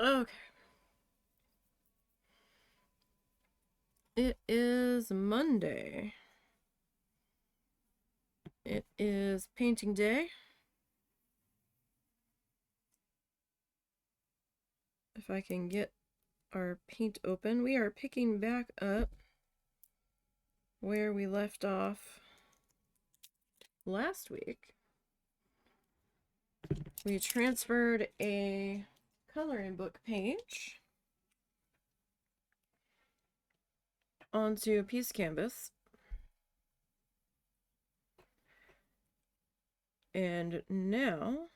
Okay. It is Monday. It is painting day. If I can get our paint open, we are picking back up where we left off last week. We transferred a coloring book page onto a piece of canvas. And now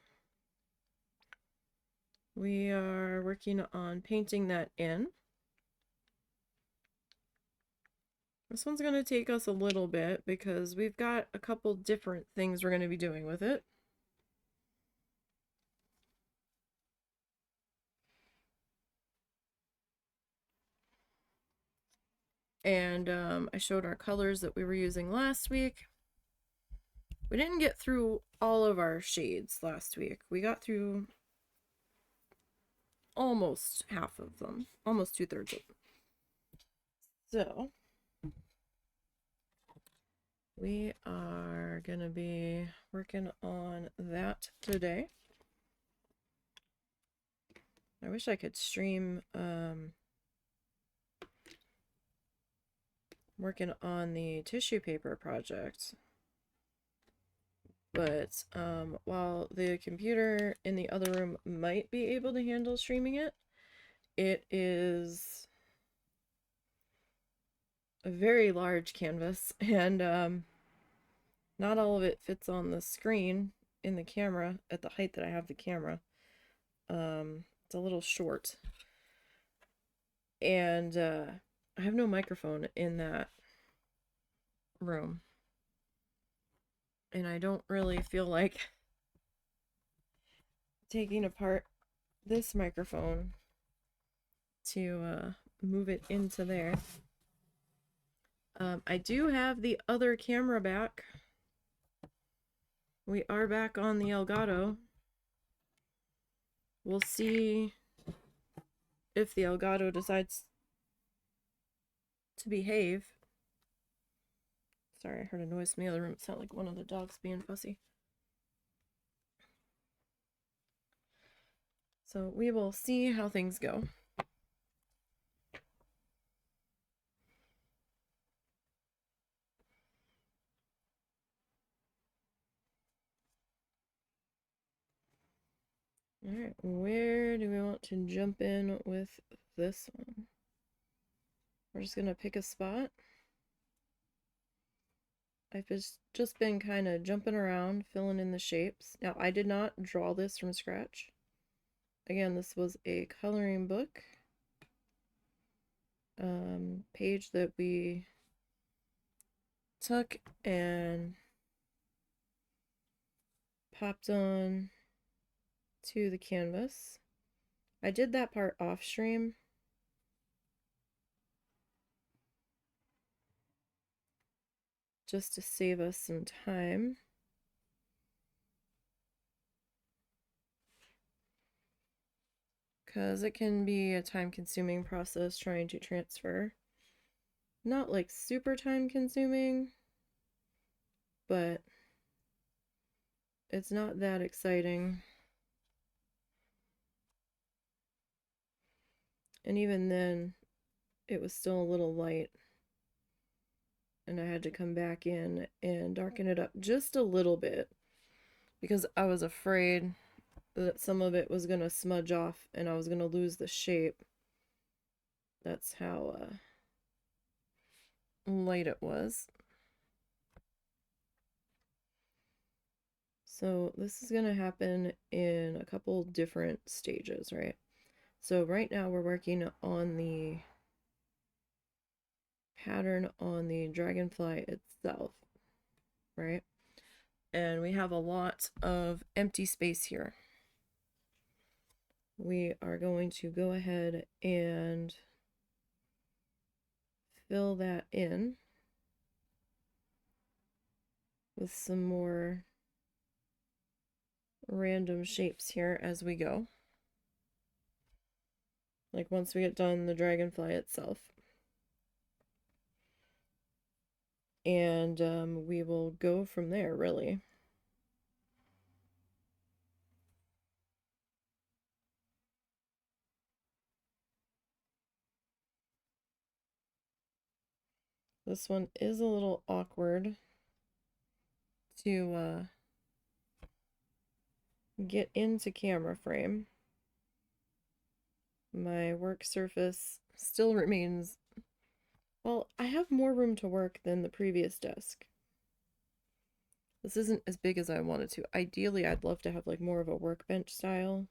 we are working on painting that in. This one's going to take us a little bit because we've got a couple different things we're going to be doing with it. And I showed our colors that we were using last week. We didn't get through all of our shades last week. We got through almost half of them, almost 2/3 of them. So we are going to be working on that today. I wish I could stream working on the tissue paper project. But while the computer in the other room might be able to handle streaming it, it is a very large canvas, and not all of it fits on the screen in the camera at the height that I have the camera. It's a little short. And I have no microphone in that room. And I don't really feel like taking apart this microphone to move it into there. I do have the other camera back. We are back on the Elgato. We'll see if the Elgato decides to behave. Sorry, I heard a noise in the other room. It sounded like one of the dogs being fussy. So we will see how things go. Alright, where do we want to jump in with this one? We're just going to pick a spot. I've just been kind of jumping around, filling in the shapes. Now, I did not draw this from scratch. Again, this was a coloring book page that we took and popped on to the canvas. I did that part off stream. Just to save us some time. Because it can be a time-consuming process trying to transfer. Not like super time-consuming, but it's not that exciting. And even then, it was still a little light. And I had to come back in and darken it up just a little bit because I was afraid that some of it was going to smudge off and I was going to lose the shape. That's how light it was. So this is going to happen in a couple different stages, right? So right now we're working on the pattern on the dragonfly itself, right? And we have a lot of empty space here. We are going to go ahead and fill that in with some more random shapes here as we go. like once we get done the dragonfly itself. And we will go from there, really. This one is a little awkward to get into camera frame. My work surface still remains, well, I have more room to work than the previous desk. This isn't as big as I wanted to. Ideally, I'd love to have like more of a workbench style.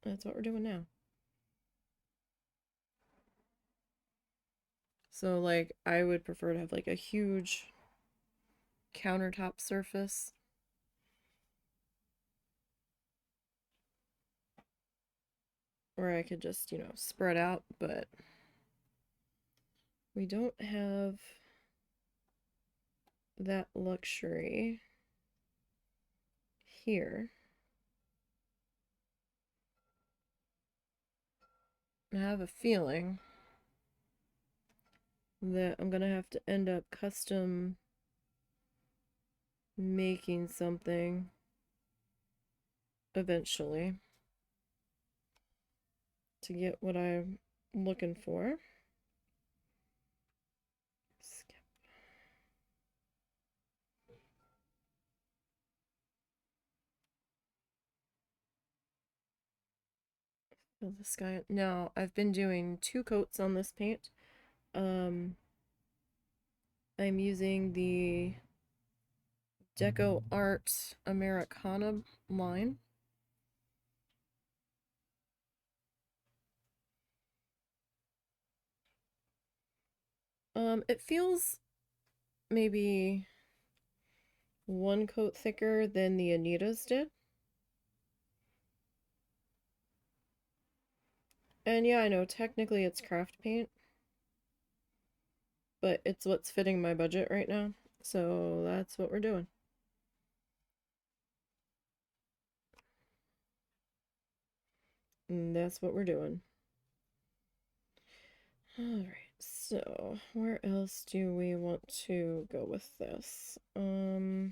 That's what we're doing now. So like I would prefer to have like a huge countertop surface. Or I could just, spread out, but we don't have that luxury here. I have a feeling that I'm gonna have to end up custom making something eventually to get what I'm looking for. Skip. Fill this guy. Now, I've been doing 2 coats on this paint. I'm using the Deco Art Americana line. It feels maybe 1 coat thicker than the Anita's did. And yeah, I know technically it's craft paint, but it's what's fitting my budget right now. So that's what we're doing. And that's what we're doing. Alright, so where else do we want to go with this? Hmm.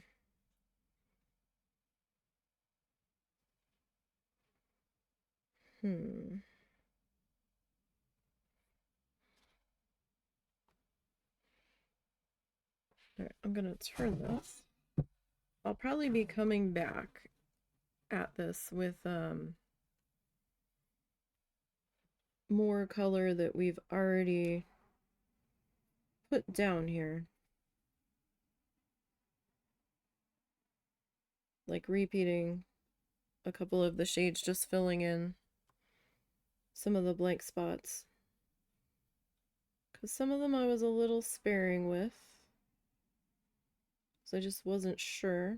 Alright, I'm gonna turn this. I'll probably be coming back at this with more color that we've already put down here. Like repeating a couple of the shades, just filling in some of the blank spots. Because some of them I was a little sparing with. So I just wasn't sure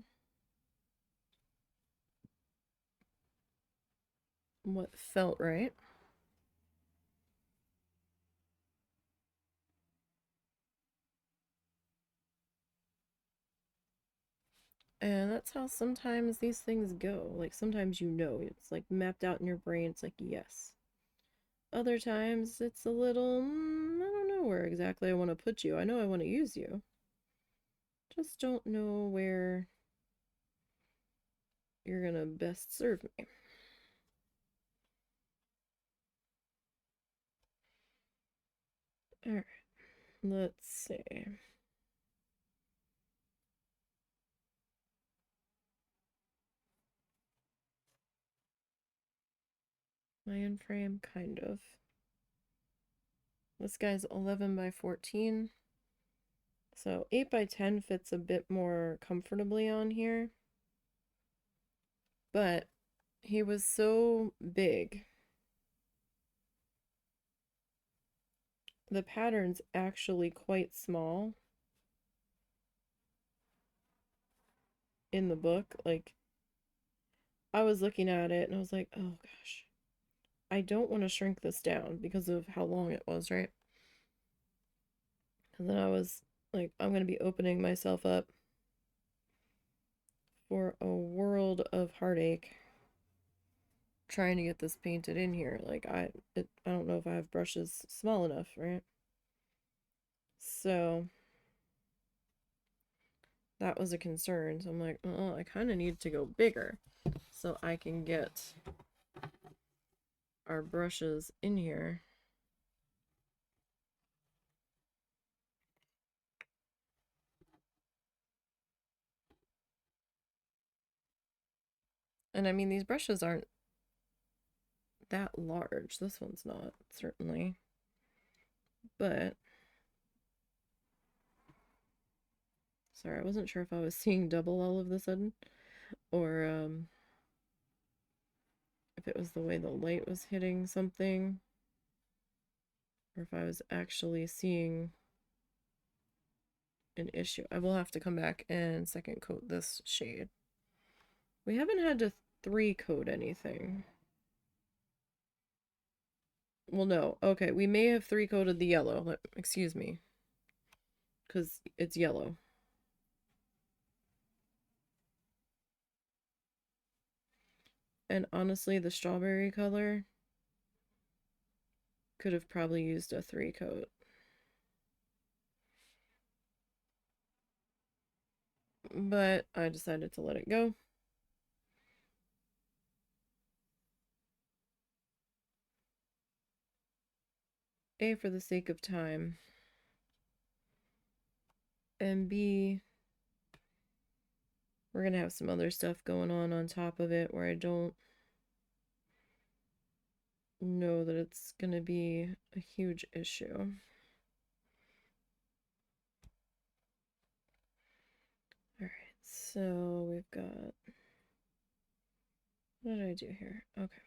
what felt right. And that's how sometimes these things go. Like sometimes it's like mapped out in your brain. It's like, yes. Other times it's a little, I don't know where exactly I want to put you. I know I want to use you. Just don't know where you're gonna best serve me. Alright, let's see. Iron frame, kind of. This guy's 11 by 14. So 8 by 10 fits a bit more comfortably on here. But he was so big. The pattern's actually quite small in the book. Like, I was looking at it and I was like, oh gosh, I don't want to shrink this down because of how long it was, right? And then I was like, I'm going to be opening myself up for a world of heartache trying to get this painted in here. Like I don't know if I have brushes small enough, right? So that was a concern. So I'm like, oh, I kind of need to go bigger so I can get our brushes in here. And I mean, these brushes aren't that large. This one's not, certainly. But, sorry, I wasn't sure if I was seeing double all of a sudden, or if it was the way the light was hitting something, or if I was actually seeing an issue. I will have to come back and second coat this shade. We haven't had to 3-coat anything. Well, no. Okay, we may have 3-coated the yellow. Excuse me. Because it's yellow. And honestly, the strawberry color could have probably used a 3-coat. But I decided to let it go. A, for the sake of time. And B, we're going to have some other stuff going on top of it where I don't know that it's going to be a huge issue. Alright, so we've got... What did I do here? Okay.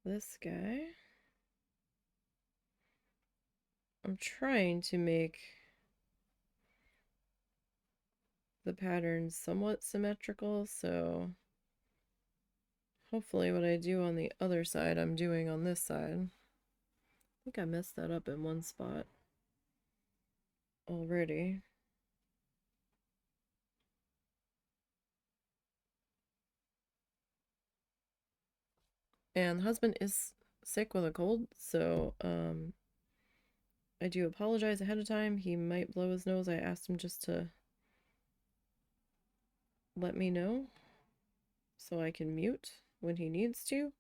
This guy. I'm trying to make the pattern somewhat symmetrical, so hopefully what I do on the other side, I'm doing on this side. I think I messed that up in one spot already. And the husband is sick with a cold, so I do apologize ahead of time. He might blow his nose. I asked him just to let me know so I can mute when he needs to,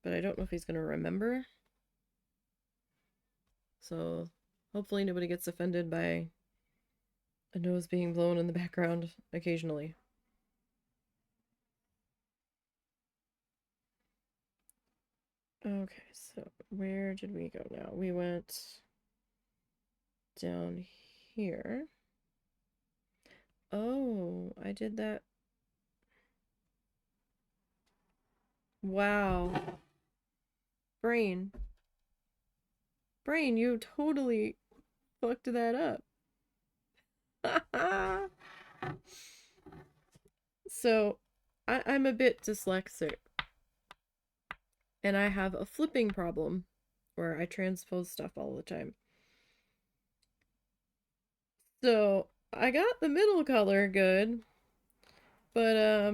but I don't know if he's going to remember. So hopefully nobody gets offended by a nose being blown in the background occasionally. Okay, so where did we go now? We went down here. Oh, I did that. Wow. Brain. Brain, you totally fucked that up. So, I'm a bit dyslexic. And I have a flipping problem where I transpose stuff all the time. So, I got the middle color good, but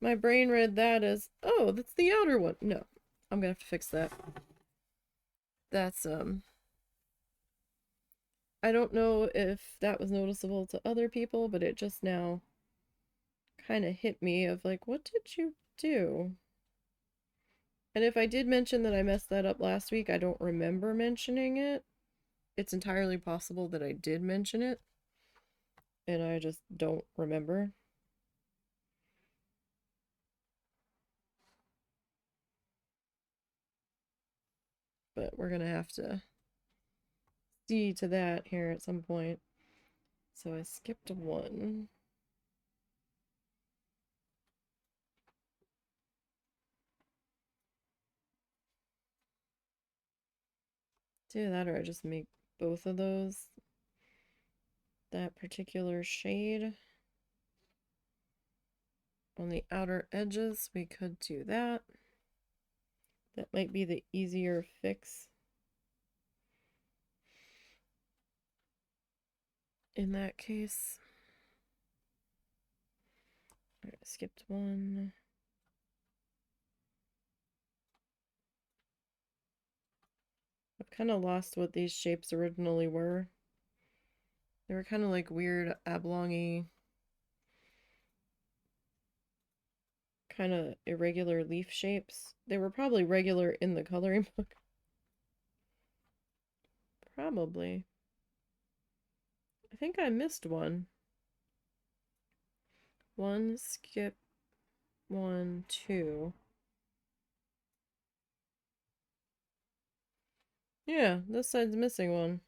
my brain read that as, oh, that's the outer one. No, I'm gonna have to fix that. That's I don't know if that was noticeable to other people, but it just now kind of hit me of like, what did you do? And if I did mention that I messed that up last week, I don't remember mentioning it. It's entirely possible that I did mention it, and I just don't remember. But we're gonna have to see to that here at some point. So I skipped one. Do that, or I just make both of those that particular shade. On the outer edges, we could do that. That might be the easier fix in that case. All right, skipped one. I've kind of lost what these shapes originally were. They were kind of like weird oblongy, kind of irregular leaf shapes. They were probably regular in the coloring book. Probably. I think I missed one. One, skip, one, two. Yeah, this side's missing one.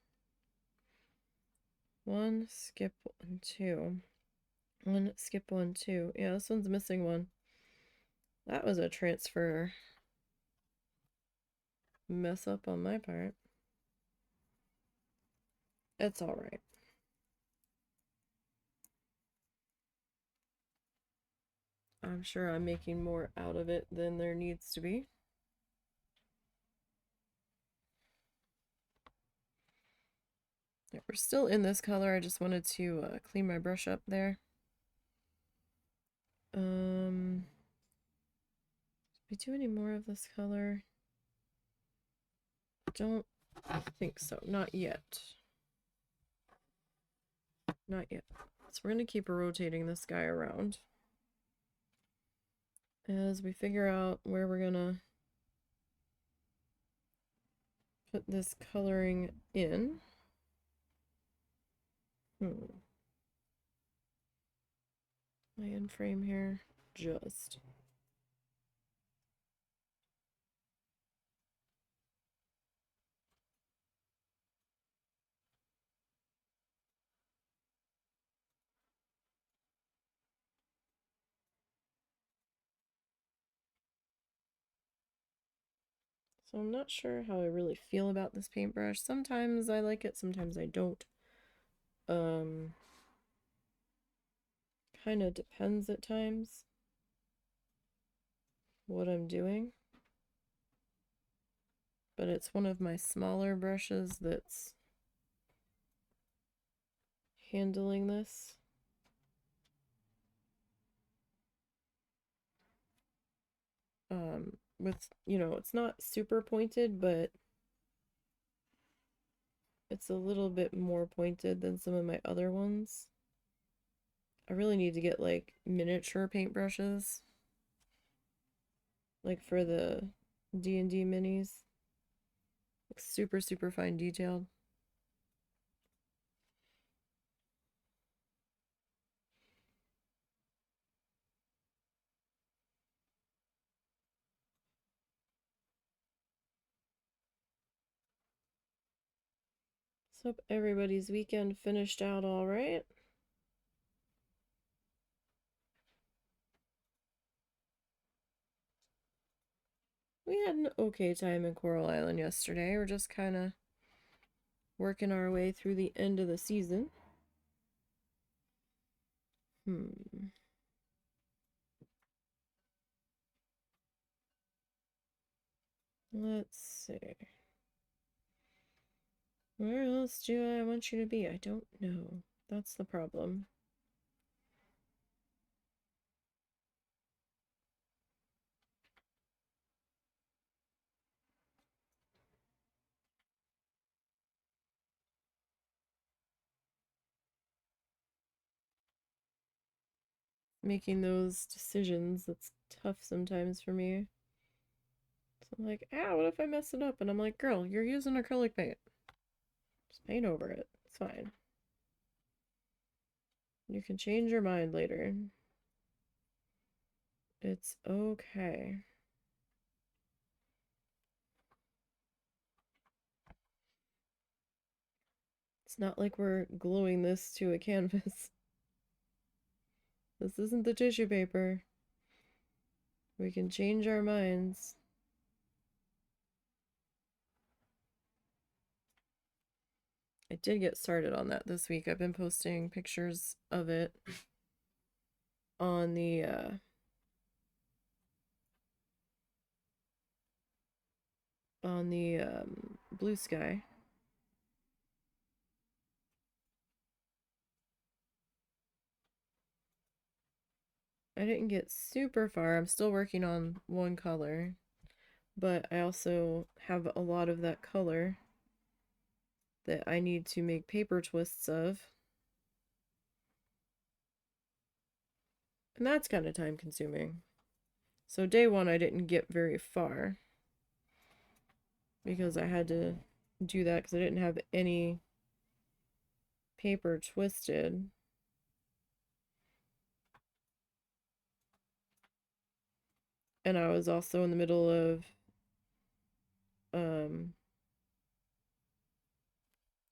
One, skip, one, two. One, skip, one, two. Yeah, this one's missing one. That was a transfer mess up on my part. It's alright. I'm sure I'm making more out of it than there needs to be. Yeah, we're still in this color. I just wanted to clean my brush up there. Did we do any more of this color? Don't think so. Not yet. Not yet. So we're going to keep rotating this guy around as we figure out where we're going to put this coloring in. My end frame here, just. So I'm not sure how I really feel about this paintbrush. Sometimes I like it, sometimes I don't. Kind of depends at times what I'm doing. But it's one of my smaller brushes that's handling this. With, you know, it's not super pointed, but it's a little bit more pointed than some of my other ones. I really need to get like miniature paintbrushes, like for the D&D minis. Like super, super fine detailed. So hope everybody's weekend finished out all right. We had an okay time in Coral Island yesterday. We're just kind of working our way through the end of the season. Let's see. Where else do I want you to be? I don't know. That's the problem. Making those decisions, that's tough sometimes for me. So I'm like, ah, what if I mess it up? And I'm like, girl, you're using acrylic paint. Just paint over it. It's fine. You can change your mind later. It's okay. It's not like we're gluing this to a canvas. This isn't the tissue paper. We can change our minds. I did get started on that this week. I've been posting pictures of it on the Blue Sky. I didn't get super far. I'm still working on one color, but I also have a lot of that color that I need to make paper twists of. And that's kind of time consuming. So day one I didn't get very far because I had to do that because I didn't have any paper twisted. And I was also in the middle of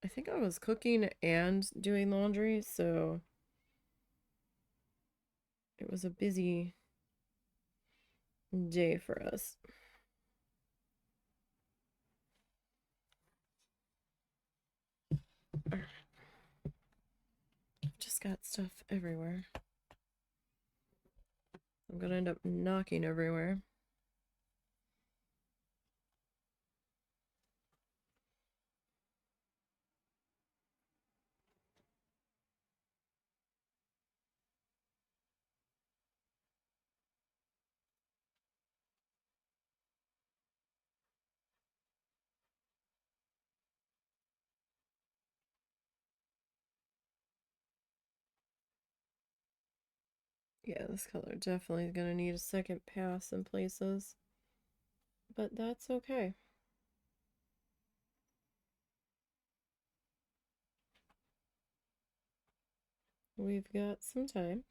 I think I was cooking and doing laundry, so it was a busy day for us. I've just got stuff everywhere. I'm gonna end up knocking everywhere. Yeah, this color definitely is gonna need a second pass in places, but that's okay. We've got some time.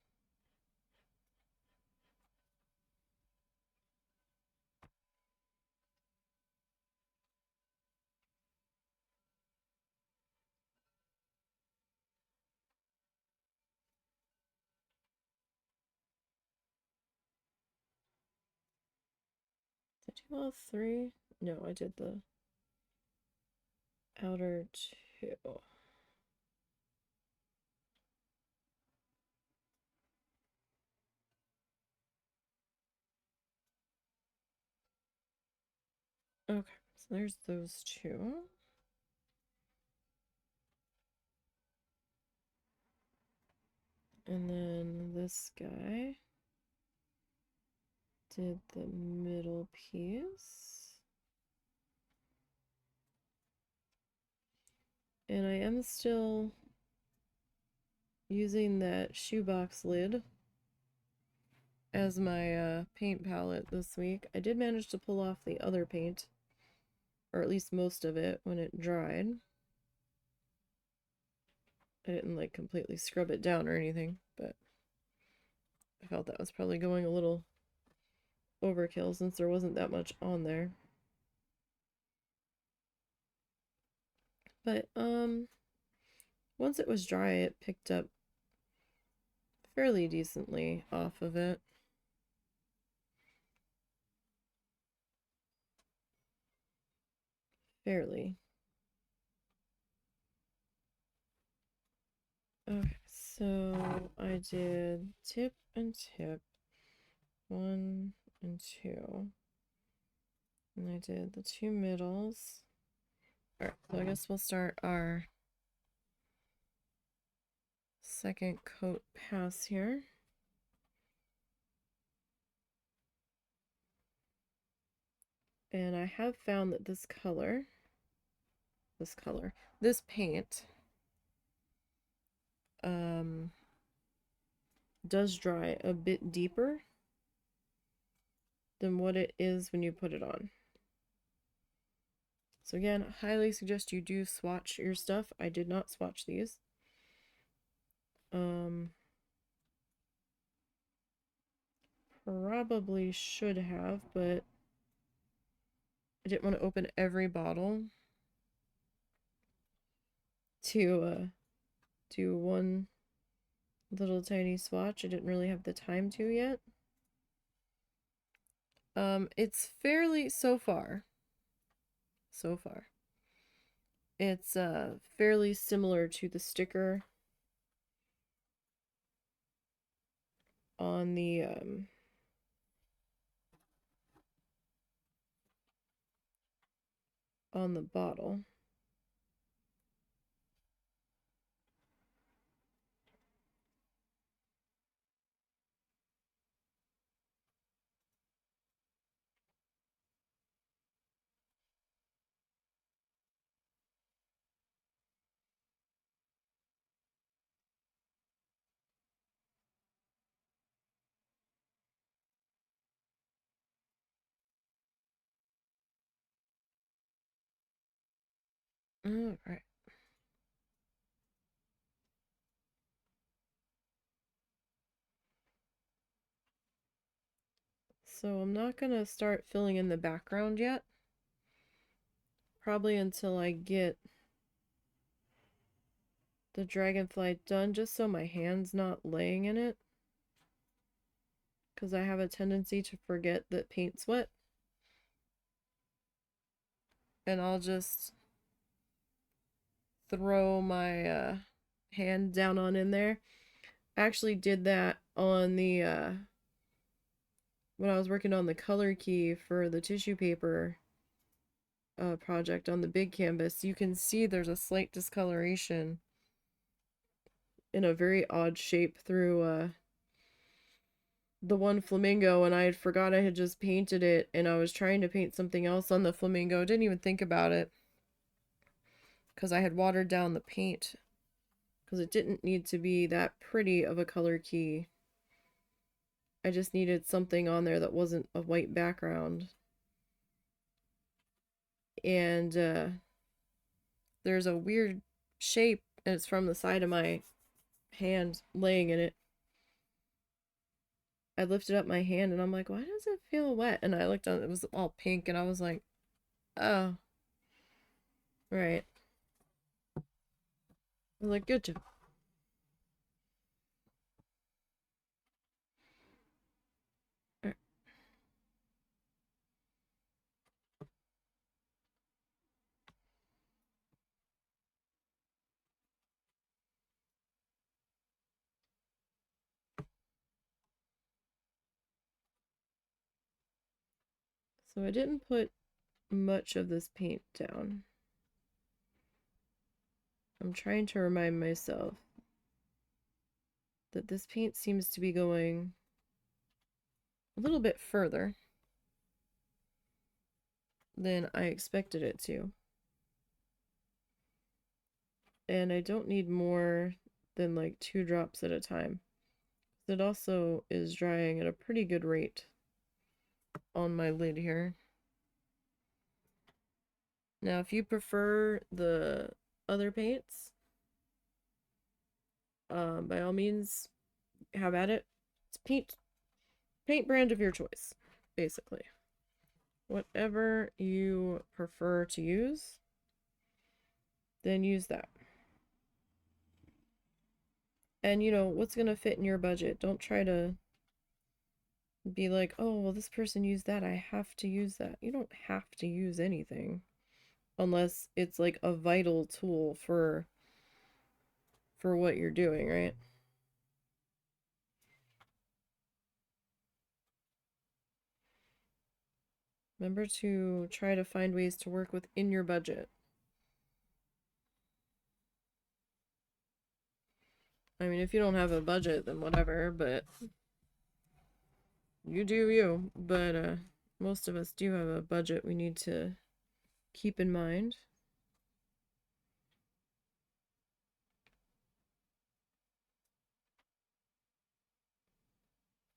Did I do all three? No, I did the outer two. Okay, so there's those two. And then this guy did the middle piece. And I am still using that shoebox lid as my paint palette this week. I did manage to pull off the other paint, or at least most of it, when it dried. I didn't like completely scrub it down or anything, but I felt that was probably going a little overkill since there wasn't that much on there. But once it was dry, it picked up fairly decently off of it. Fairly. Okay, so I did tip and tip, 1 and 2. And I did the two middles. Alright, so I guess we'll start our second coat pass here. And I have found that this paint does dry a bit deeper than what it is when you put it on. So again, I highly suggest you do swatch your stuff. I did not swatch these. Probably should have, but I didn't want to open every bottle to do one little tiny swatch. I didn't really have the time to yet. It's fairly, so far, it's fairly similar to the sticker on the bottle. All right. So I'm not going to start filling in the background yet. Probably until I get the dragonfly done, just so my hand's not laying in it. Because I have a tendency to forget that paint's wet. And I'll just throw my hand down on in there. I actually did that on the when I was working on the color key for the tissue paper project on the big canvas. You can see there's a slight discoloration in a very odd shape through the one flamingo, and I forgot I had just painted it, and I was trying to paint something else on the flamingo. Didn't even think about it because I had watered down the paint because it didn't need to be that pretty of a color key. I just needed something on there that wasn't a white background. And there's a weird shape, and it's from the side of my hand laying in it. I lifted up my hand and I'm like, why does it feel wet? And I looked on it was all pink, and I was like, oh, right. I was like, good job. So I didn't put much of this paint down. I'm trying to remind myself that this paint seems to be going a little bit further than I expected it to. And I don't need more than like 2 drops at a time. It also is drying at a pretty good rate on my lid here. Now, if you prefer the other paints, by all means, have at it. It's paint brand of your choice, basically. Whatever you prefer to use, then use that. And you know, what's going to fit in your budget. Don't try to be like, oh, well, this person used that, I have to use that. You don't have to use anything unless it's like a vital tool for what you're doing, right? Remember to try to find ways to work within your budget. I mean, if you don't have a budget, then whatever, but you do you. But most of us do have a budget we need to keep in mind.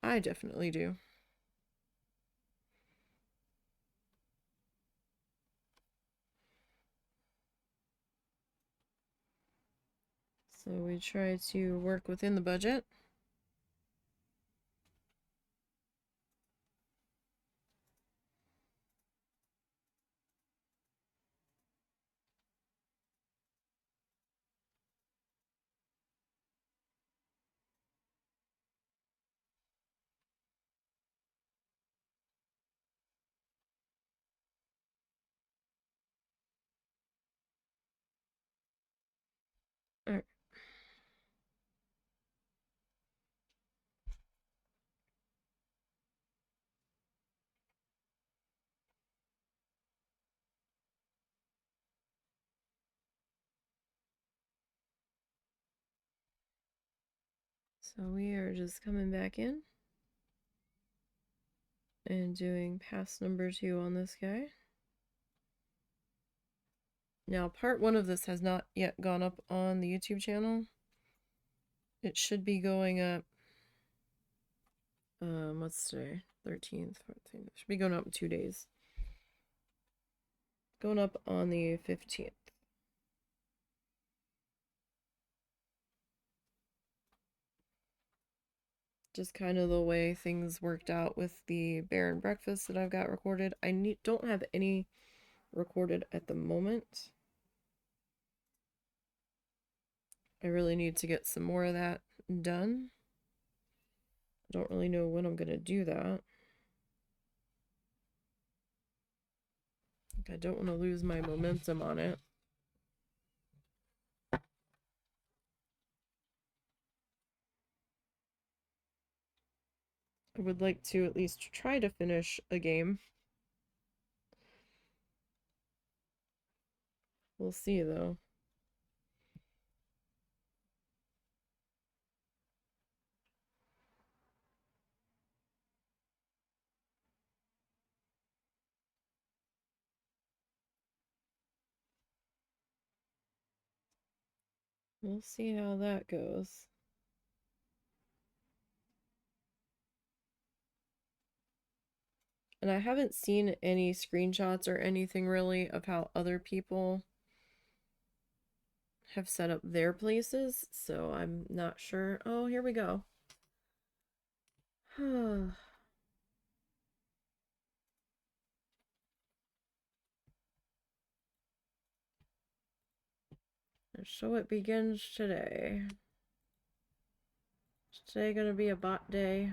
I definitely do. So we try to work within the budget. All right. So we are just coming back in and doing pass number 2 on this guy. Now, part 1 of this has not yet gone up on the YouTube channel. It should be going up, what's today? 13th, 14th. It should be going up in 2 days. Going up on the 15th. Just kind of the way things worked out with the bear and breakfast that I've got recorded. I don't have any recorded at the moment. I really need to get some more of that done. I don't really know when I'm going to do that. I don't want to lose my momentum on it. I would like to at least try to finish a game. We'll see, though. We'll see how that goes. And I haven't seen any screenshots or anything really of how other people have set up their places, so I'm not sure. Oh, here we go. The show it begins today. Is today gonna be a bot day?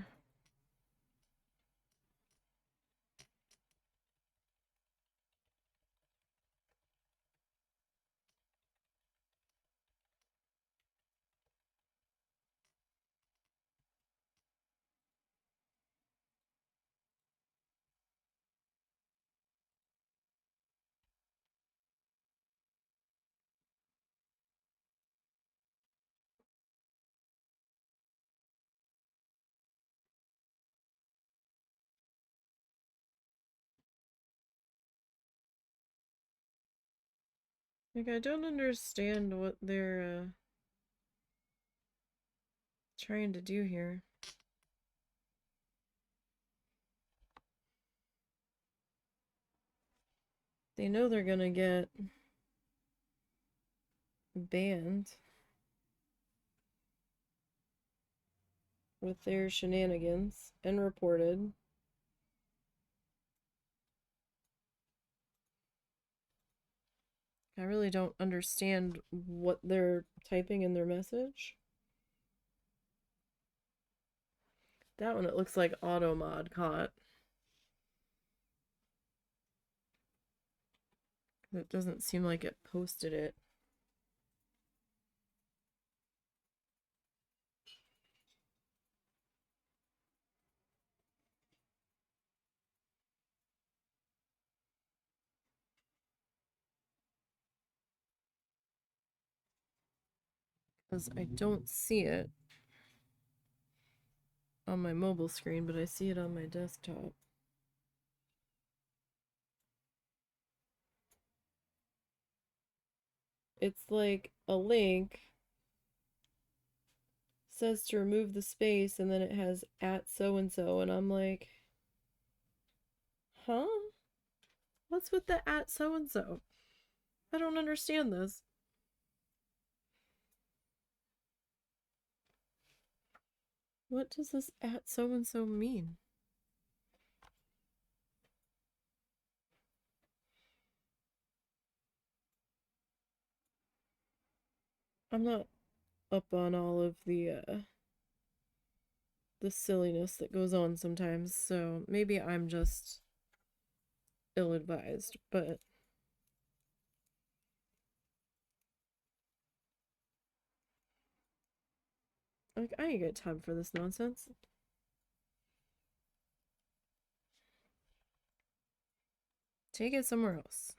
Like, I don't understand what they're trying to do here. They know they're gonna get banned with their shenanigans and reported. I really don't understand what they're typing in their message. That one, it looks like Automod caught. It doesn't seem like it posted it. Because I don't see it on my mobile screen, but I see it on my desktop. It's like a link says to remove the space, and then it has at so and so, and I'm like, huh? What's with the at so and so? I don't understand this. What does this at so and so mean? I'm not up on all of the silliness that goes on sometimes, so maybe I'm just ill-advised, but like, I ain't got time for this nonsense. Take it somewhere else.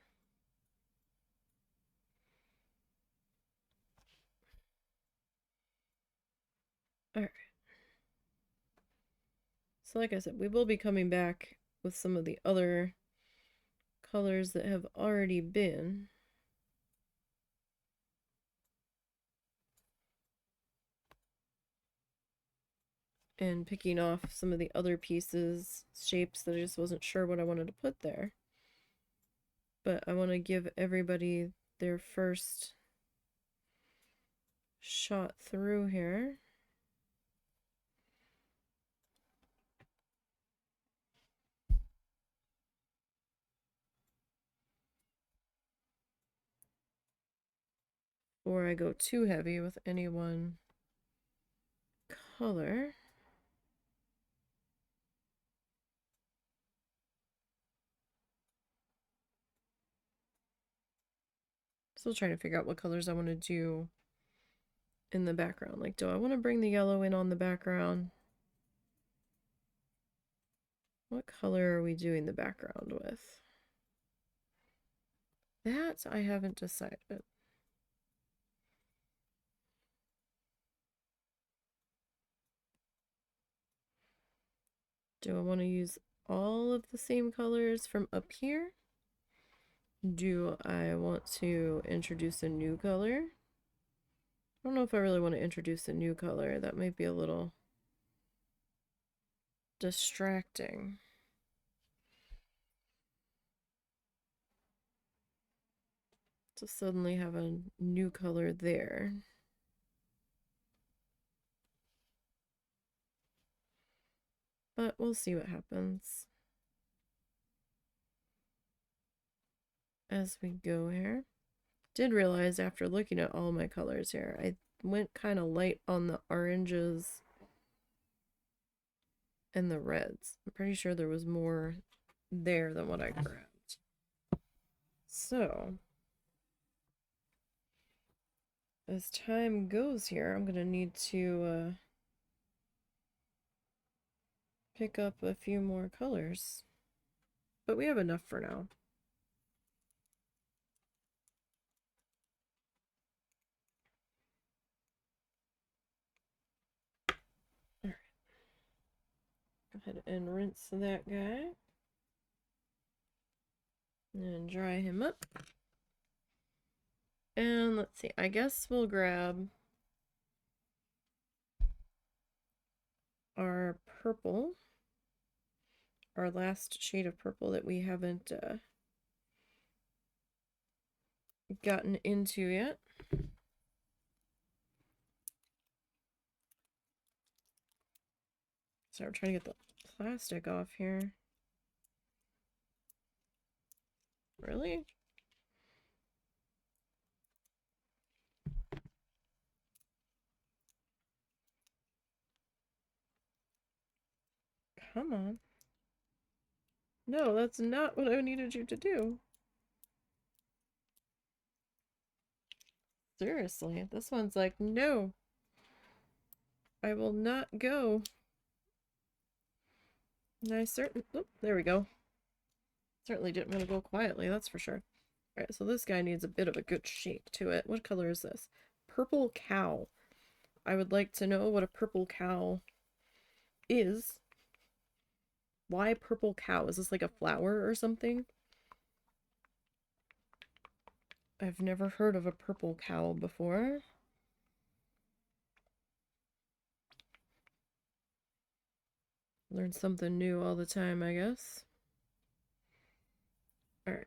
Alright. So like I said, we will be coming back with some of the other colors that have already been. And picking off some of the other pieces, shapes that I just wasn't sure what I wanted to put there. But I want to give everybody their first shot through here. before I go too heavy with any one color. Still trying to figure out what colors I want to do in the background. Like, do I want to bring the yellow in on the background? What color are we doing the background with? That I haven't decided. Do I want to use all of the same colors from up here? Do I want to introduce a new color? I don't know if I really want to introduce a new color. That might be a little distracting. To suddenly have a new color there. But we'll see what happens as we go here. Did realize after looking at all my colors here, I went kind of light on the oranges and the reds. I'm pretty sure there was more there than what I grabbed. So, as time goes here, I'm going to need to pick up a few more colors. But we have enough for now. Alright. Go ahead and rinse that guy. And dry him up. And let's see, I guess we'll grab our purple. Our last shade of purple that we haven't gotten into yet. So we're trying to get the plastic off here. Really? Come on. No, that's not what I needed you to do. Seriously, this one's like, no. I will not go. And I certainly, oh, there we go. Certainly didn't want to go quietly, that's for sure. Alright, so this guy needs a bit of a good shake to it. What color is this? Purple cow. I would like to know what a purple cow is. Why purple cow? Is this like a flower or something? I've never heard of a purple cow before. Learn something new all the time, I guess. Alright.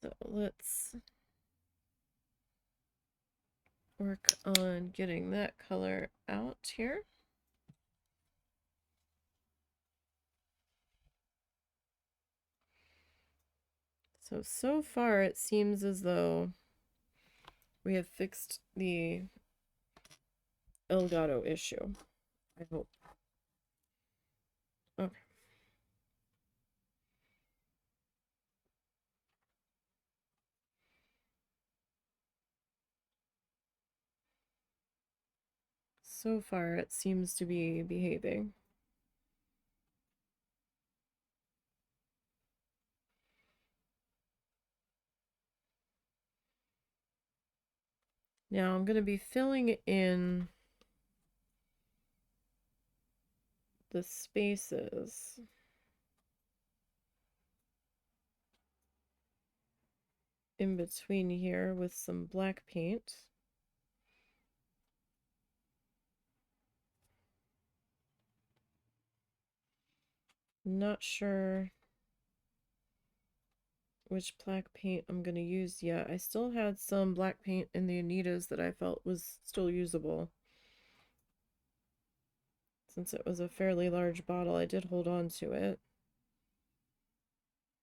So let's work on getting that color out here. So far it seems as though we have fixed the Elgato issue. I hope. Okay. So far it seems to be behaving. Now I'm going to be filling in the spaces in between here with some black paint. Not sure which black paint I'm going to use yet. I still had some black paint in the Anitas that I felt was still usable. Since it was a fairly large bottle, I did hold on to it.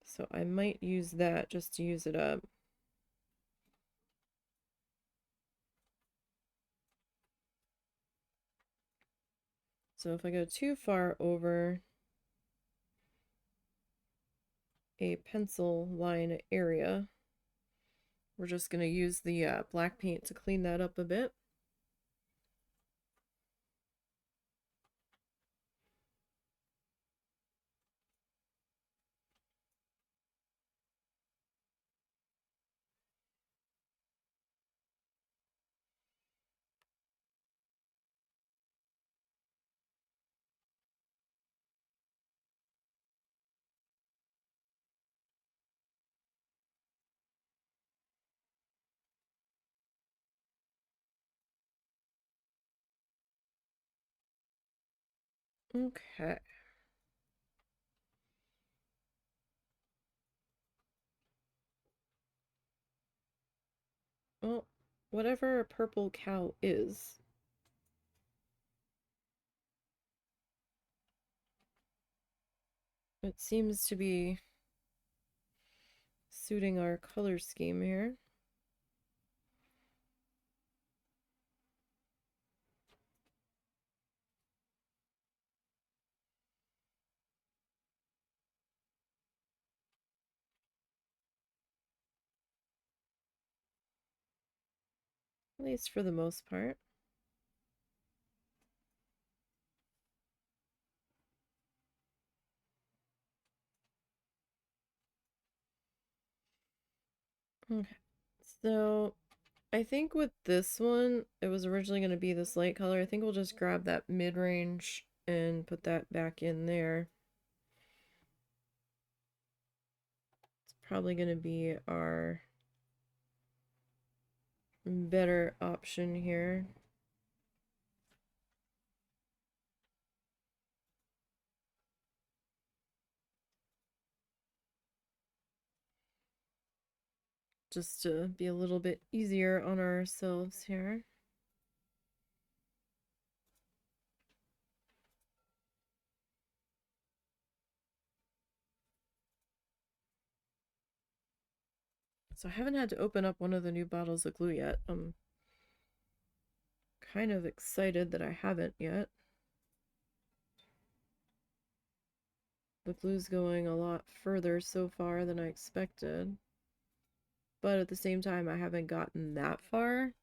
So I might use that just to use it up. So if I go too far over a pencil line area, we're just going to use the black paint to clean that up a bit. Okay. Well, whatever a purple cow is, it seems to be suiting our color scheme here. At least for the most part. Okay. So I think with this one, it was originally going to be this light color. I think we'll just grab that mid-range and put that back in there. It's probably going to be our better option here. Just to be a little bit easier on ourselves here. So I haven't had to open up one of the new bottles of glue yet. I'm kind of excited that I haven't yet. The glue's going a lot further so far than I expected. But at the same time, I haven't gotten that far.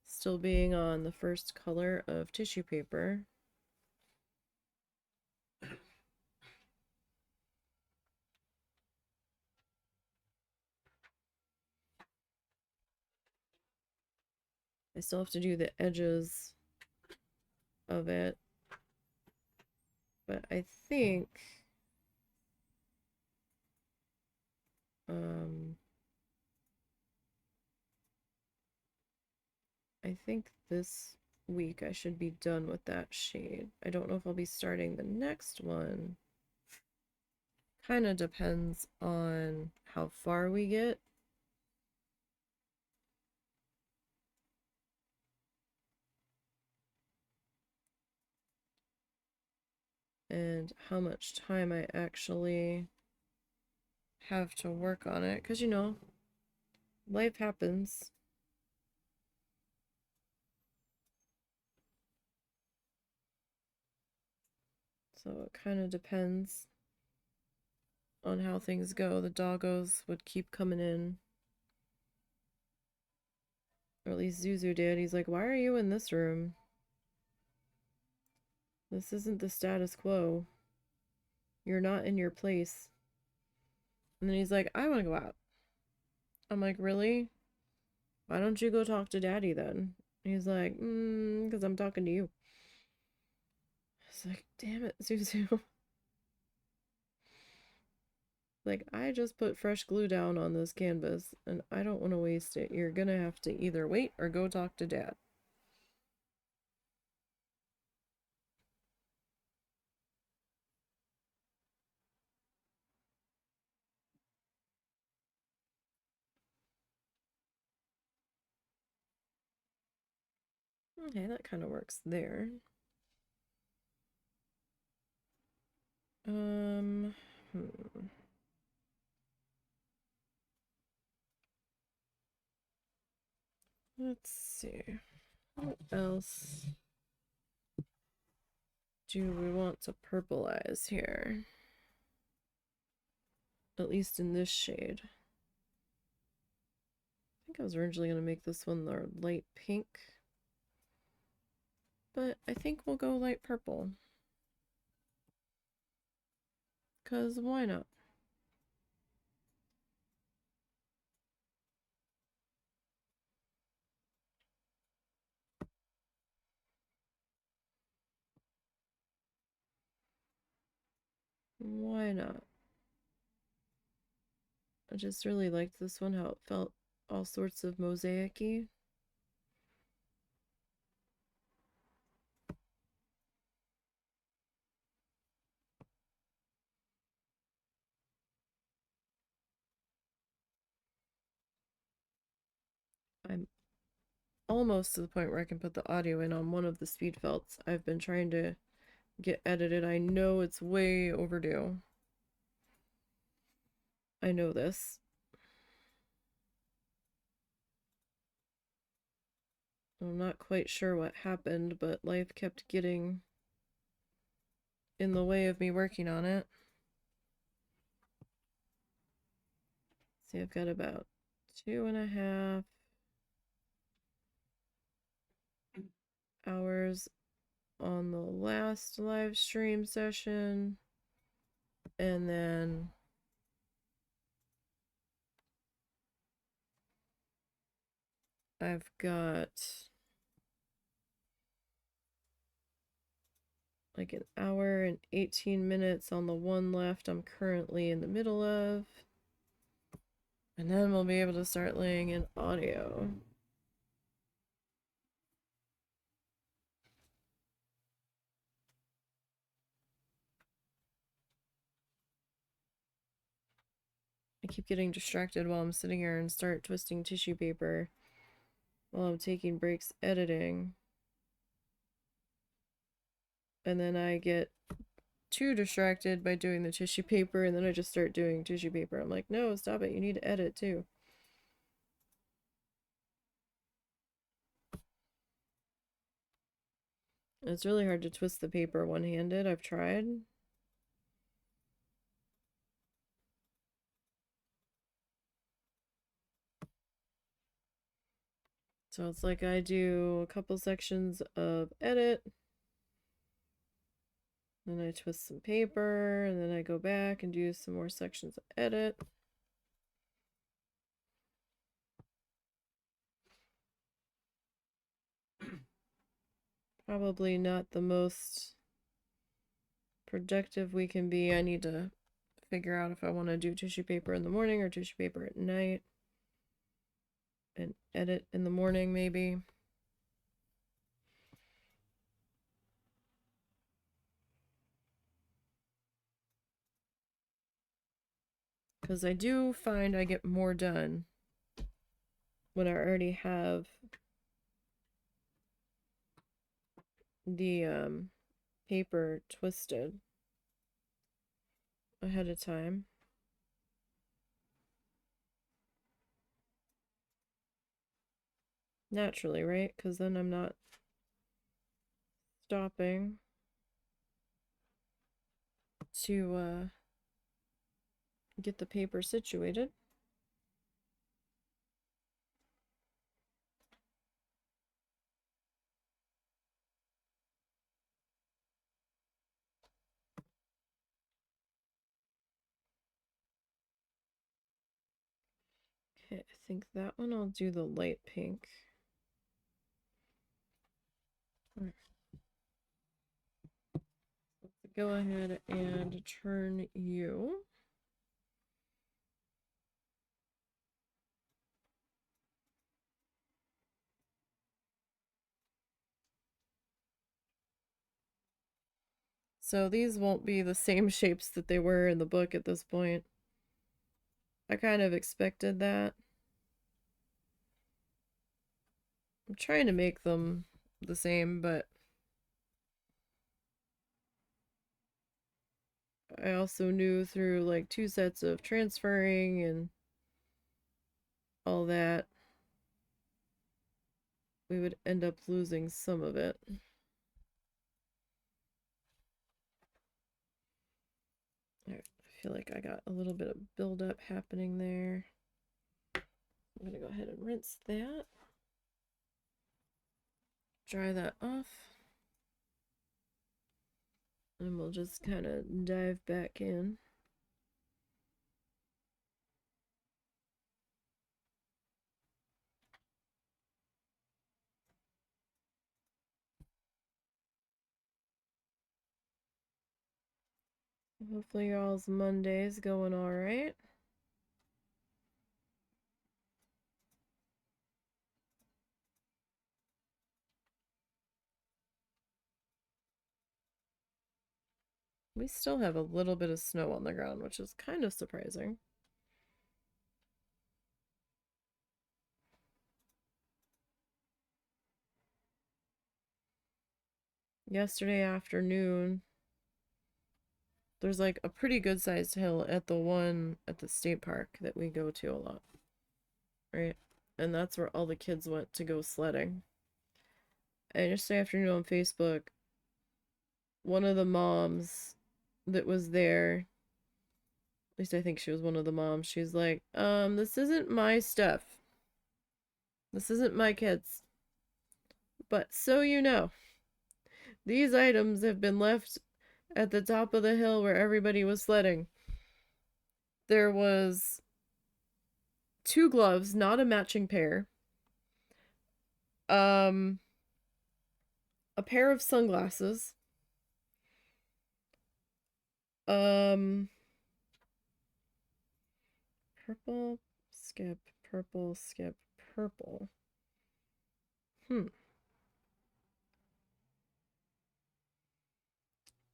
Still being on the first color of tissue paper. I still have to do the edges of it. But I think I think this week I should be done with that shade. I don't know if I'll be starting the next one. Kind of depends on how far we get. And how much time I actually have to work on it. Because, you know, life happens. So it kind of depends on how things go. The doggos would keep coming in. Or at least Zuzu did. He's like, why are you in this room? This isn't the status quo. You're not in your place. And then he's like, I want to go out. I'm like, really? Why don't you go talk to Daddy then? He's like, because I'm talking to you. It's like, damn it, Zuzu. Like, I just put fresh glue down on this canvas, and I don't want to waste it. You're gonna have to either wait or go talk to Dad. Okay, that kind of works there. Hmm. Let's see. What else? do we want to purpleize here? At least in this shade. I think I was originally going to make this one the light pink, but I think we'll go light purple. Because why not? Why not? I just really liked this one, how it felt all sorts of mosaic-y. I'm almost to the point where I can put the audio in on one of the speed felts I've been trying to get edited. I know it's way overdue. I know this. I'm not quite sure what happened, but life kept getting in the way of me working on it. See, I've got about 2.5 hours on the last live stream session, and then I've got like an hour and 18 minutes on the one left I'm currently in the middle of. And then we'll be able to start laying in audio. I keep getting distracted while I'm sitting here and start twisting tissue paper while I'm taking breaks editing. And then I get too distracted by doing the tissue paper, and then I just start doing tissue paper. I'm like, no, stop it. You need to edit too. And it's really hard to twist the paper one-handed. I've tried. So it's like I do a couple sections of edit, then I twist some paper, and then I go back and do some more sections of edit. Probably not the most productive we can be. I need to figure out if I want to do tissue paper in the morning or tissue paper at night. And edit in the morning, maybe. Because I do find I get more done when I already have the paper twisted ahead of time. Naturally, right? Because then I'm not stopping to get the paper situated. Okay, I think that one I'll do the light pink. Let's go ahead and turn you. So these won't be the same shapes that they were in the book at this point. I kind of expected that. I'm trying to make them the same, but I also knew through like 2 sets of transferring and all that, we would end up losing some of it. I feel like I got a little bit of buildup happening there. I'm gonna go ahead and rinse that. Dry that off. And we'll just kind of dive back in. Hopefully y'all's Monday's going all right. We still have a little bit of snow on the ground, which is kind of surprising. Yesterday afternoon, there's like a pretty good sized hill at the one at the state park that we go to a lot, right? And that's where all the kids went to go sledding. And yesterday afternoon on Facebook, one of the moms that was there, at least I think she was one of the moms, she's like, this isn't my stuff. This isn't my kids. But so you know, these items have been left at the top of the hill where everybody was sledding. There was 2 gloves, not a matching pair. A pair of sunglasses. Purple, skip, purple, skip, purple.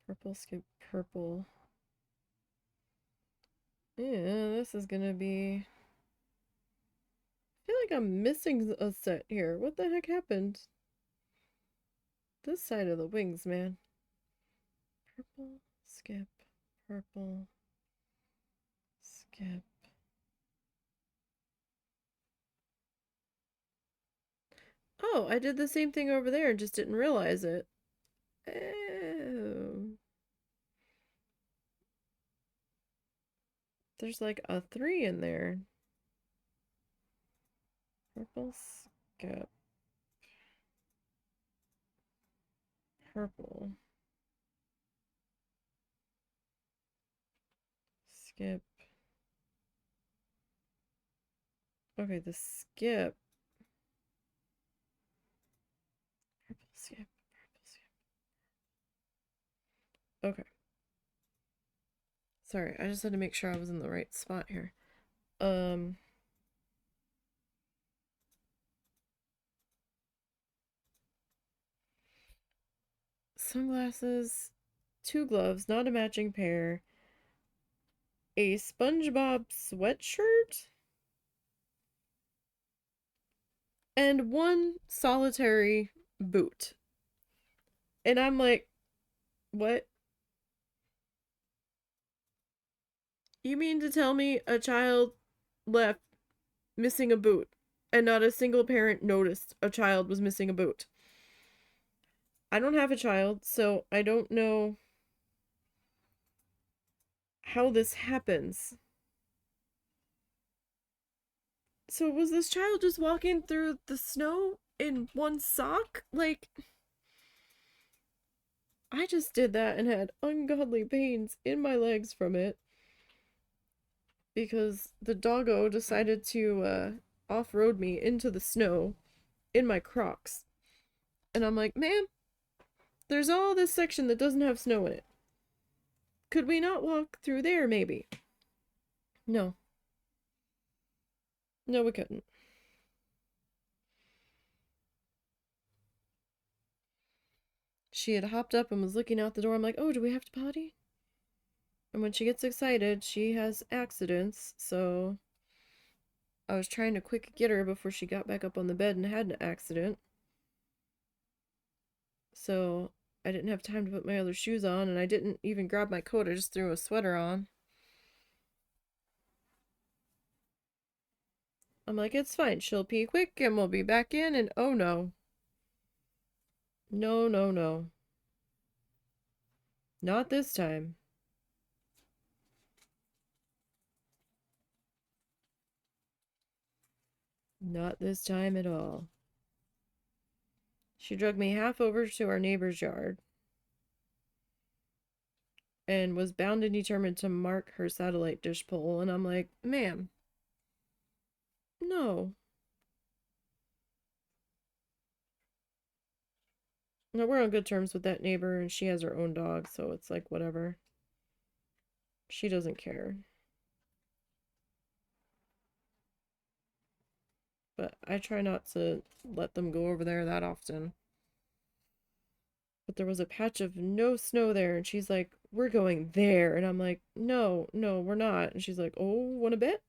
Purple, skip, purple. Yeah, this is gonna be... I feel like I'm missing a set here. What the heck happened? This side of the wings, man. Purple, skip, purple, skip. Oh, I did the same thing over there and just didn't realize it. Oh. There's like a 3 in there. Purple, skip. Purple. Skip. Okay, the skip. Purple, skip. Purple, skip. Okay. Sorry, I just had to make sure I was in the right spot here. Sunglasses, 2 gloves, not a matching pair, a SpongeBob sweatshirt, and 1 solitary boot. And I'm like, what? You mean to tell me a child left missing a boot and not a single parent noticed a child was missing a boot? I don't have a child, so I don't know how this happens. So was this child just walking through the snow in 1 sock? Like, I just did that and had ungodly pains in my legs from it because the doggo decided to off-road me into the snow in my Crocs. And I'm like, ma'am, there's all this section that doesn't have snow in it. Could we not walk through there, maybe? No. No, we couldn't. She had hopped up and was looking out the door. I'm like, oh, do we have to potty? And when she gets excited, she has accidents, so I was trying to quick get her before she got back up on the bed and had an accident. So I didn't have time to put my other shoes on, and I didn't even grab my coat. I just threw a sweater on. I'm like, it's fine. She'll pee quick and we'll be back in, and oh no. No, no, no. Not this time. Not this time at all. She dragged me half over to our neighbor's yard and was bound and determined to mark her satellite dish pole. And I'm like, ma'am, no. No, we're on good terms with that neighbor, and she has her own dog, so it's like, whatever. She doesn't care. But I try not to let them go over there that often. But there was a patch of no snow there, and she's like, we're going there. And I'm like, no, no, we're not. And she's like, oh, want a bit?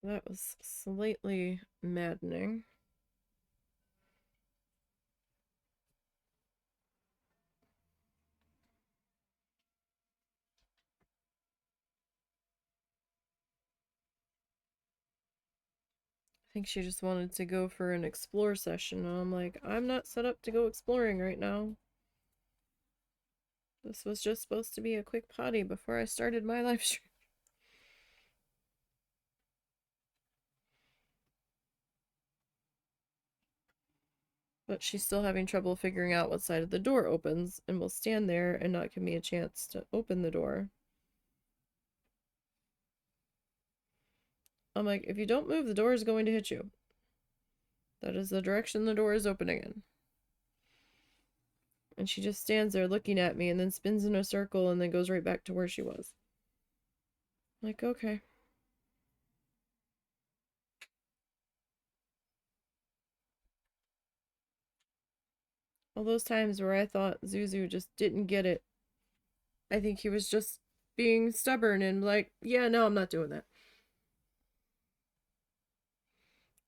That was slightly maddening. I think she just wanted to go for an explore session, and I'm like, I'm not set up to go exploring right now. This was just supposed to be a quick potty before I started my live stream. But she's still having trouble figuring out what side of the door opens and will stand there and not give me a chance to open the door. I'm like, if you don't move, the door is going to hit you. That is the direction the door is opening in. And she just stands there looking at me and then spins in a circle and then goes right back to where she was. I'm like, okay. All those times where I thought Zuzu just didn't get it. I think he was just being stubborn and like, yeah, no, I'm not doing that.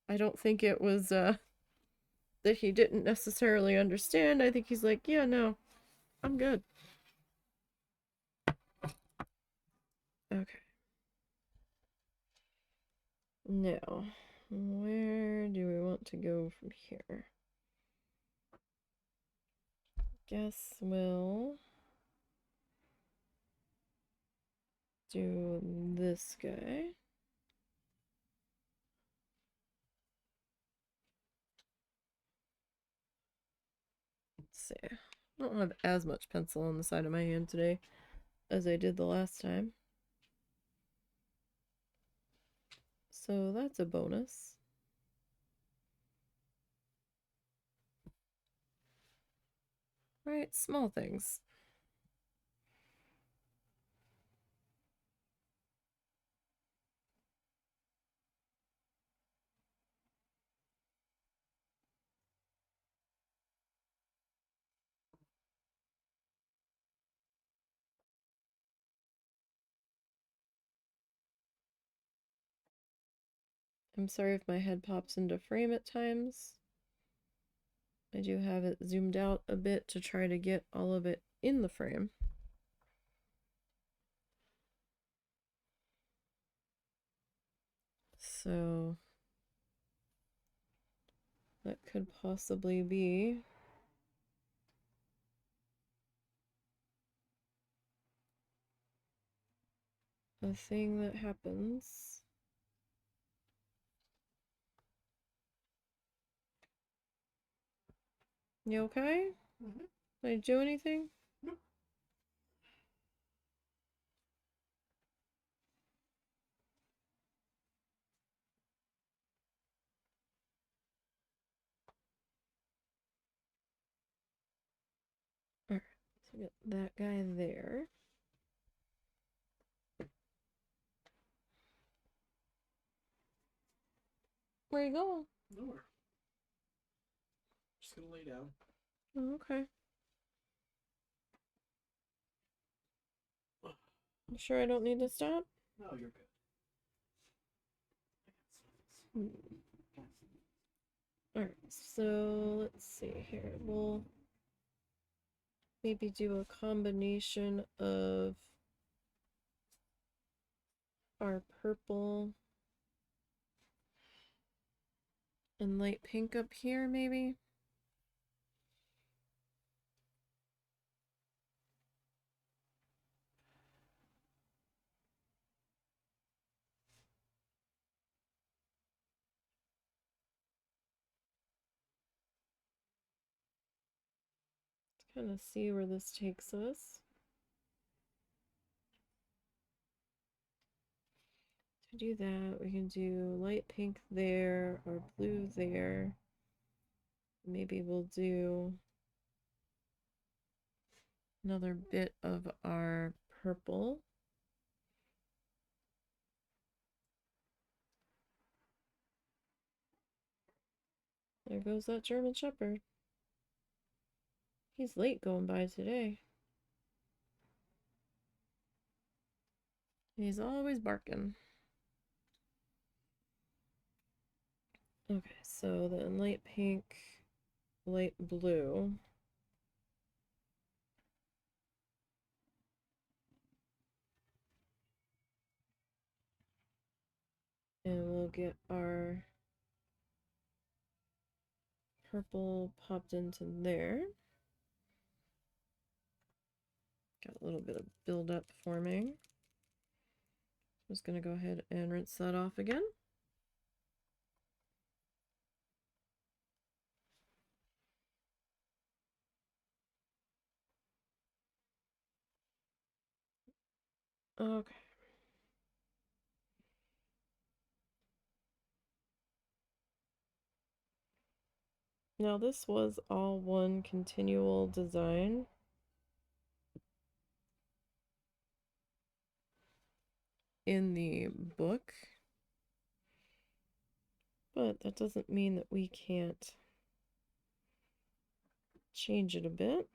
I don't think it was that he didn't necessarily understand. I think he's like, yeah, no, I'm good. Okay. Now, where do we want to go from here? Guess we'll do this guy. Let's see. I don't have as much pencil on the side of my hand today as I did the last time. So that's a bonus. Right, small things. I'm sorry if my head pops into frame at times. I do have it zoomed out a bit to try to get all of it in the frame. So that could possibly be a thing that happens. You okay? Mm-hmm. Did I do anything? No. Alright, so get that guy there. Where you going? Nowhere. Just gonna lay down. Oh, okay. You sure I don't need to stop? No, you're good. Alright, so let's see here. We'll maybe do a combination of our purple and light pink up here, maybe. Let's kind of see where this takes us. To do that, we can do light pink there or blue there. Maybe we'll do another bit of our purple. There goes that German Shepherd. He's late going by today. He's always barking. Okay, so then light pink, light blue. And we'll get our purple popped into there. Got a little bit of buildup forming. Just going to go ahead and rinse that off again. Okay. Now this was all one continual design. In the book. But that doesn't mean that we can't change it a bit.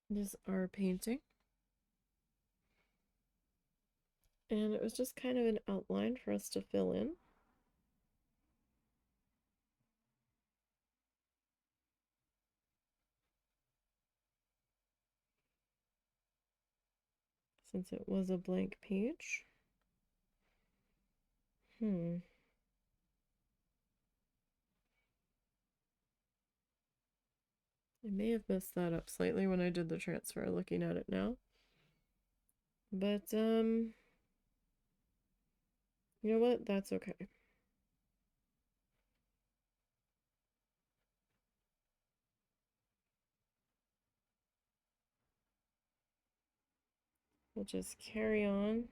This is our painting. And it was just kind of an outline for us to fill in. Since it was a blank page. I may have messed that up slightly when I did the transfer, looking at it now. But, you know what? That's okay. We'll just carry on.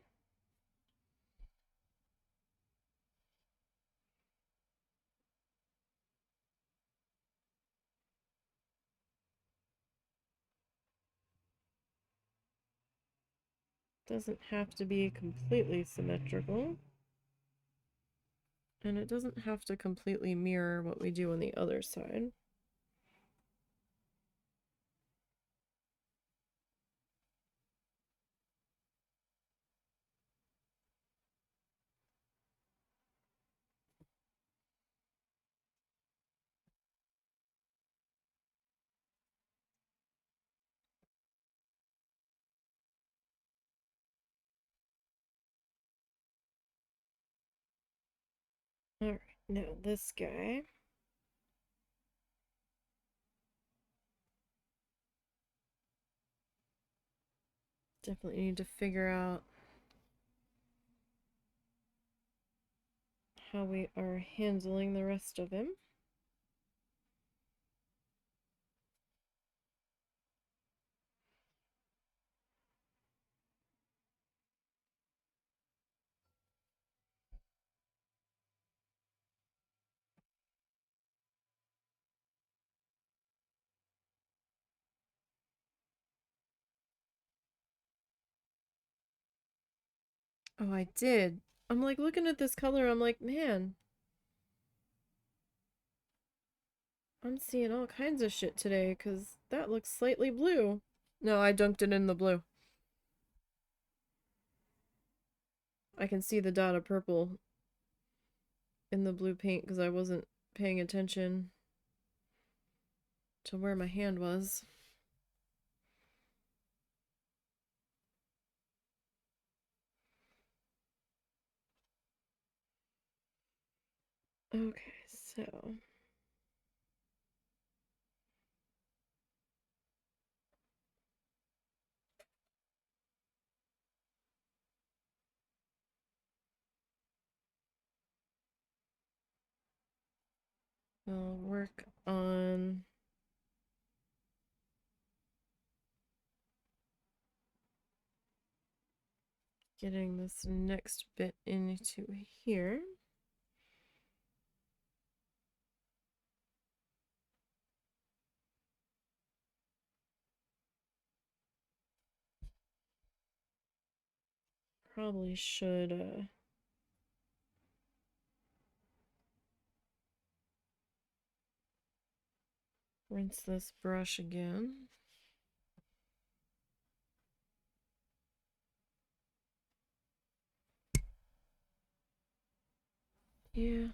Doesn't have to be completely symmetrical. And it doesn't have to completely mirror what we do on the other side. Alright, now this guy. Definitely need to figure out how we are handling the rest of him. Oh, I did. I'm like looking at this color, I'm like, man, I'm seeing all kinds of shit today because that looks slightly blue. No, I dunked it in the blue. I can see the dot of purple in the blue paint because I wasn't paying attention to where my hand was. Okay, so I'll work on getting this next bit into here. Probably should rinse this brush again. Yeah.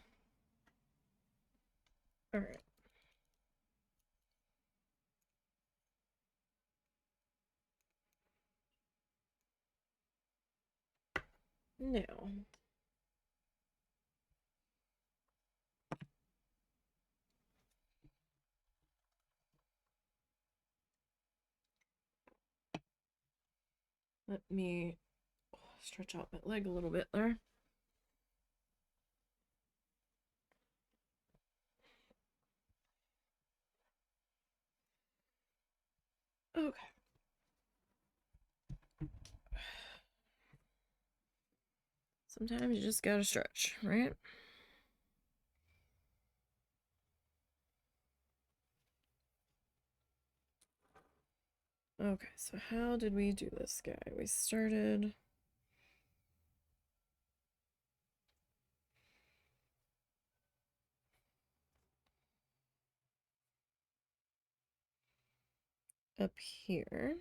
All right. Now, let me stretch out my leg a little bit there. Okay. Sometimes you just gotta stretch, right? Okay, so how did we do this guy? We started up here.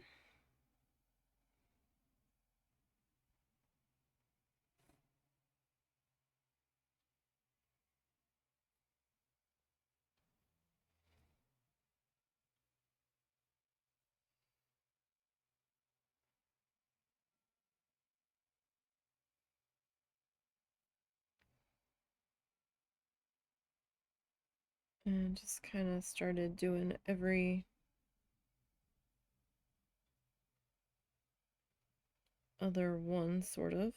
And just kind of started doing every other one, sort of.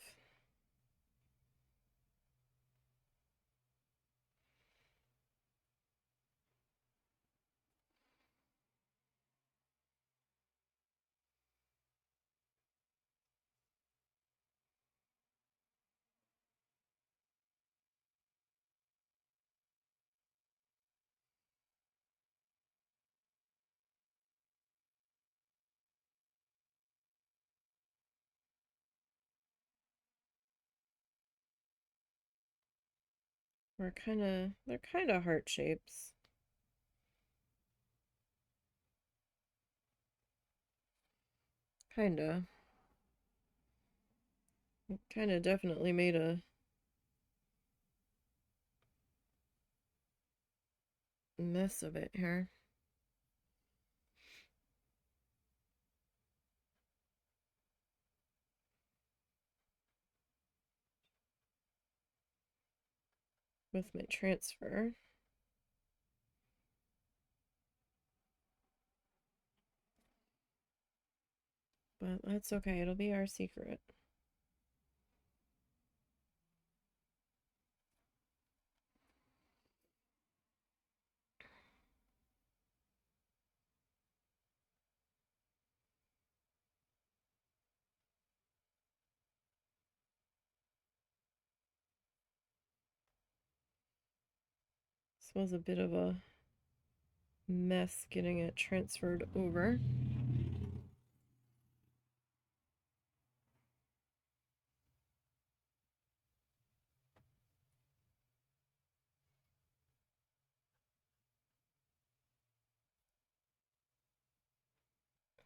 They're kind of heart shapes. Kinda. It kinda definitely made a mess of it here. With my transfer. But that's okay, it'll be our secret. This was a bit of a mess getting it transferred over.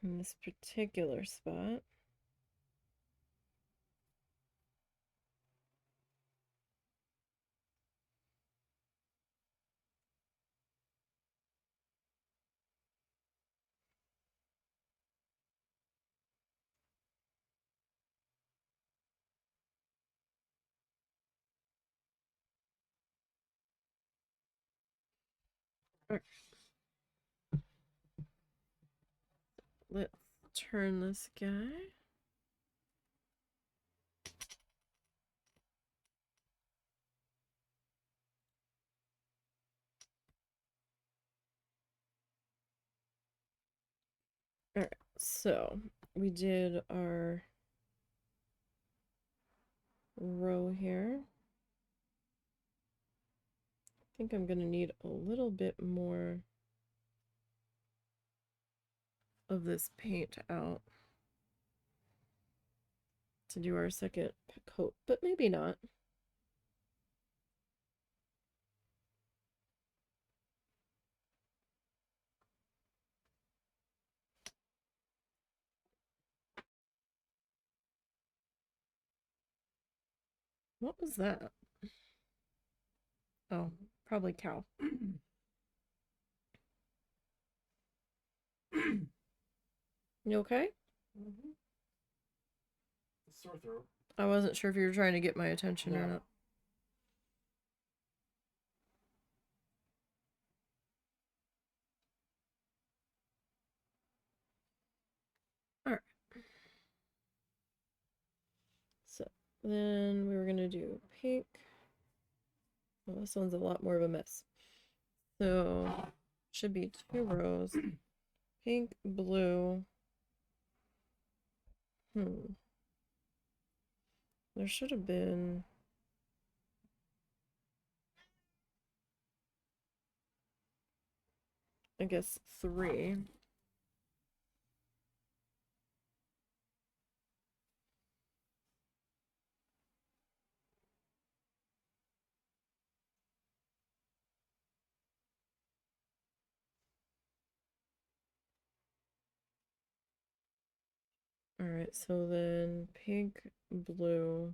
in this particular spot. All right. Let's turn this guy. All right, so we did our row here. I think I'm going to need a little bit more of this paint out to do our second coat, but maybe not. What was that? Oh, probably cow. You okay? Mm-hmm. Sore throat. I wasn't sure if you were trying to get my attention or not. All right. So then we were going to do pink. Well, this one's a lot more of a mess. So should be 2 rows. Pink, blue. There should have been, I guess, 3. All right, so then pink, blue.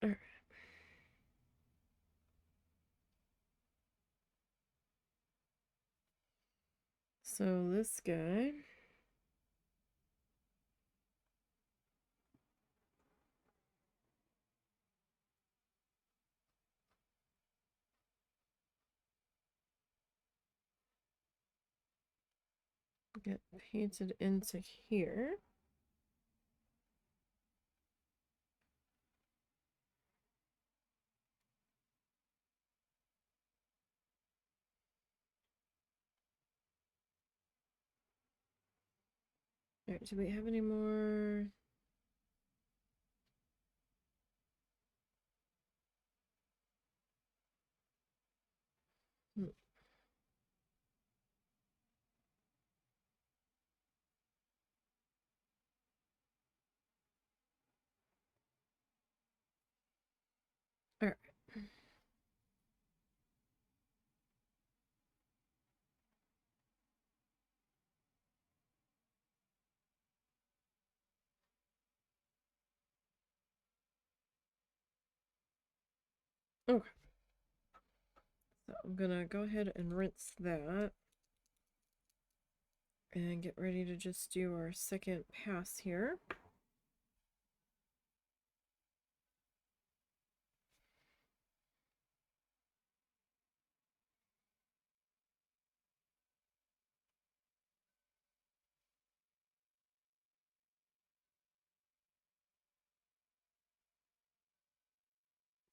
All right. So this guy. Get painted into here. All right, do we have any more? All right. Okay. So I'm gonna go ahead and rinse that and get ready to just do our second pass here.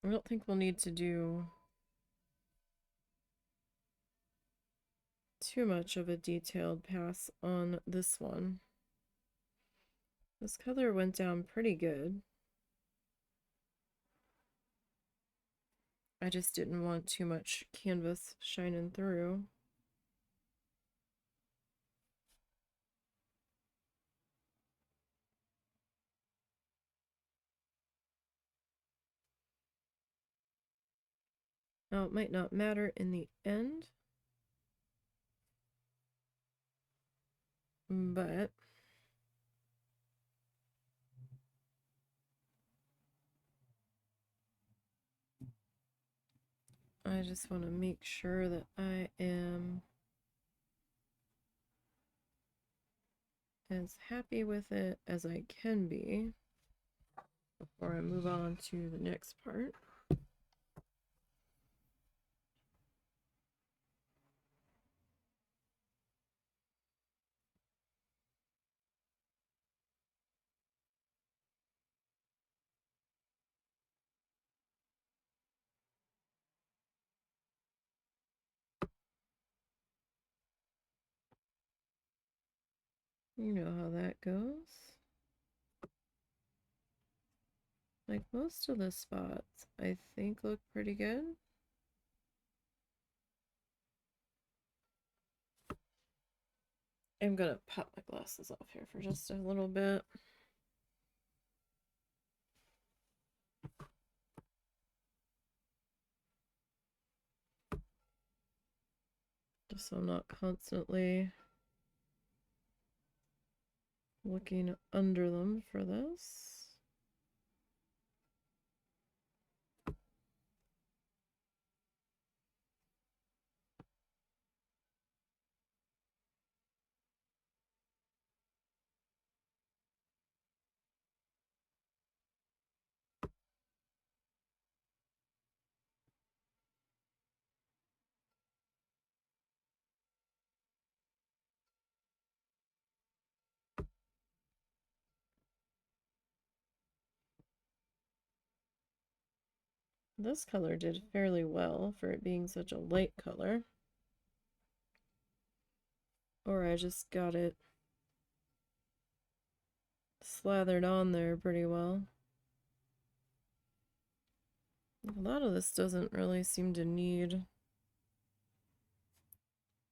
I don't think we'll need to do too much of a detailed pass on this one. This color went down pretty good. I just didn't want too much canvas shining through. Now, it might not matter in the end, but I just want to make sure that I am as happy with it as I can be before I move on to the next part. You know how that goes. Like most of the spots, I think look pretty good. I'm gonna pop my glasses off here for just a little bit. Just so I'm not constantly looking under them for this. This color did fairly well for it being such a light color. Or I just got it slathered on there pretty well. A lot of this doesn't really seem to need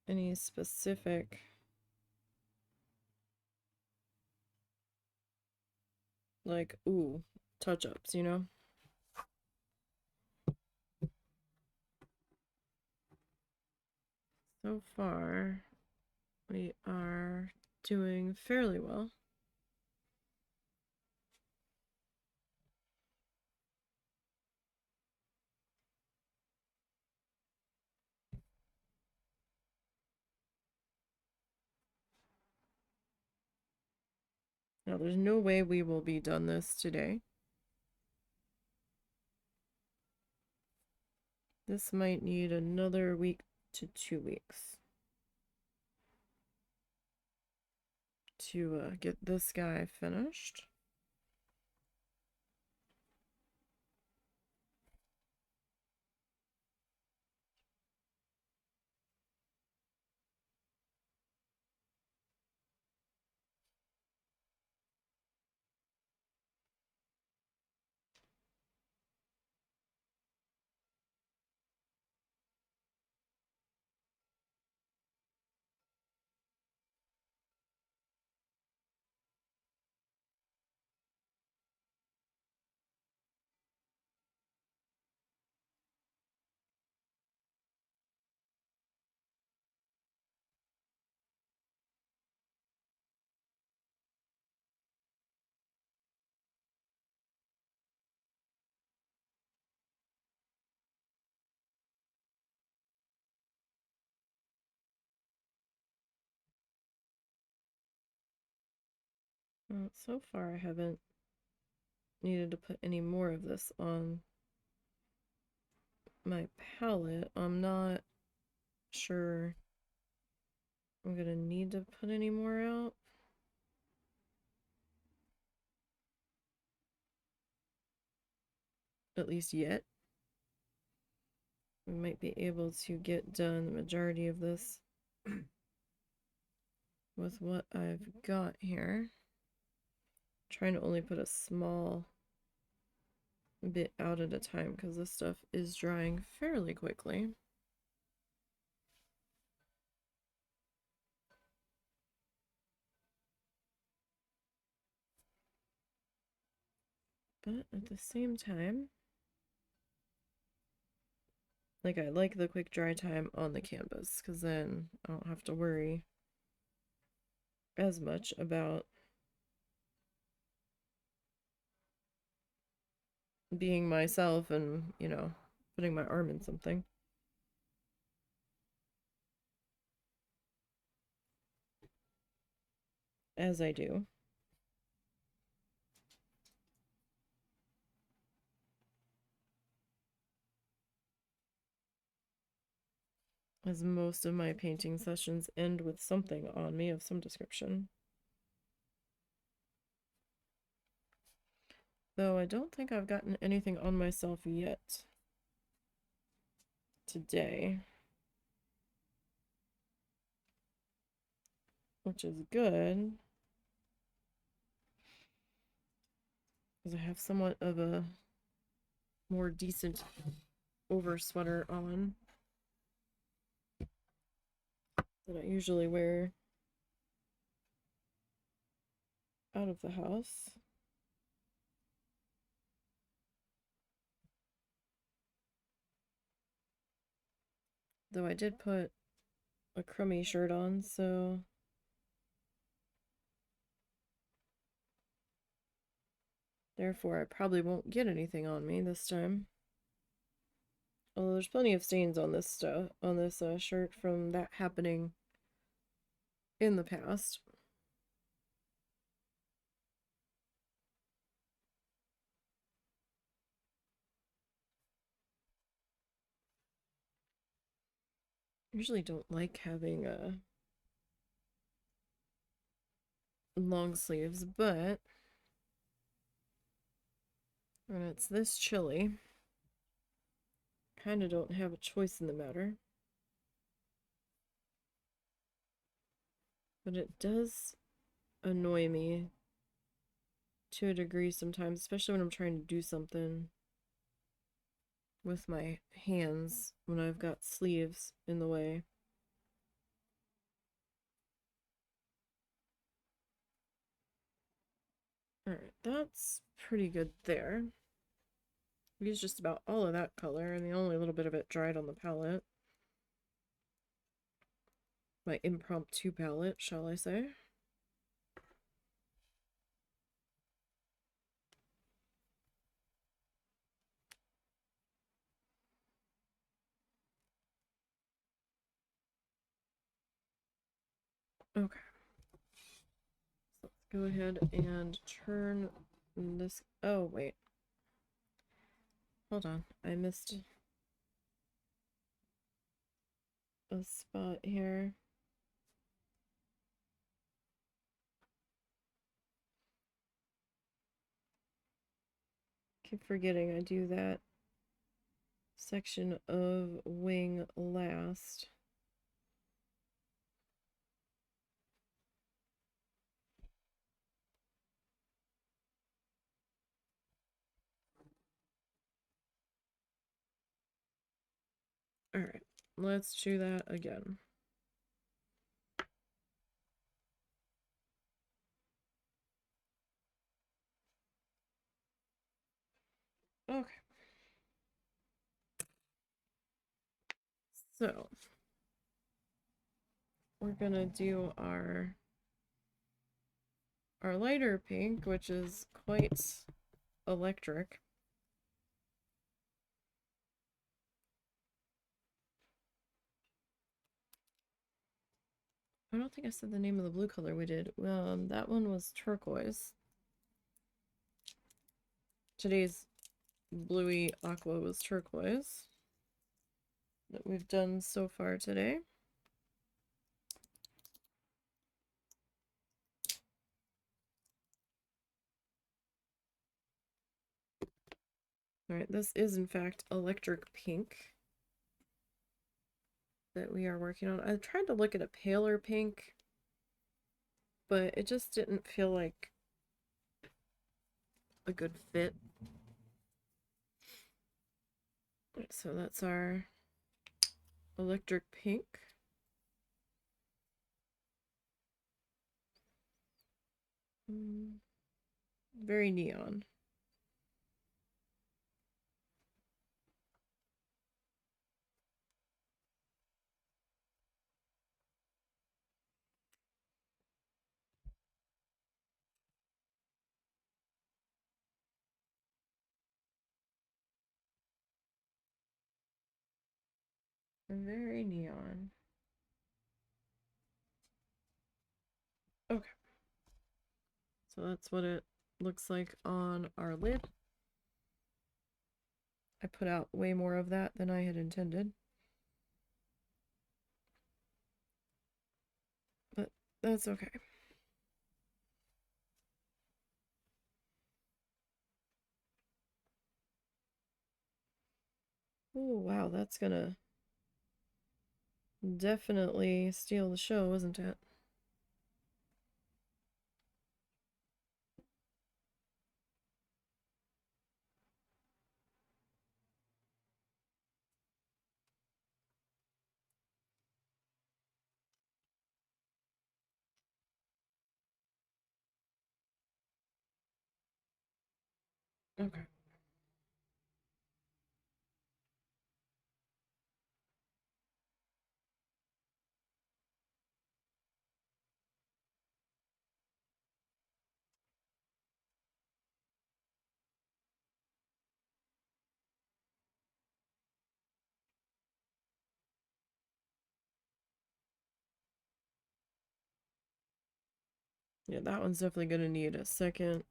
any specific like touch-ups, you know? So far, we are doing fairly well. Now, there's no way we will be done this today. This might need another week to 2 weeks to get this guy finished. Well, so far I haven't needed to put any more of this on my palette. I'm not sure I'm gonna need to put any more out. At least yet. We might be able to get done the majority of this with what I've got here. I'm trying to only put a small bit out at a time because this stuff is drying fairly quickly. But at the same time, Like, I like the quick dry time on the canvas because then I don't have to worry as much about being myself and, you know, putting my arm in something. As I do. As most of my painting sessions end with something on me of some description. Though I don't think I've gotten anything on myself yet today. Which is good. Because I have somewhat of a more decent over sweater on that I usually wear out of the house. Though I did put a crummy shirt on, so therefore I probably won't get anything on me this time. Although there's plenty of stains on this stuff, on this shirt from that happening in the past. I usually don't like having long sleeves, but when it's this chilly, kind of don't have a choice in the matter. But it does annoy me to a degree sometimes, especially when I'm trying to do something with my hands when I've got sleeves in the way. Alright, that's pretty good there. I used just about all of that color, and the only little bit of it dried on the palette. My impromptu palette, shall I say. Okay. So let's go ahead and turn this. Oh, wait. Hold on. I missed a spot here. Keep forgetting I do that section of wing last. Alright, let's do that again. Okay. So, we're gonna do our lighter pink, which is quite electric. I don't think I said the name of the blue color we did. That one was turquoise. Today's bluey aqua was turquoise that we've done so far today. Alright, this is in fact electric pink that we are working on. I tried to look at a paler pink, but it just didn't feel like a good fit. So that's our electric pink. Very neon. Very neon. Okay. So that's what it looks like on our lid. I put out way more of that than I had intended. But that's okay. Oh, wow, that's gonna definitely steal the show, isn't it? Okay. Yeah, that one's definitely gonna need a second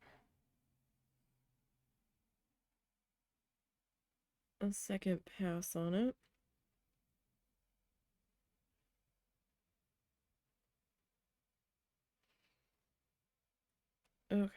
pass on it. Okay.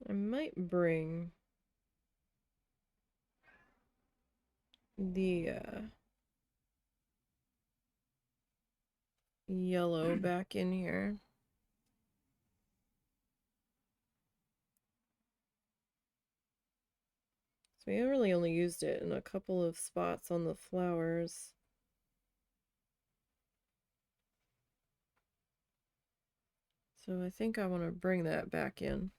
I might bring the yellow back in here. So we really only used it in a couple of spots on the flowers. So I think I want to bring that back in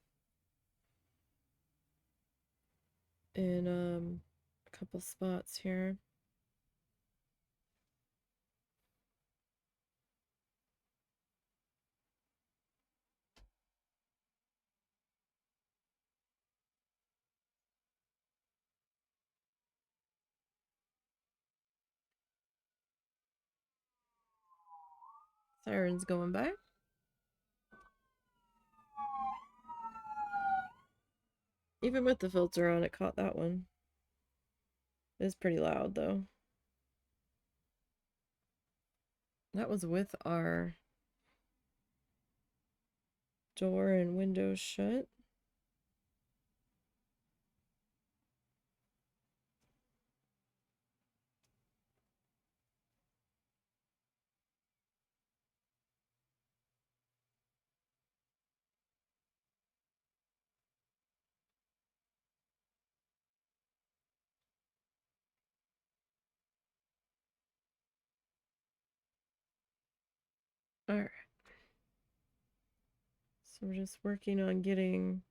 a couple spots here. Sirens going by. Even with the filter on, it caught that one. It's pretty loud though. That was with our door and windows shut. Alright. So we're just working on getting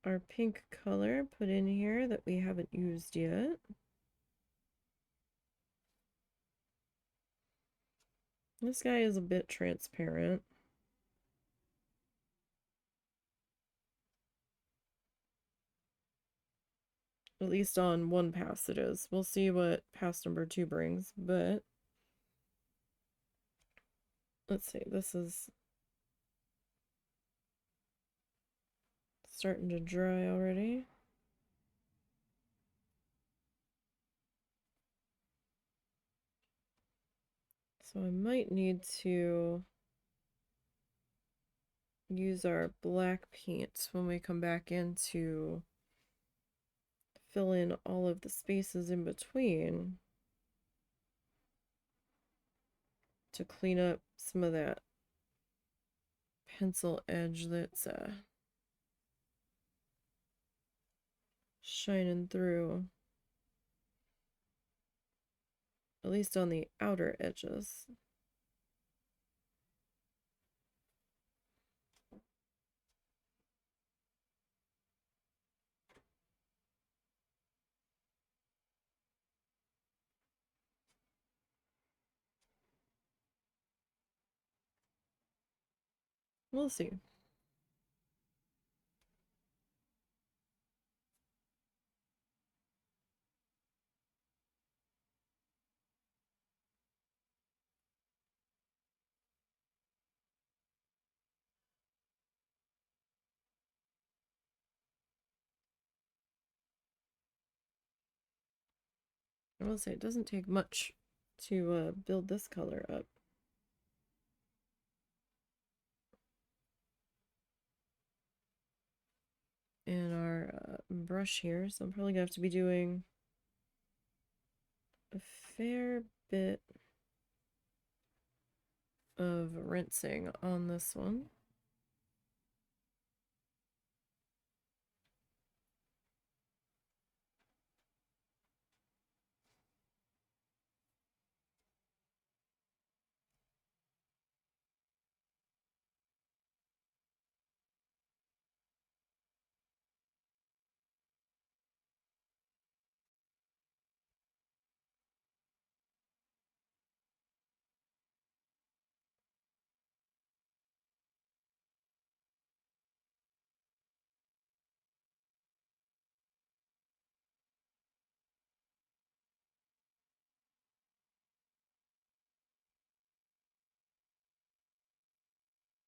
our pink color put in here that we haven't used yet. This guy is a bit transparent. At least on one pass it is. We'll see what pass number 2 brings, but let's see, this is starting to dry already. So I might need to use our black paint when we come back in to fill in all of the spaces in between to clean up some of that pencil edge that's shining through, at least on the outer edges. We'll see. I will say it doesn't take much to build this color up. In our brush here, so I'm probably gonna have to be doing a fair bit of rinsing on this one.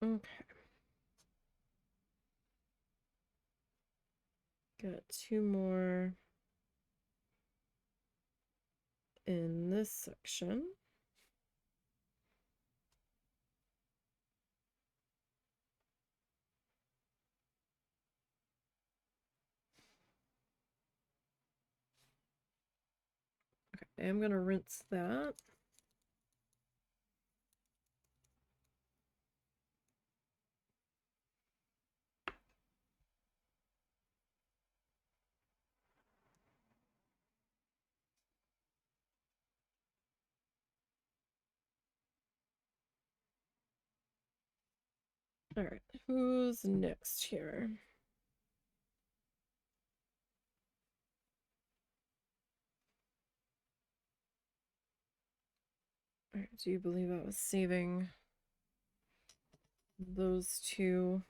Okay. Got two more in this section. Okay, I'm gonna rinse that. All right, who's next here? All right, do you believe I was saving those two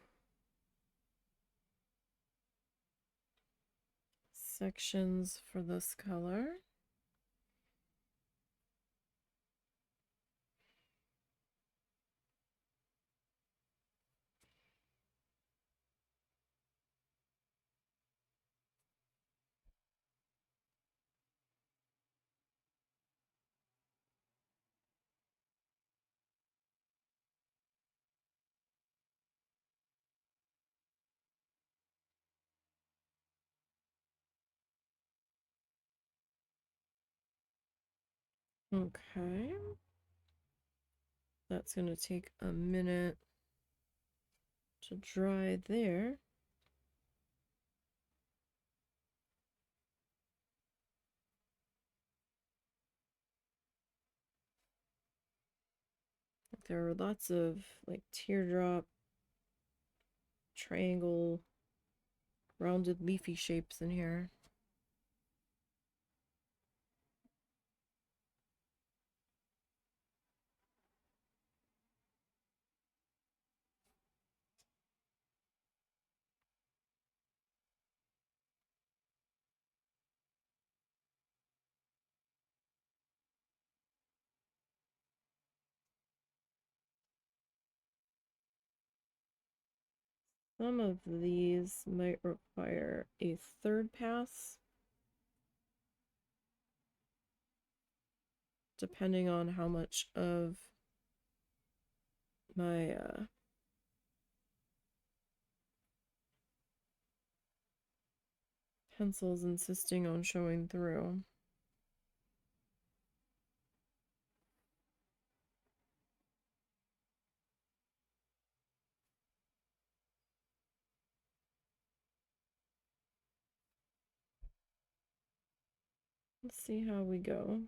sections for this color? Okay. That's going to take a minute to dry there. There are lots of like teardrop, triangle, rounded leafy shapes in here. Some of these might require a third pass, depending on how much of my pencil's insisting on showing through. Let's see how we go.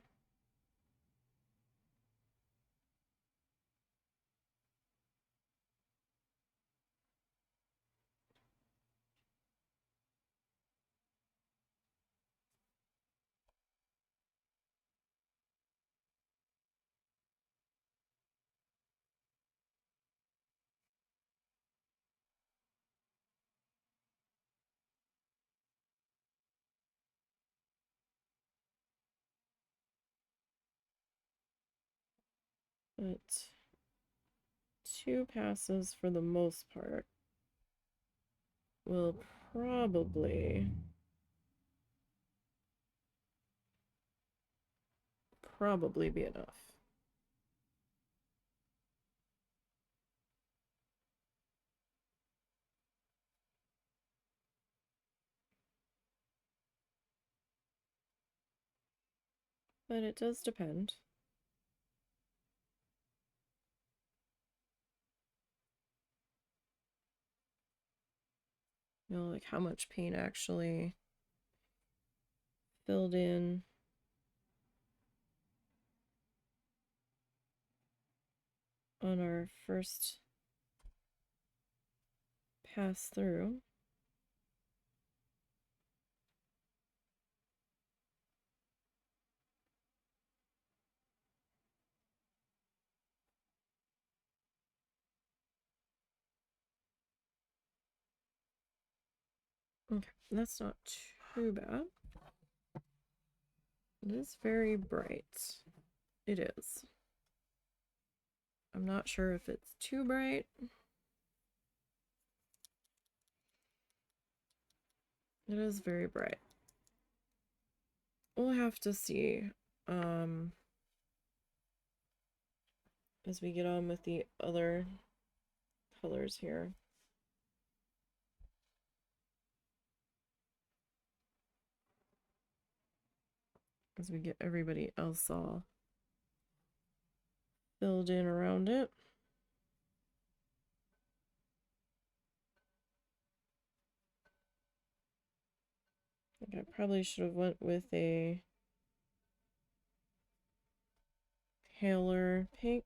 But 2 passes for the most part will probably be enough. But it does depend. You know, like how much paint actually filled in. On our first pass through. Okay, that's not too bad. It is very bright. It is. I'm not sure if it's too bright. It is very bright. We'll have to see as we get on with the other colors here. As we get everybody else all filled in around it. I think I probably should have went with a paler pink.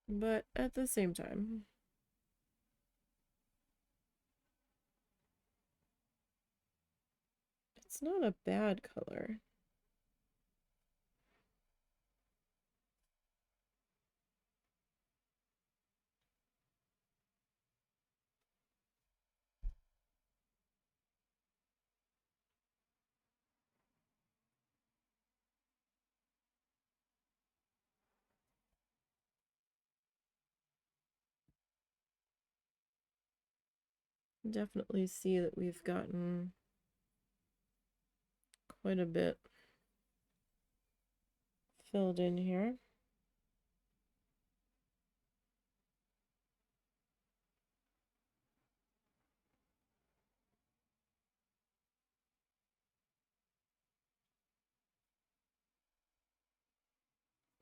But at the same time, it's not a bad color. Definitely see that we've gotten quite a bit filled in here.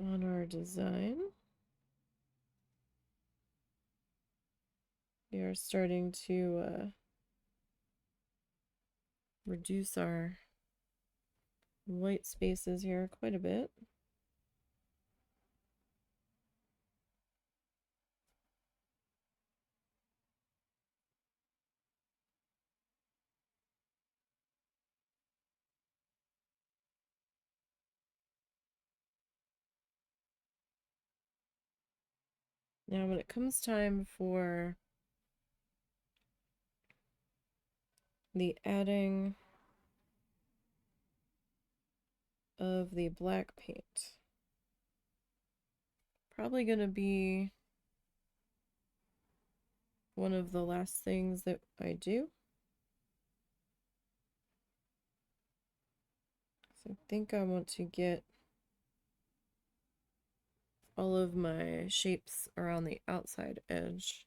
On our design, we are starting to reduce our white spaces here quite a bit. Now when it comes time for the adding of the black paint, probably going to be one of the last things that I do. So I think I want to get all of my shapes around the outside edge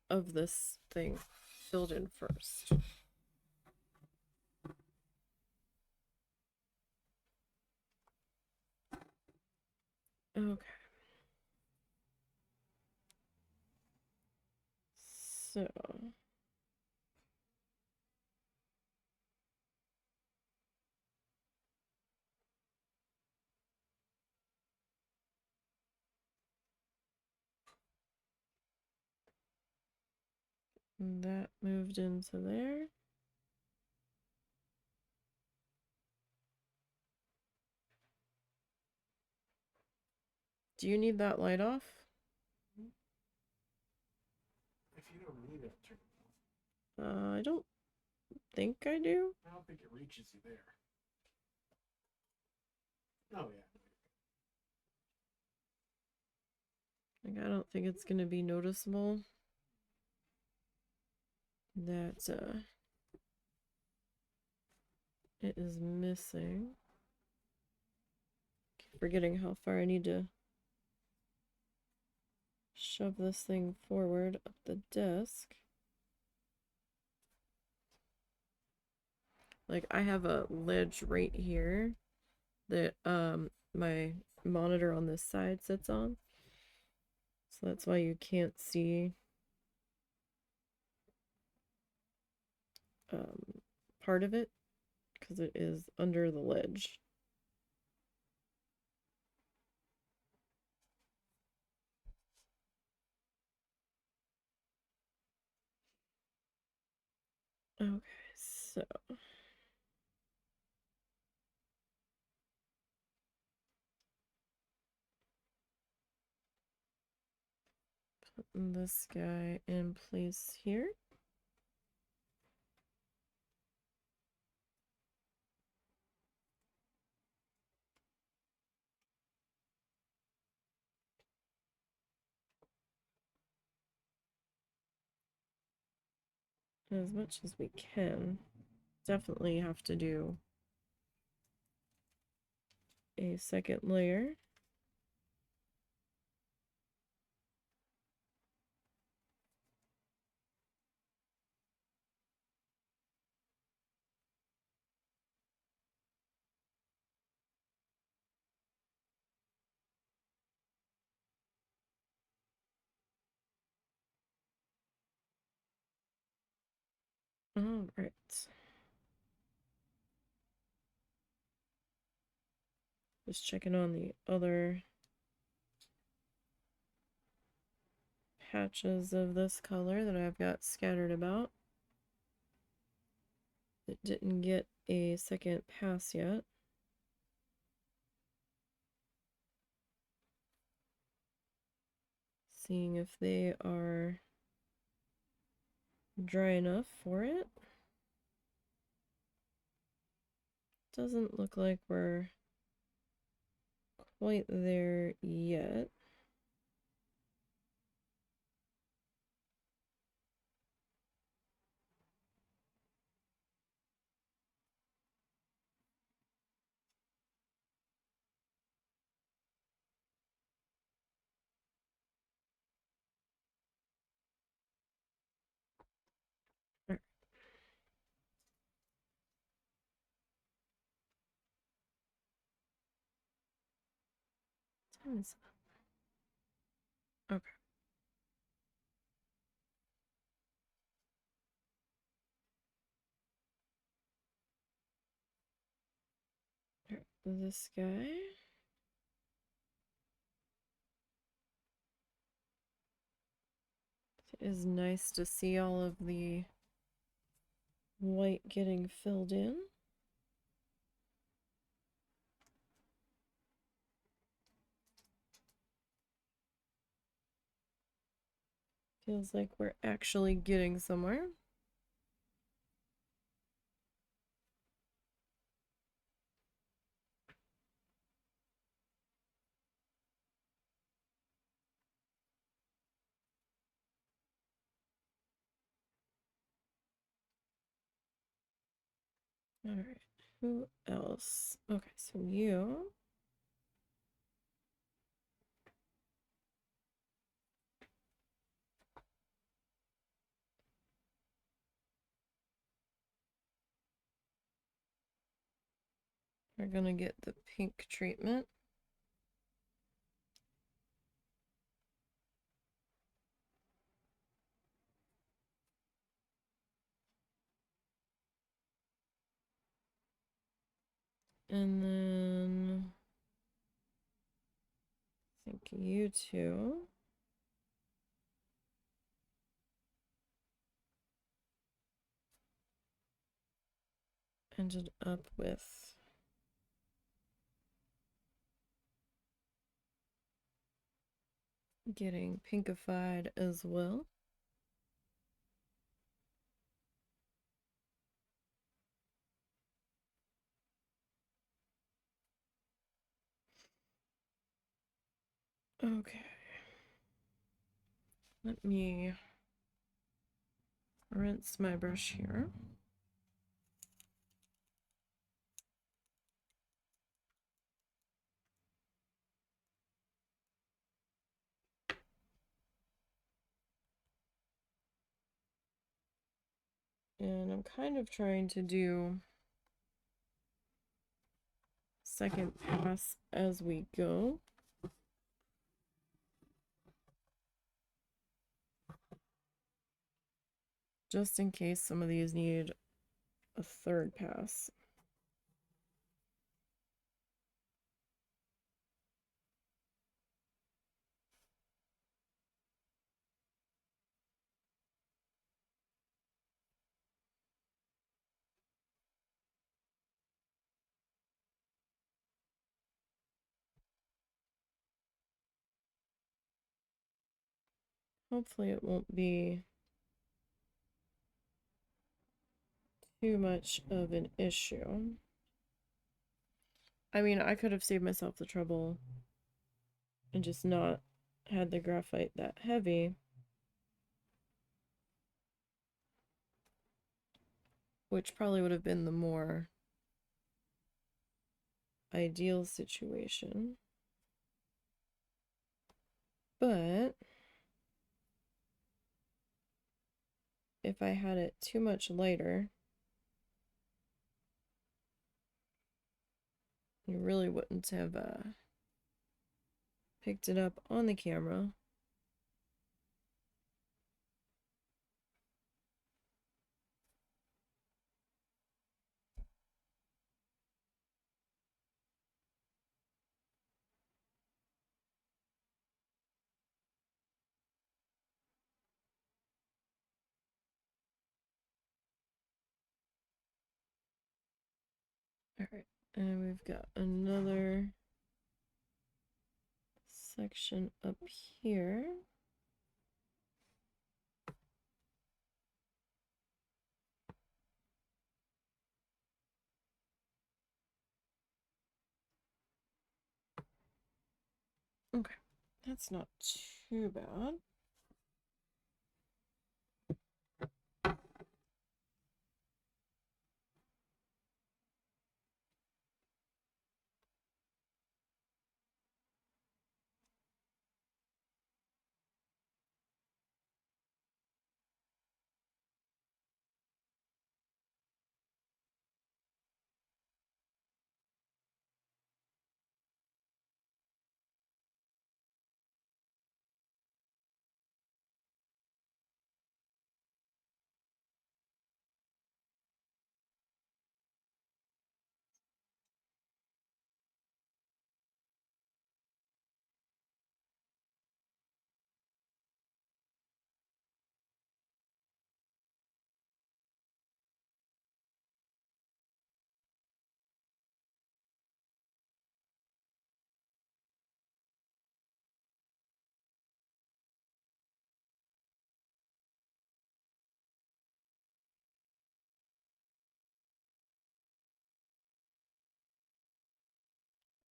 of this thing filled in first. Okay. So that moved into there. Do you need that light off? You don't need it. I don't think I do. I don't think it reaches you there. Oh yeah. Like, I don't think it's gonna be noticeable that it is missing. Keep forgetting how far I need to shove this thing forward up the desk. Like, I have a ledge right here that my monitor on this side sits on. So that's why you can't see part of it, because it is under the ledge. Okay, so putting this guy in place here. As much as we can. Definitely have to do a second layer. All right. Just checking on the other patches of this color that I've got scattered about. It didn't get a second pass yet. Seeing if they are dry enough for it. Doesn't look like we're quite there yet. All right. Okay. All right. This guy. It is nice to see all of the white getting filled in. Feels like we're actually getting somewhere. All right. Who else? Okay, so you. Are gonna get the pink treatment. And then I think you two ended up with getting pinkified as well. Okay. Let me rinse my brush here. And I'm kind of trying to do second pass as we go. Just in case some of these need a third pass. Hopefully it won't be too much of an issue. I mean, I could have saved myself the trouble and just not had the graphite that heavy, which probably would have been the more ideal situation. But if I had it too much lighter, you really wouldn't have picked it up on the camera. All right, and we've got another section up here. Okay, that's not too bad.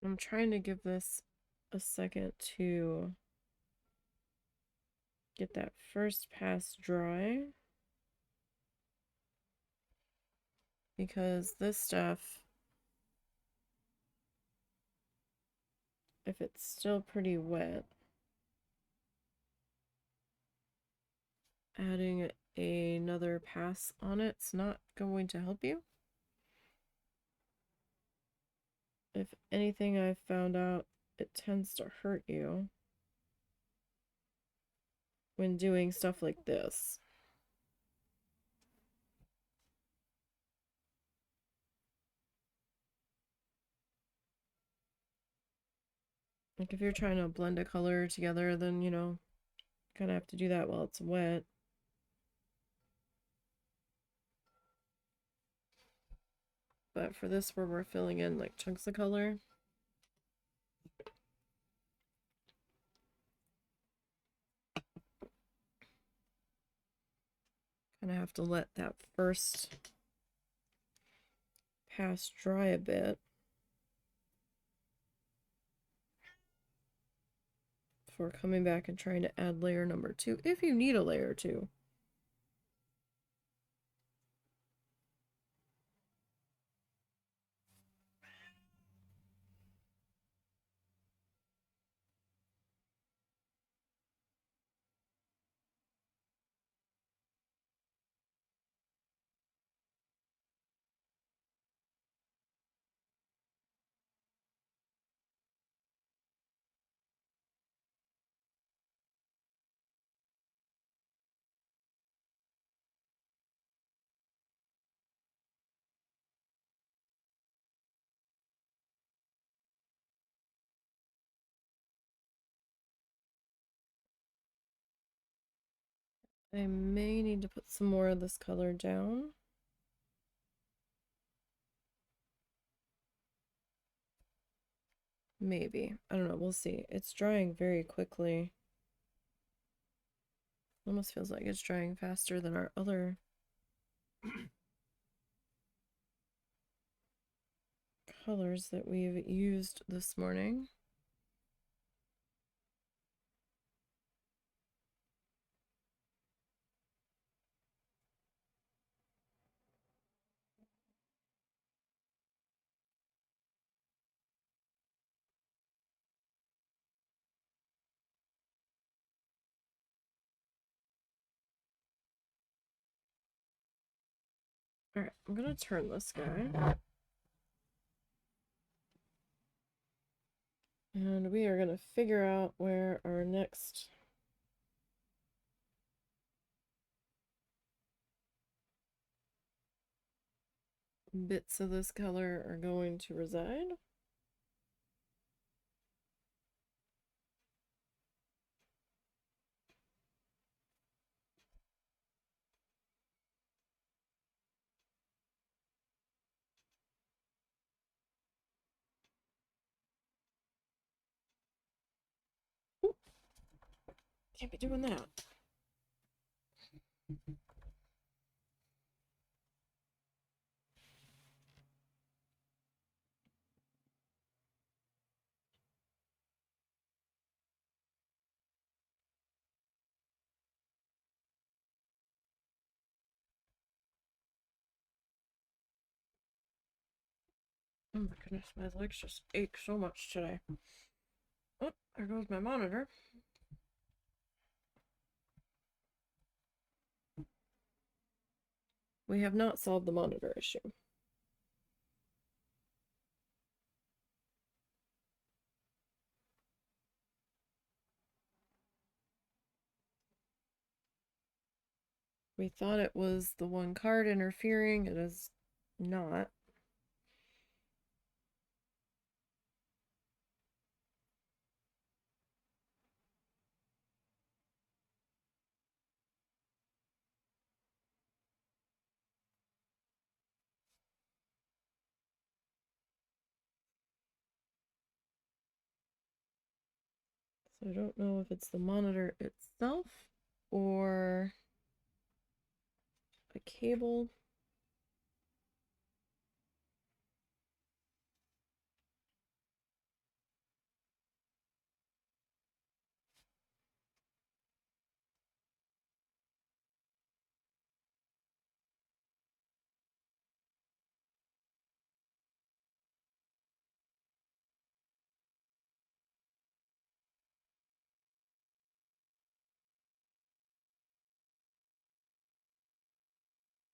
I'm trying to give this a second to get that first pass dry, because this stuff, if it's still pretty wet, adding another pass on it's not going to help you. If anything, I've found out it tends to hurt you when doing stuff like this. Like if you're trying to blend a color together, then, you know, kind of have to do that while it's wet. But for this, where we're filling in like chunks of color, kind of have to let that first pass dry a bit before coming back and trying to add layer number 2, if you need a layer 2. I may need to put some more of this color down. Maybe. I don't know. We'll see. It's drying very quickly. Almost feels like it's drying faster than our other colors that we've used this morning. All right, I'm gonna turn this guy. And we are gonna figure out where our next bits of this color are going to reside. Ooh, can't be doing that. Oh my goodness, my legs just ache so much today. Oh, there goes my monitor. We have not solved the monitor issue. We thought it was the one card interfering. It is not. So I don't know if it's the monitor itself or a cable.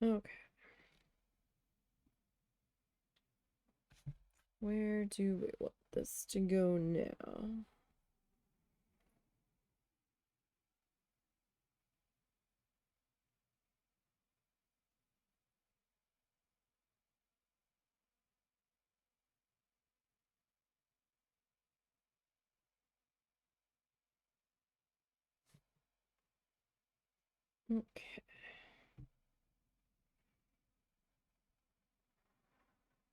Okay. Where do we want this to go now? Okay.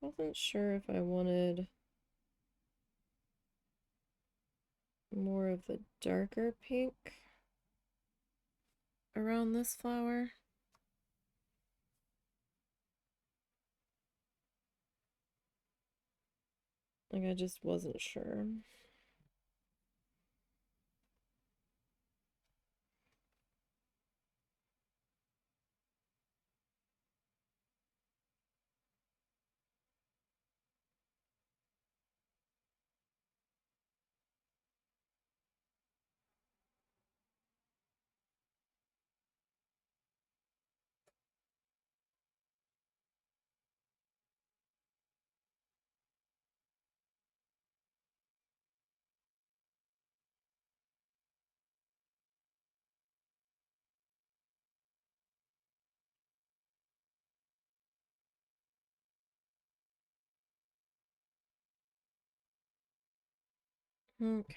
Wasn't sure if I wanted more of the darker pink around this flower. Like, I just wasn't sure. Okay.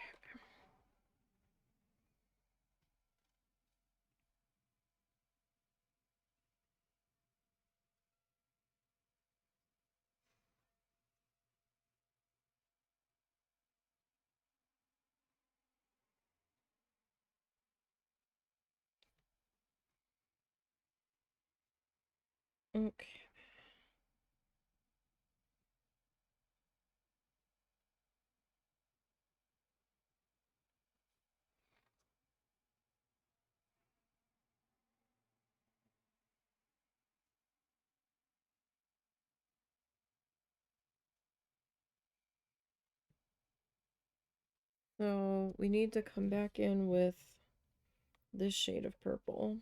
Okay. So we need to come back in with this shade of purple.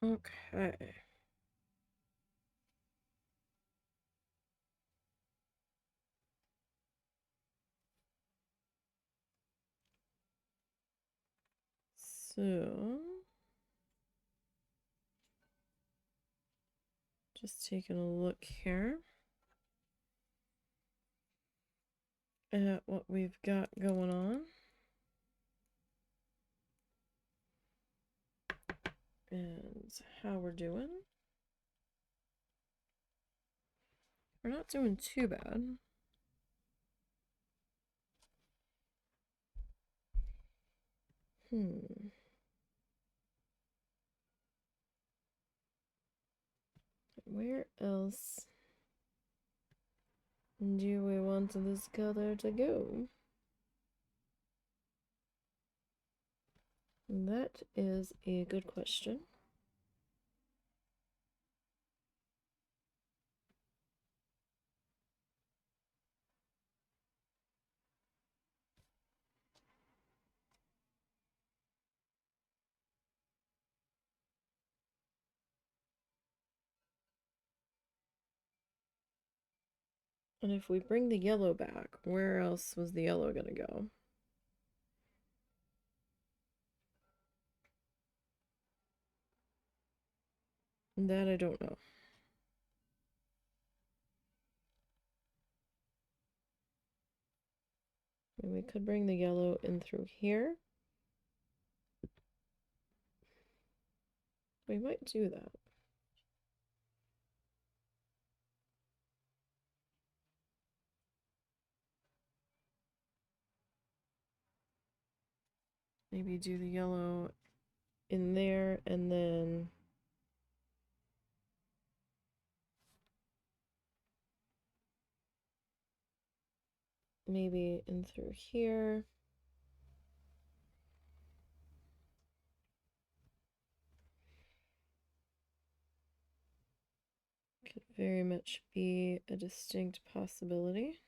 Okay. So, just taking a look here at what we've got going on. And how we're doing. We're not doing too bad. Where else do we want this color to go? That is a good question. And if we bring the yellow back, where else was the yellow gonna go? That I don't know. And we could bring the yellow in through here. We might do that. Maybe do the yellow in there and then maybe in through here. Could very much be a distinct possibility.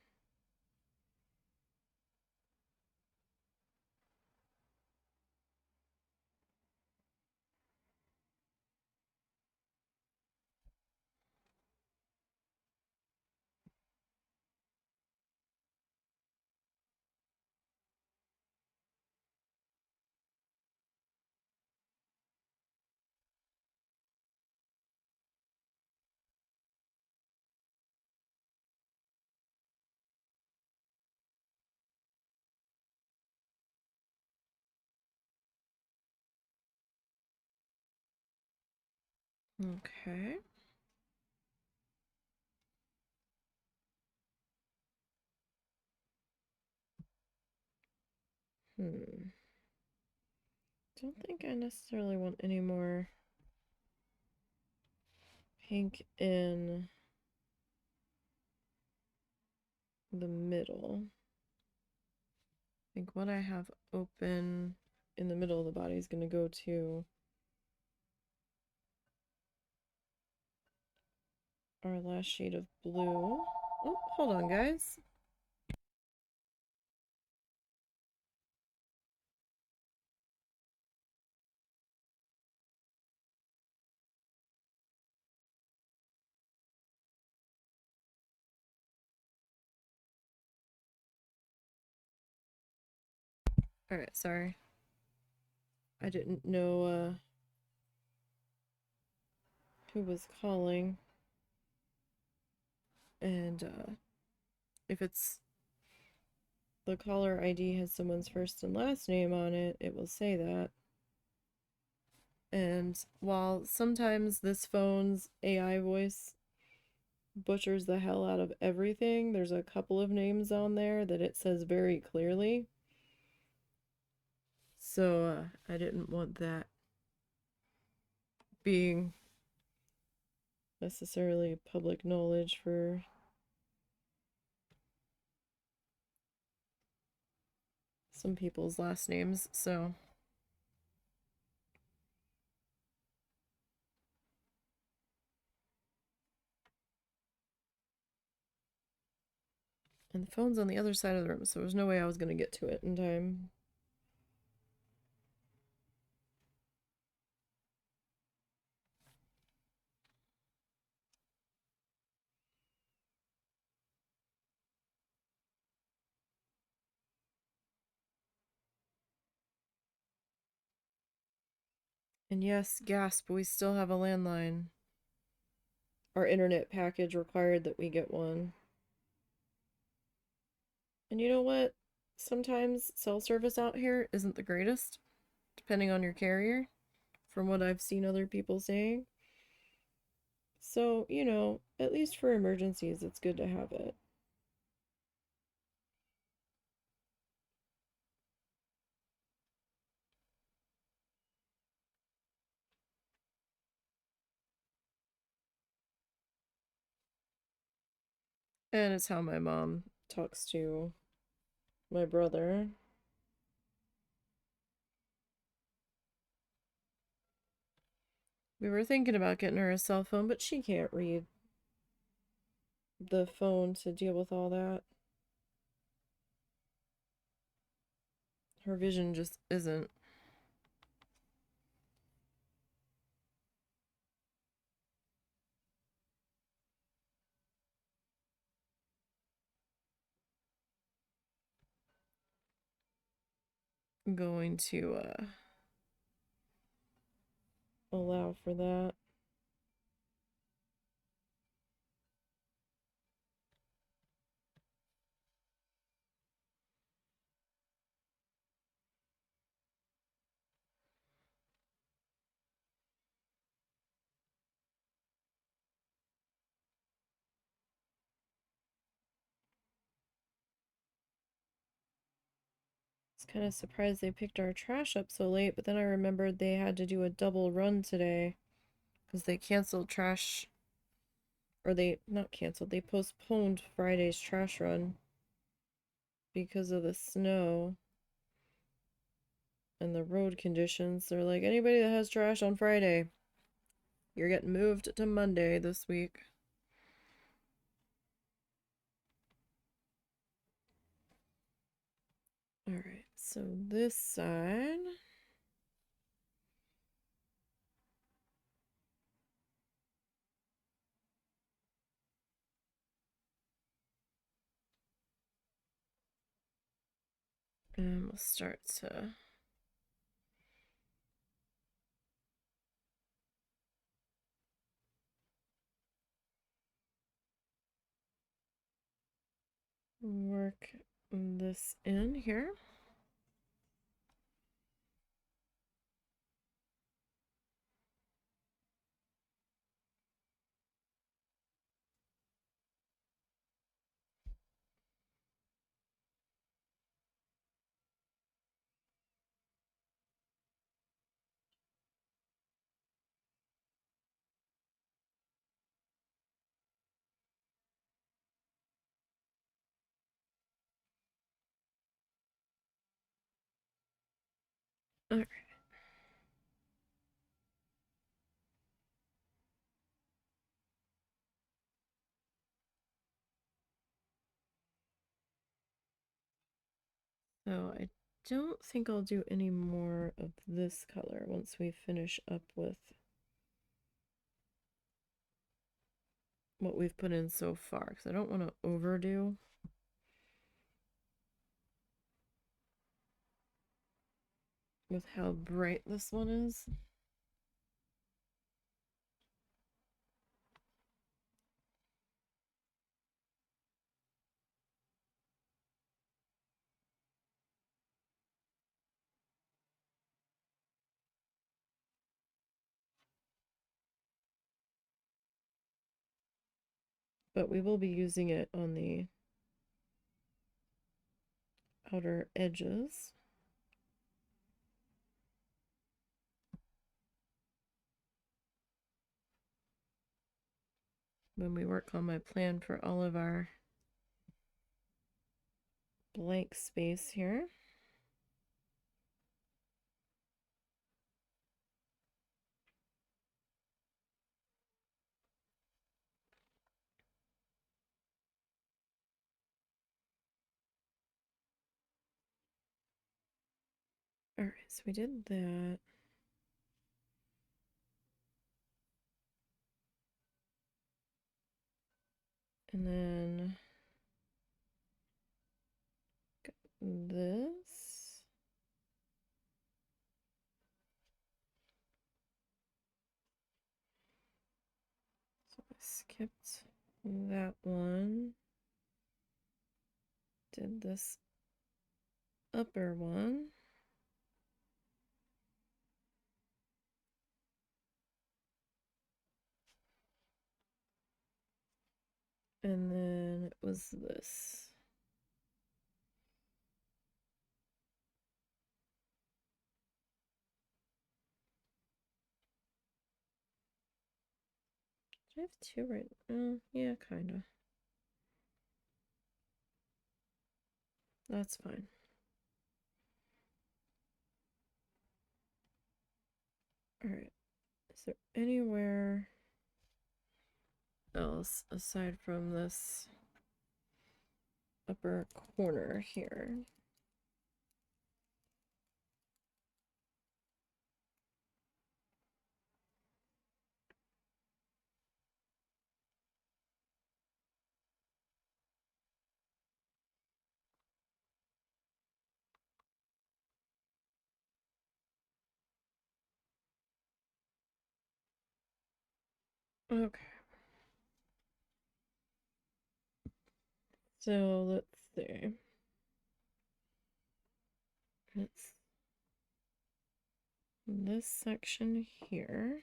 Okay. Don't think I necessarily want any more pink in the middle. I think what I have open in the middle of the body is going to go to our last shade of blue. Oh, hold on, guys. Alright, sorry. I didn't know who was calling. And if it's the caller ID has someone's first and last name on it, it will say that. And while sometimes this phone's AI voice butchers the hell out of everything, there's a couple of names on there that it says very clearly. So I didn't want that being necessarily public knowledge for some people's last names. So and the phone's on the other side of the room, so there's no way I was going to get to it in time. And yes, gasp, we still have a landline. Our internet package required that we get one. And you know what? Sometimes cell service out here isn't the greatest, depending on your carrier, from what I've seen other people saying. So, you know, at least for emergencies, it's good to have it. And it's how my mom talks to my brother. We were thinking about getting her a cell phone, but she can't read the phone to deal with all that. Her vision just isn't. Going to allow for that. I was kind of surprised they picked our trash up so late, but then I remembered they had to do a double run today because they canceled trash, or they not canceled, they postponed Friday's trash run because of the snow and the road conditions. They're like, anybody that has trash on Friday, you're getting moved to Monday this week. Alright, so this side. And we'll start to work this in here. Alright. So I don't think I'll do any more of this color once we finish up with what we've put in so far, because I don't want to overdo. with how bright this one is. But we will be using it on the outer edges. When we work on my plan for all of our blank space here. All right, so we did that. And then got this. So I skipped that one. Did this upper one. And then it was this. Do I have two right? Yeah, kind of. That's fine. All right. Is there anywhere else aside from this upper corner here? Okay. So let's see. It's this section here.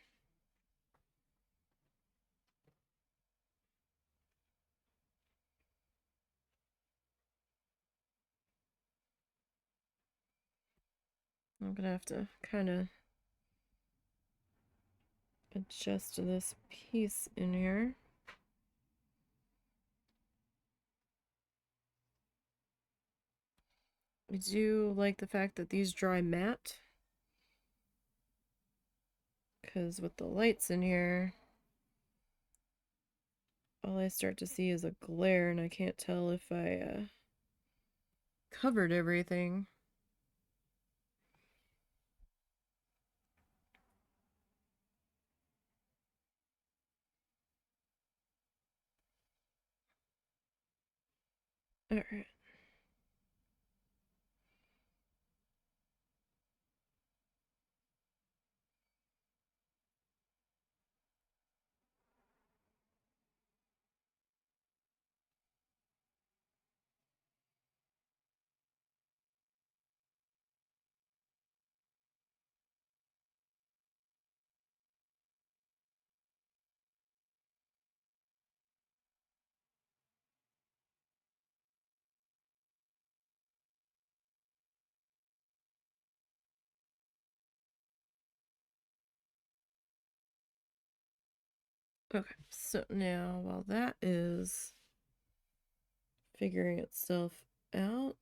I'm gonna have to kind of adjust this piece in here. I do like the fact that these dry matte, because with the lights in here, all I start to see is a glare and I can't tell if I covered everything. All right. Okay, so now while that is figuring itself out,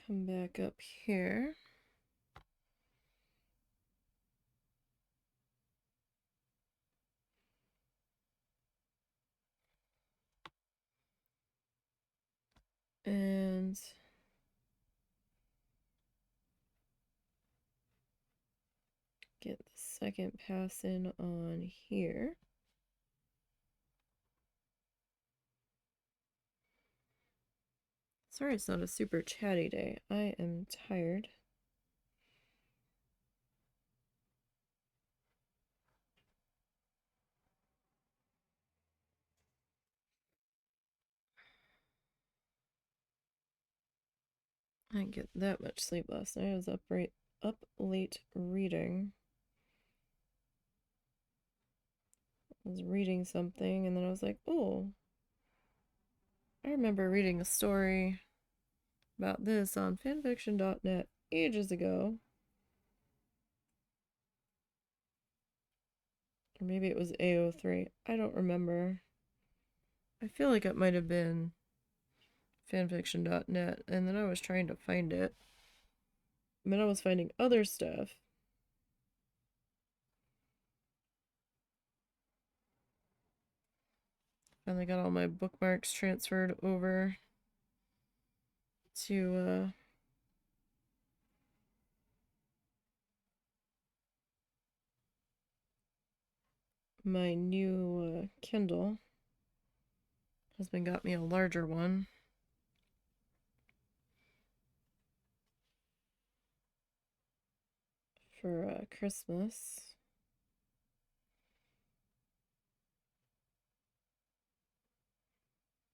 come back up here. And get the second pass in on here. Sorry it's not a super chatty day. I am tired. I didn't get that much sleep last night. I was up late reading. I was reading something and then I was like, oh, I remember reading a story about this on fanfiction.net ages ago. Or maybe it was AO3. I don't remember. I feel like it might have been fanfiction.net, and then I was trying to find it. And then I was finding other stuff. Finally got all my bookmarks transferred over to my new Kindle. Husband got me a larger one for Christmas.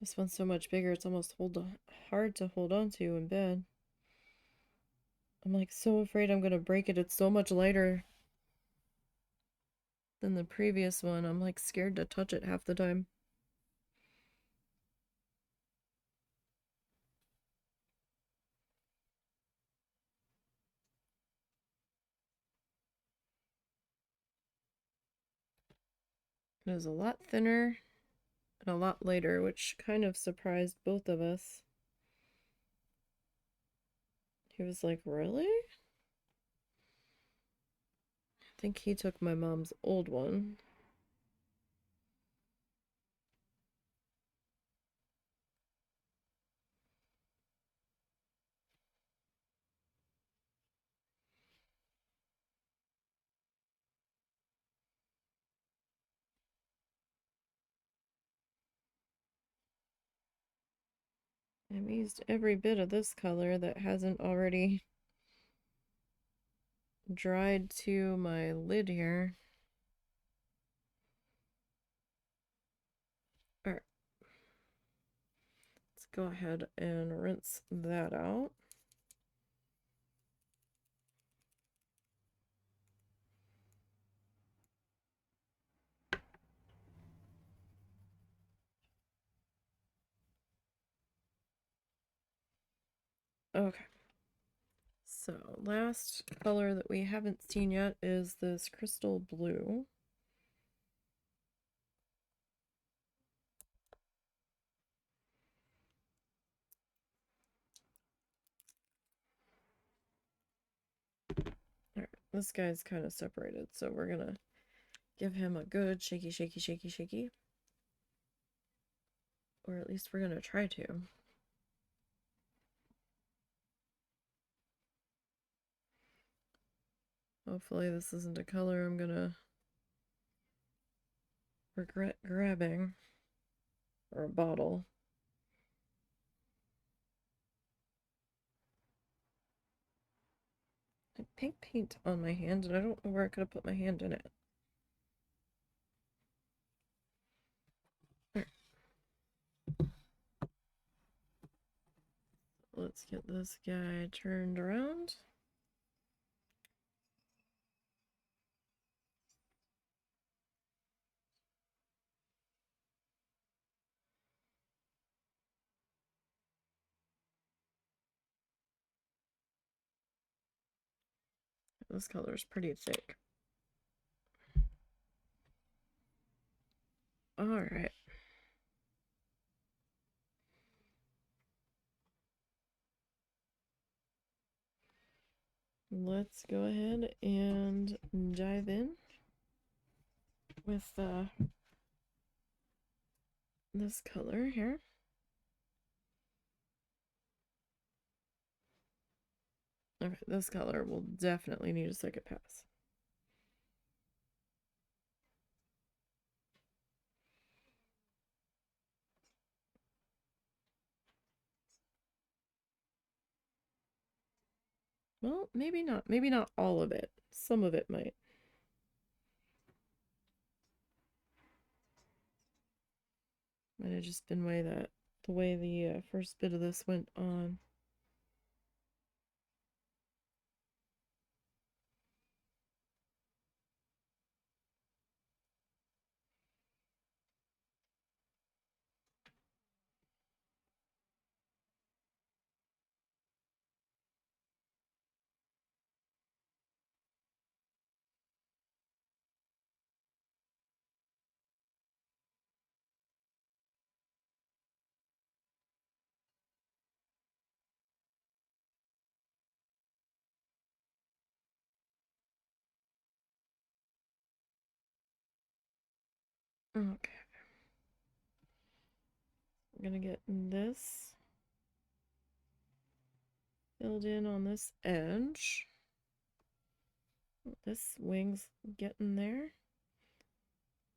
This one's so much bigger, it's almost hard to hold on to in bed. I'm like so afraid I'm gonna break it. It's so much lighter than the previous one. I'm like scared to touch it half the time. It was a lot thinner and a lot lighter, which kind of surprised both of us. He was like, really? I think he took my mom's old one. I've used every bit of this color that hasn't already dried to my lid here. Alright. Let's go ahead and rinse that out. Okay. So, last color that we haven't seen yet is this crystal blue. Alright, this guy's kind of separated, so we're gonna give him a good shaky, shaky, shaky, shaky. Or at least we're gonna try to. Hopefully this isn't a color I'm gonna regret grabbing. Or a bottle. I have pink paint on my hand and I don't know where I could have put my hand in it. Right. Let's get this guy turned around. This color is pretty thick. All right. Let's go ahead and dive in with this color here. Okay, this color will definitely need a second pass. Well, maybe not. Maybe not all of it. Some of it might. Might have just been the way the first bit of this went on. Okay. I'm gonna get this filled in on this edge. This wing's getting there.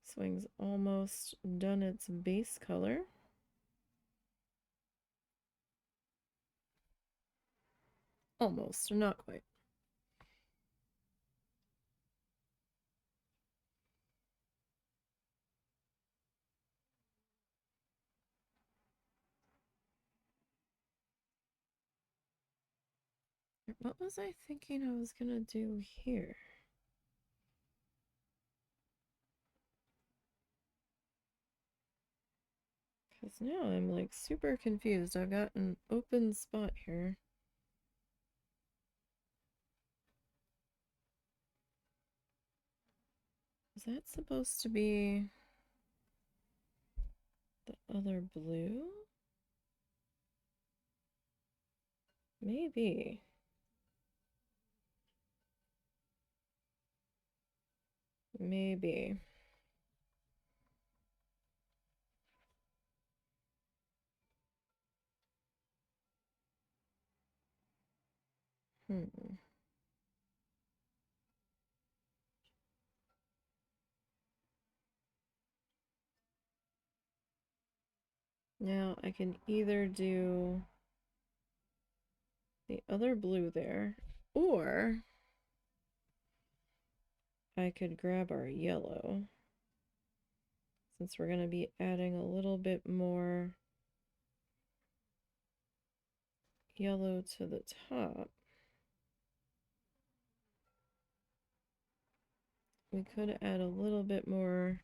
This wing's almost done its base color. Almost, not quite. What was I thinking I was gonna do here? Because now I'm like super confused. I've got an open spot here. Is that supposed to be the other blue? Maybe. Maybe. Hmm. Now I can either do the other blue there, or I could grab our yellow, since we're going to be adding a little bit more yellow to the top. We could add a little bit more.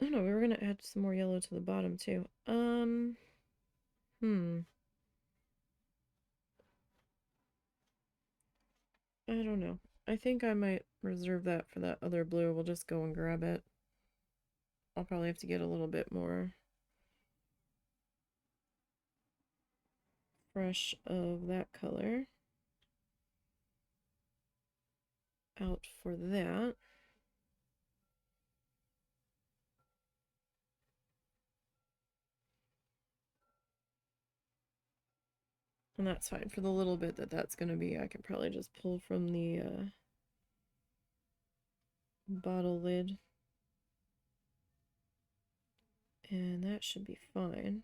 Oh no, we were going to add some more yellow to the bottom too. I don't know. I think I might reserve that for that other blue. We'll just go and grab it. I'll probably have to get a little bit more fresh of that color out for that. And that's fine. For the little bit that that's going to be, I can probably just pull from the bottle lid. And that should be fine.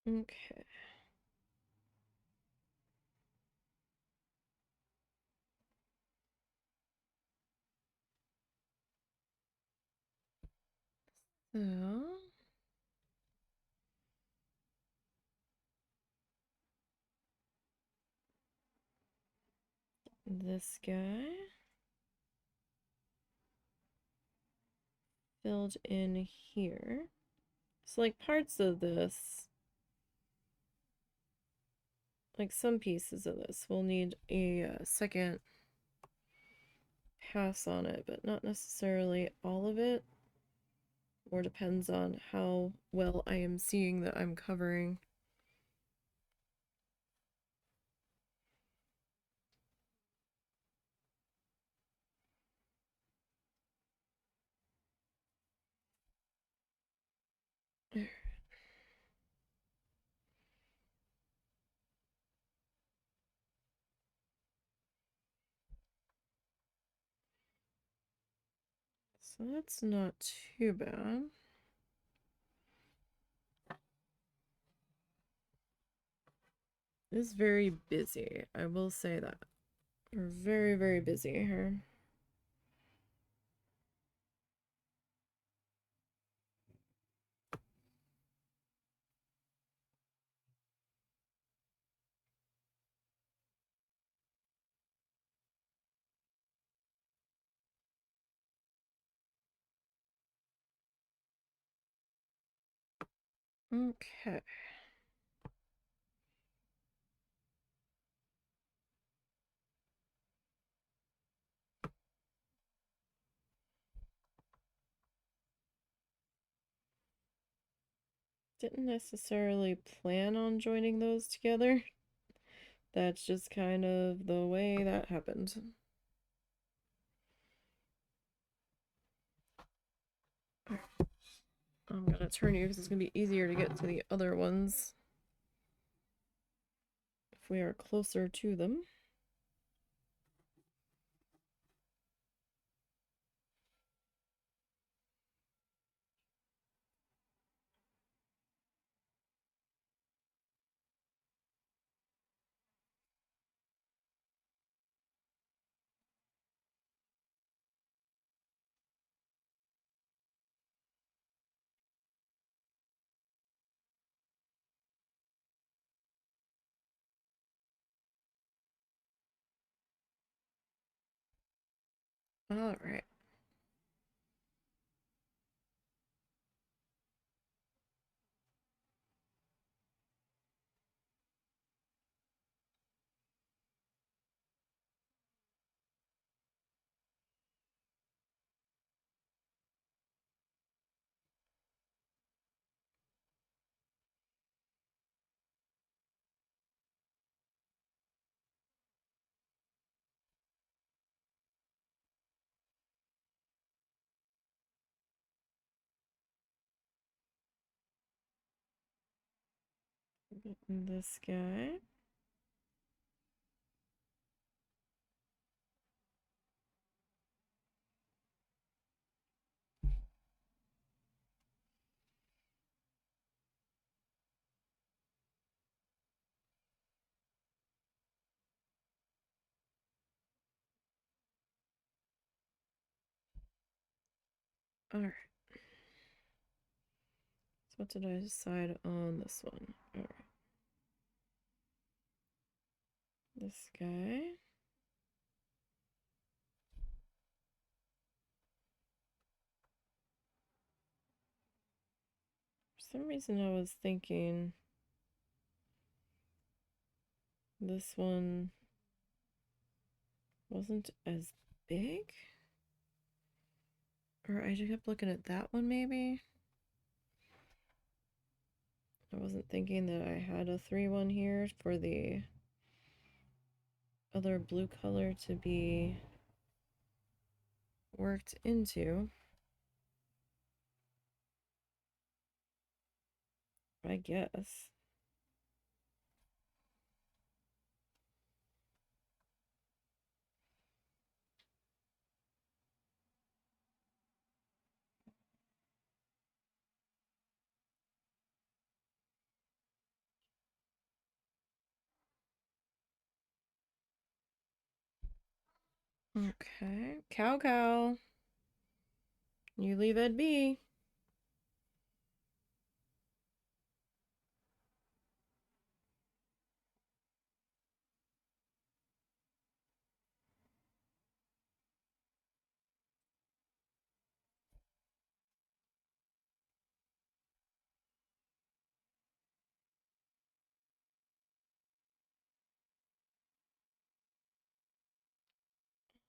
Okay. So this guy filled in here. So like parts of this, like some pieces of this will need a second pass on it, but not necessarily all of it. More depends on how well I am seeing that I'm covering. So that's not too bad. It's very busy, I will say that. We're very, very busy here. Okay. Didn't necessarily plan on joining those together. That's just kind of the way that happened. I'm gonna turn you because it's gonna be easier to get to the other ones if we are closer to them. All right. This guy. All right. So what did I decide on this one? All right. This guy. For some reason I was thinking this one wasn't as big. Or I just kept looking at that one maybe. I wasn't thinking that I had a 3-1 here for the other blue color to be worked into. I guess. Okay. Cow cow. You leave Ed be.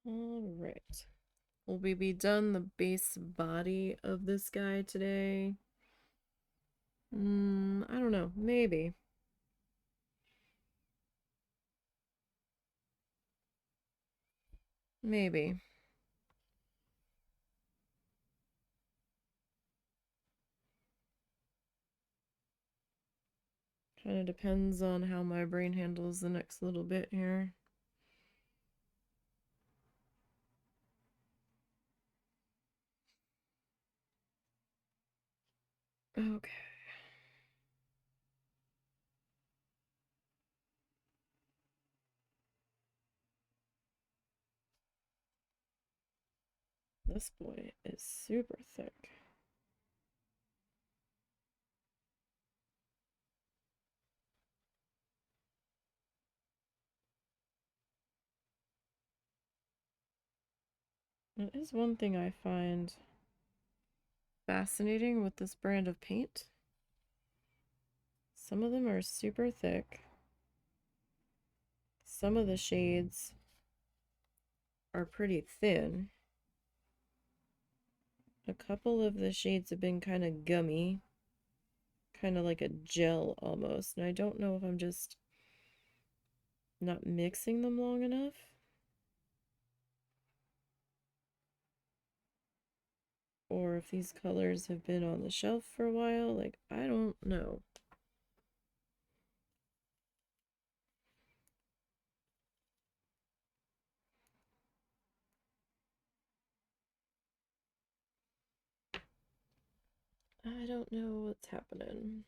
All right. Will we be done the base body of this guy today? I don't know. Maybe. Maybe. Kind of depends on how my brain handles the next little bit here. Okay. This boy is super thick. It is one thing I find fascinating with this brand of paint. Some of them are super thick. Some of the shades are pretty thin. A couple of the shades have been kind of gummy, kind of like a gel almost. And I don't know if I'm just not mixing them long enough, or if these colors have been on the shelf for a while. Like, I don't know. I don't know what's happening.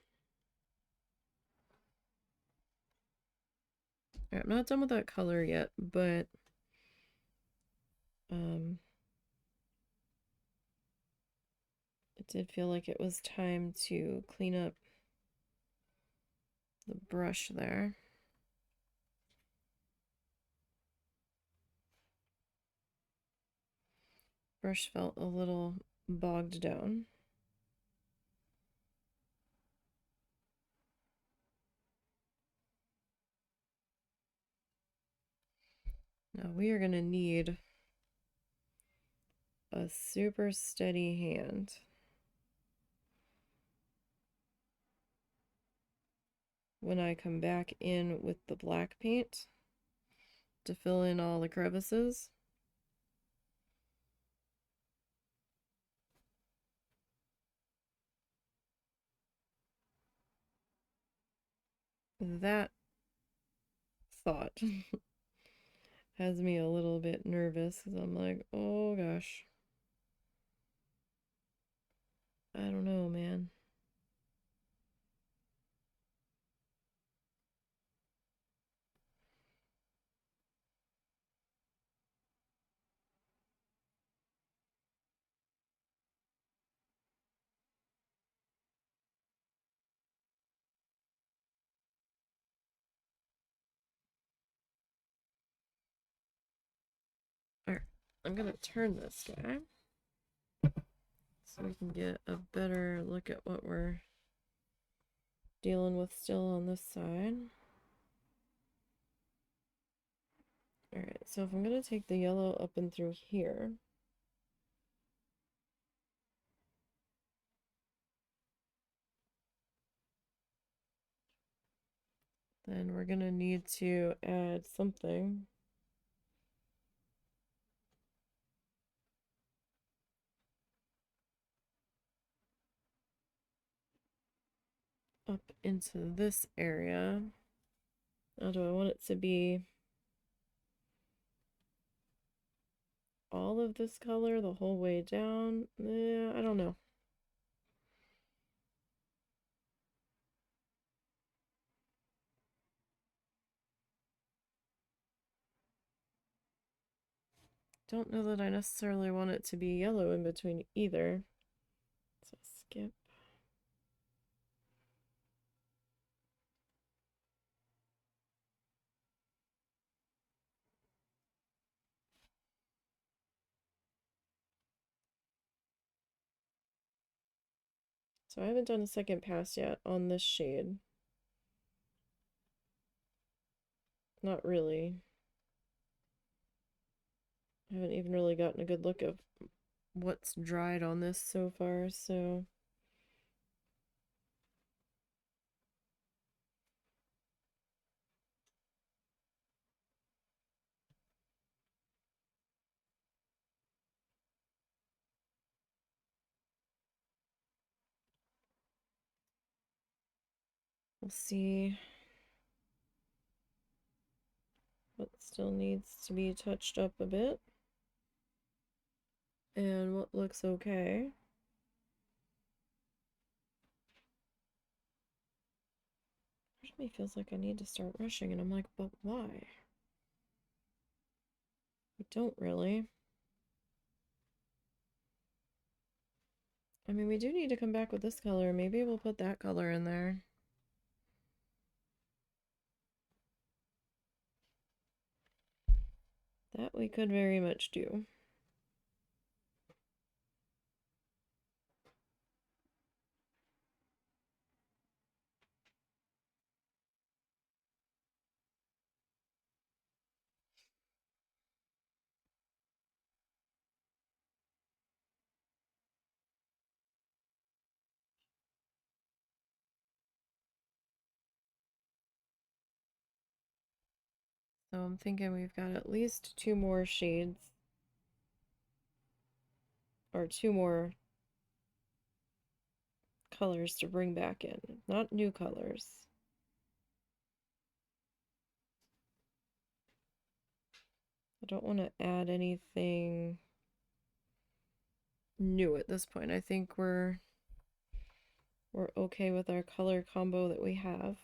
I'm not done with that color yet, but it did feel like it was time to clean up the brush there. Brush felt a little bogged down. Now we are going to need a super steady hand. When I come back in with the black paint to fill in all the crevices. That thought has me a little bit nervous because I'm like, oh gosh. I don't know, man. Alright, I'm gonna turn this guy so we can get a better look at what we're dealing with still on this side. Alright, so if I'm gonna take the yellow up and through here, then we're gonna need to add something up into this area. Now, do I want it to be all of this color the whole way down? I don't know. Don't know that I necessarily want it to be yellow in between either. So skip. So I haven't done a second pass yet on this shade. Not really. I haven't even really gotten a good look of what's dried on this so far, so we'll see what still needs to be touched up a bit and what looks okay. Part of me feels like I need to start rushing, and I'm like, but why? I don't really. I mean, we do need to come back with this color. Maybe we'll put that color in there. That we could very much do. So I'm thinking we've got at least 2 more shades. Or 2 more colors to bring back in. Not new colors. I don't want to add anything new at this point. I think we're okay with our color combo that we have.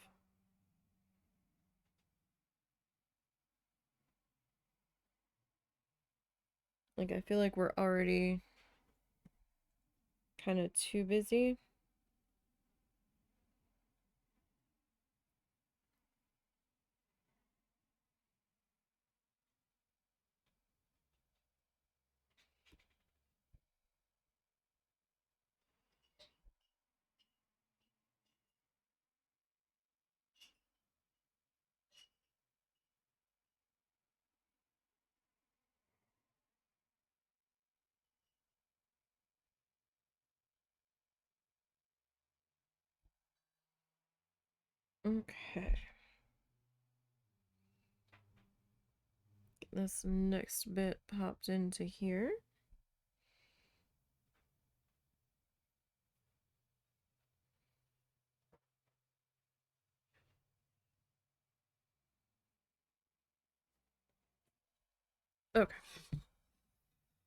Like, I feel like we're already kind of too busy. Okay. Get this next bit popped into here. Okay.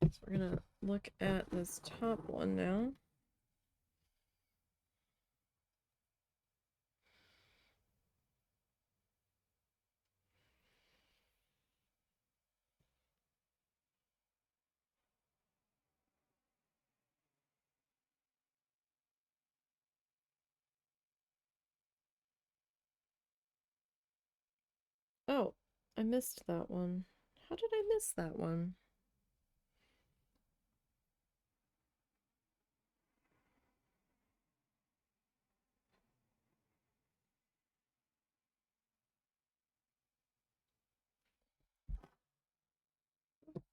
So we're gonna look at this top one now. Oh, I missed that one. How did I miss that one?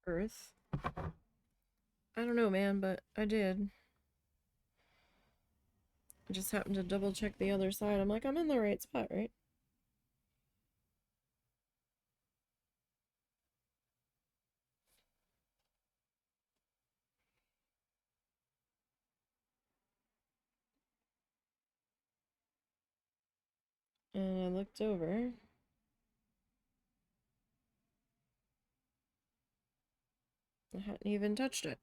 Earth. I don't know, man, but I did. I just happened to double check the other side. I'm like, I'm in the right spot, right? And I looked over. I hadn't even touched it.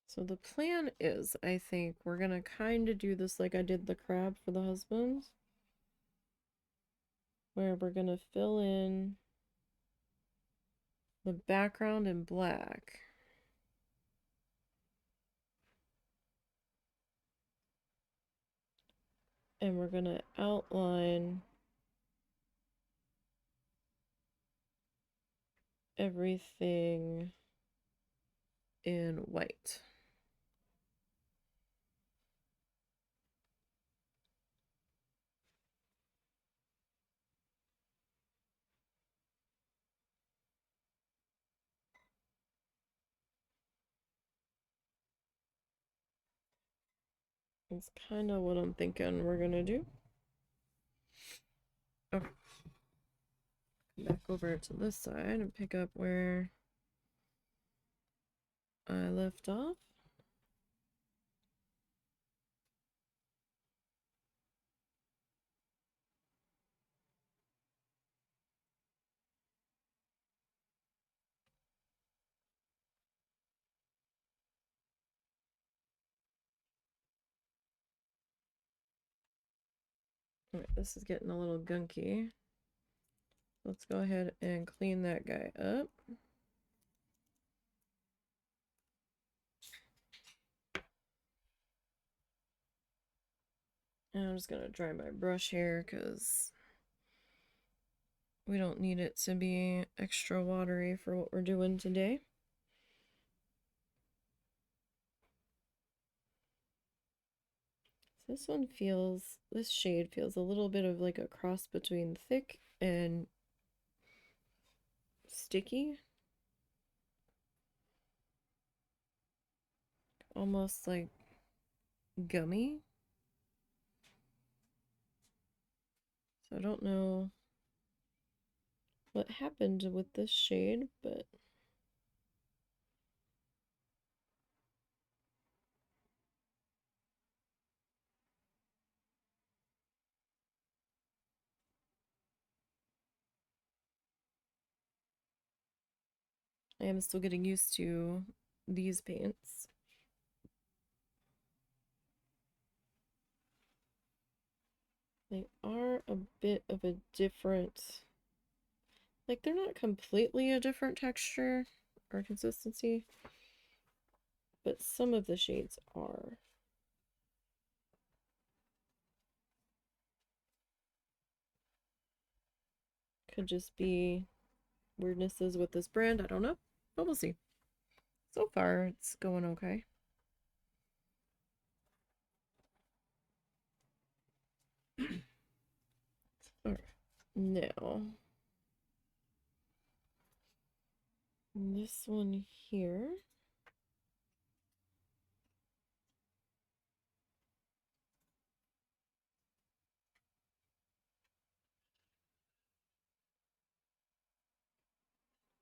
So the plan is, I think, we're gonna kind of do this like I did the crab for the husband, where we're gonna fill in the background in black. And we're gonna outline everything in white. That's kind of what I'm thinking we're gonna do. Okay. Back over to this side and pick up where I left off. Alright, this is getting a little gunky. Let's go ahead and clean that guy up. And I'm just gonna dry my brush here because we don't need it to be extra watery for what we're doing today. This one feels, this shade feels a little bit of like a cross between thick and sticky. Almost like gummy. So I don't know what happened with this shade, but I am still getting used to these paints. They are a bit of a different, like they're not completely a different texture or consistency, but some of the shades are. Could just be weirdnesses with this brand, I don't know, but we'll see. So far, it's going okay. Alright, now this one here.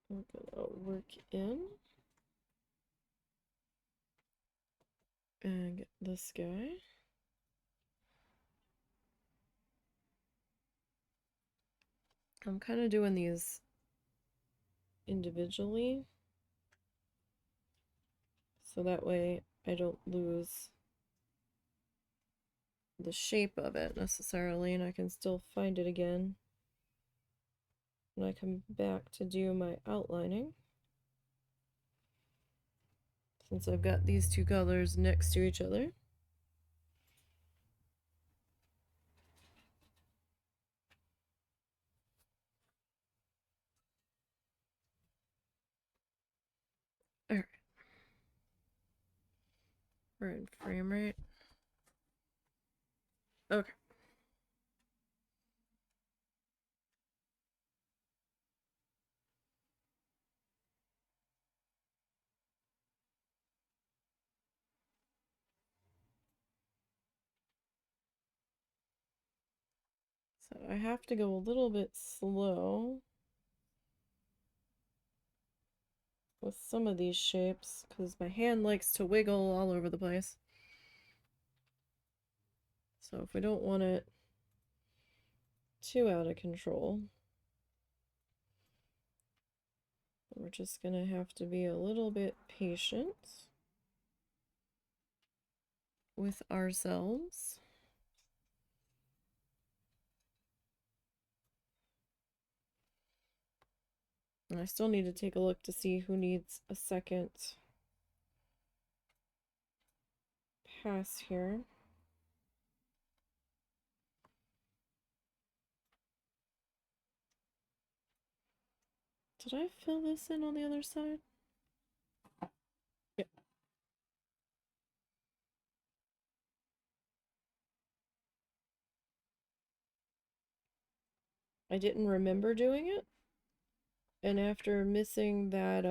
We're gonna work in and get this guy. I'm kind of doing these individually so that way I don't lose the shape of it necessarily, and I can still find it again when I come back to do my outlining. Since I've got these two colors next to each other. Alright. We're in frame, right? Okay. So I have to go a little bit slow with some of these shapes because my hand likes to wiggle all over the place. So if we don't want it too out of control, we're just gonna have to be a little bit patient with ourselves. And I still need to take a look to see who needs a second pass here. Did I fill this in on the other side? Yep. I didn't remember doing it. And after missing that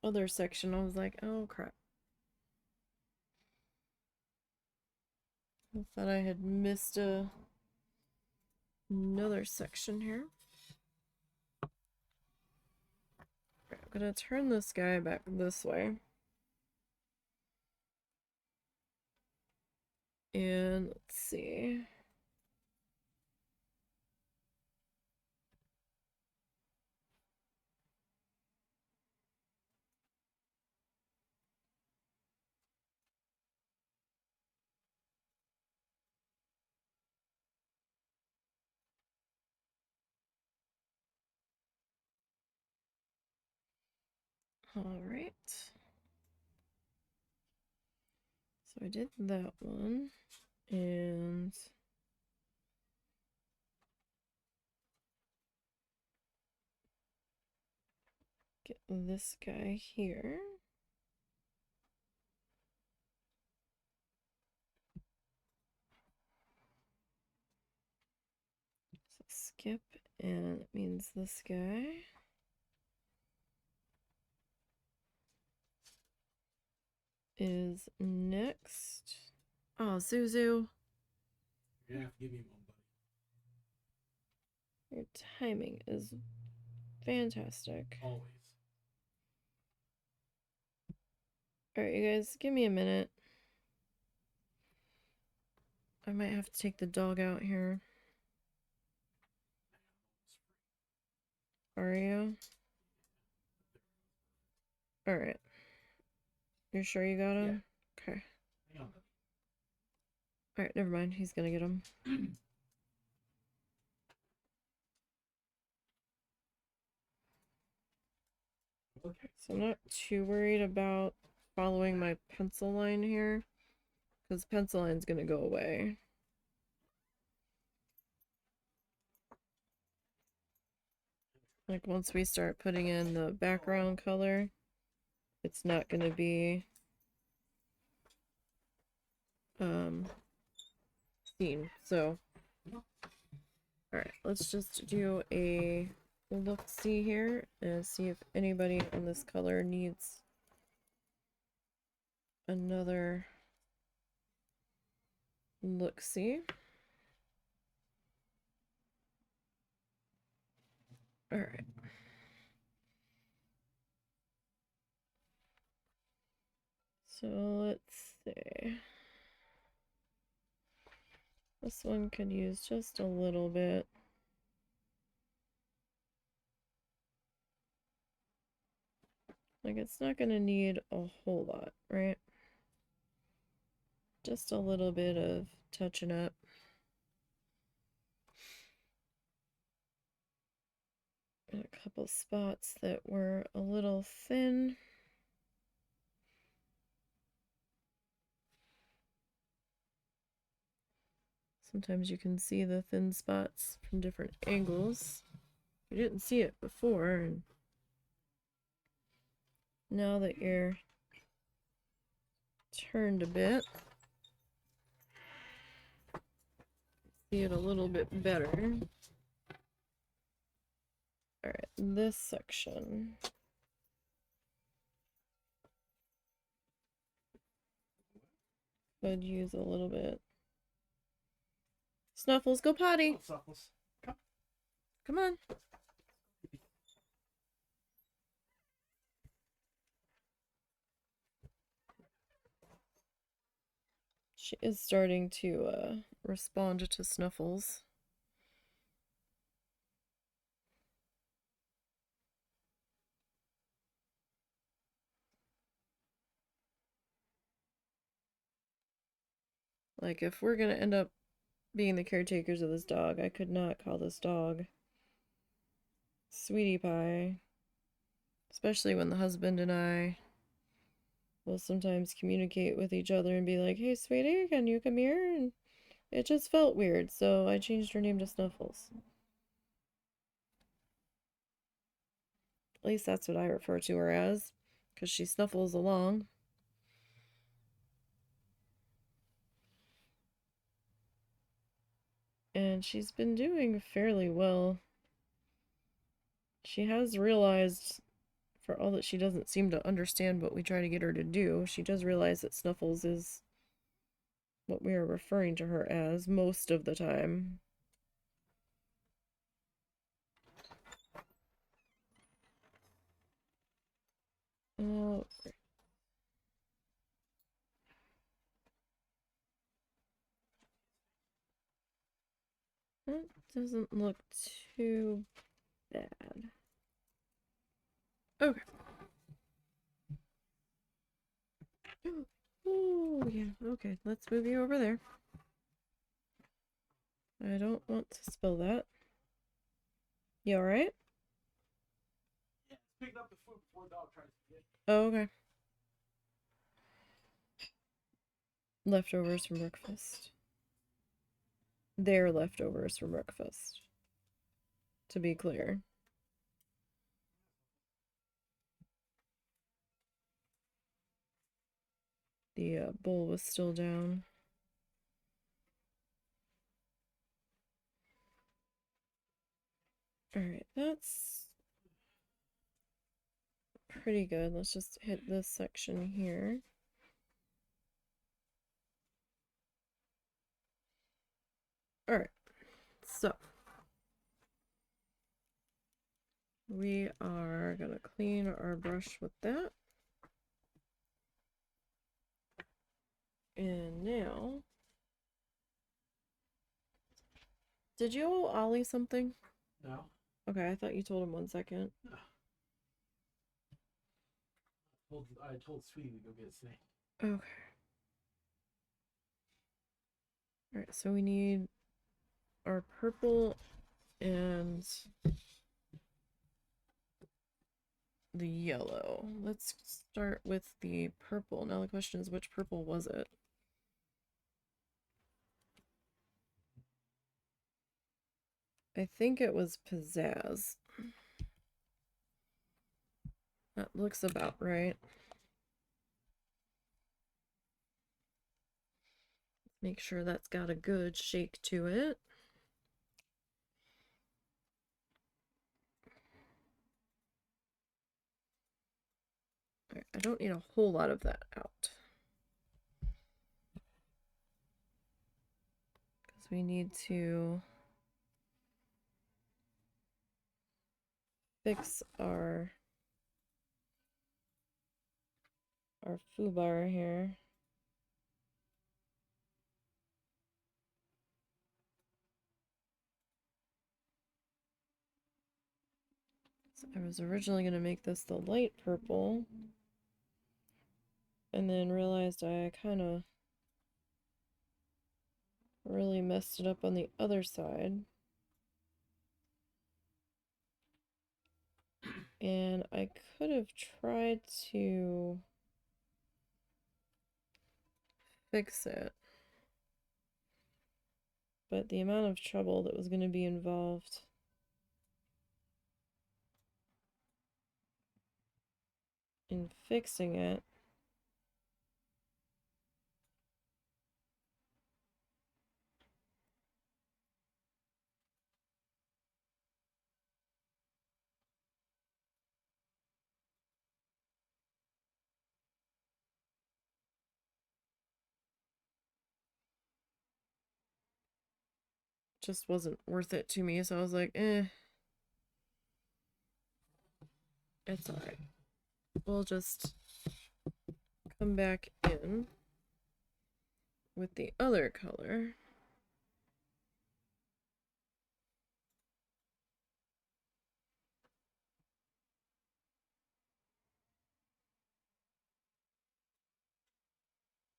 other section, I was like, oh crap. I thought I had missed another section here. I'm gonna turn this guy back this way. And let's see. All right. So I did that one, and get this guy here. So skip, and it means this guy is next. Oh, Zuzu. You're gonna have to give me one, buddy. Your timing is fantastic. Always. Alright, you guys, give me a minute. I might have to take the dog out here. Are you? Alright. You're sure you got him? Yeah. Okay. Hang on, buddy. Alright, never mind. He's gonna get him. Okay. So I'm not too worried about following my pencil line here, because pencil line's gonna go away. Like once we start putting in the background color, it's not gonna be seen. So alright, let's just do a look-see here and see if anybody on this color needs another look-see. Alright. So let's see. This one could use just a little bit. Like, it's not gonna need a whole lot, right? Just a little bit of touching up. And a couple spots that were a little thin. Sometimes you can see the thin spots from different angles. You didn't see it before, and now that you're turned a bit, see it a little bit better. Alright, this section. Could use a little bit. Snuffles, go potty! Oh, Snuffles. Come on. She is starting to respond to Snuffles. Like, if we're gonna end up being the caretakers of this dog, I could not call this dog Sweetie Pie. Especially when the husband and I will sometimes communicate with each other and be like, hey, sweetie, can you come here? And it just felt weird, so I changed her name to Snuffles. At least that's what I refer to her as, because she snuffles along. And she's been doing fairly well. She has realized, for all that she doesn't seem to understand what we try to get her to do, she does realize that Snuffles is what we are referring to her as most of the time. Oh, that doesn't look too bad. Okay. Oh, yeah. Okay, let's move you over there. I don't want to spill that. You alright? Yeah, it's picking up the food before the dog tries to get it. Oh, okay. Leftovers from breakfast. Their leftovers from breakfast. To be clear. The bowl was still down. Alright, that's pretty good. Let's just hit this section here. Alright, so we are gonna clean our brush with that. And now, did you owe Ollie something? No. Okay, I thought you told him 1 second. No. I told Sweetie to go get a snake. Okay. Alright, so we need our purple and the yellow. Let's start with the purple. Now the question is, which purple was it? I think it was Pizzazz. That looks about right. Make sure that's got a good shake to it. Right, I don't need a whole lot of that out, because we need to fix our foobar here. So I was originally going to make this the light purple, and then realized I kind of really messed it up on the other side. And I could have tried to fix it, but the amount of trouble that was going to be involved in fixing it just wasn't worth it to me. So I was like, it's alright. We'll just come back in with the other color.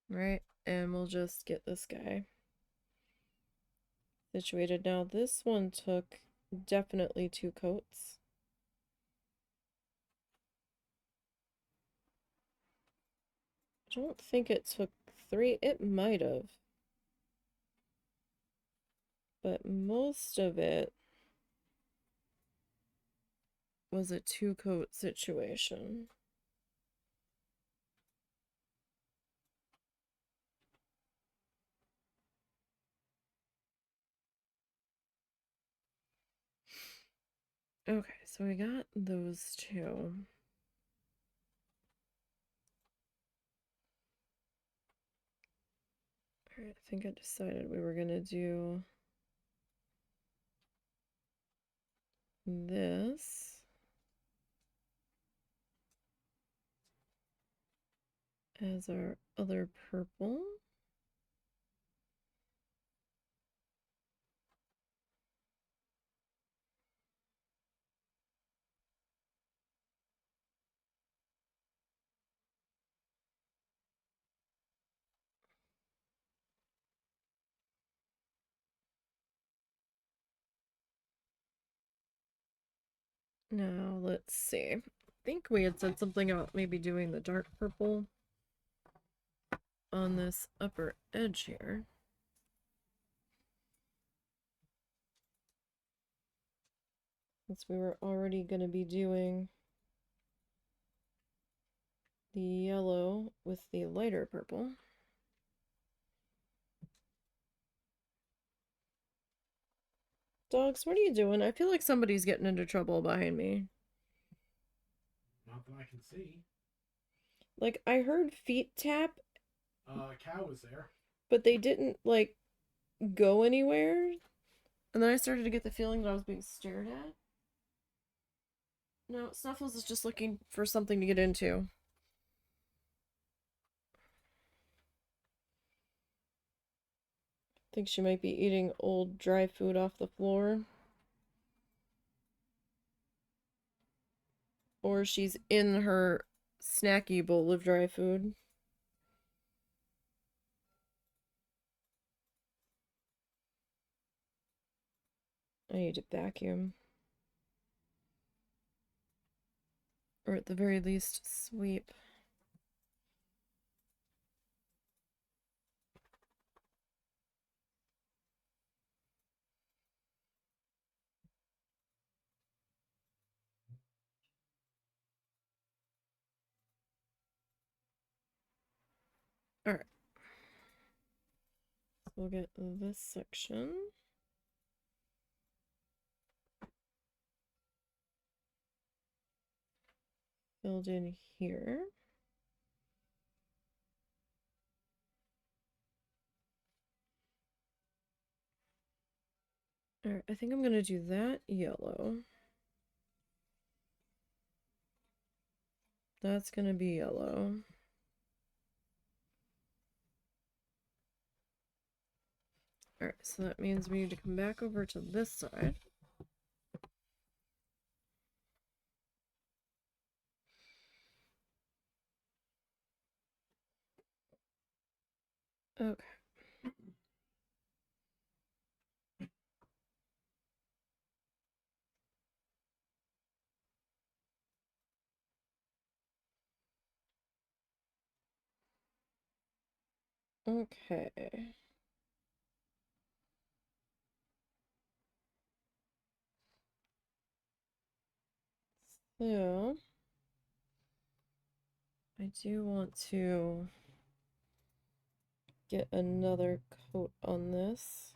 Right, and we'll just get this guy situated. Now this one took definitely 2 coats. I don't think it took 3. It might have, but most of it was a 2-coat situation. Okay, so we got those 2. Alright, I think I decided we were gonna do this as our other purple. Now let's see. I think we had said something about maybe doing the dark purple on this upper edge here. Since we were already going to be doing the yellow with the lighter purple. Dogs, what are you doing? I feel like somebody's getting into trouble behind me. Not that I can see. Like, I heard feet tap. A cow was there. But they didn't, like, go anywhere. And then I started to get the feeling that I was being stared at. No, Snuffles is just looking for something to get into. I think she might be eating old dry food off the floor. Or she's in her snacky bowl of dry food. I need to vacuum. Or at the very least, sweep. Alright. We'll get this section filled in here. Alright, I think I'm gonna do that yellow. That's gonna be yellow. Alright, so that means we need to come back over to this side. Okay. Okay. So, I do want to get another coat on this.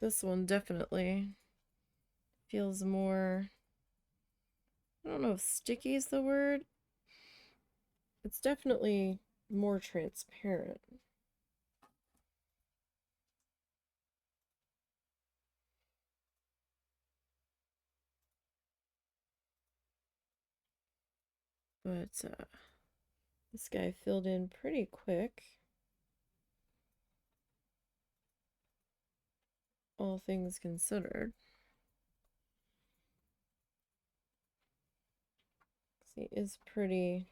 This one definitely feels more, I don't know if sticky is the word. It's definitely more transparent. But this guy filled in pretty quick. All things considered. He is pretty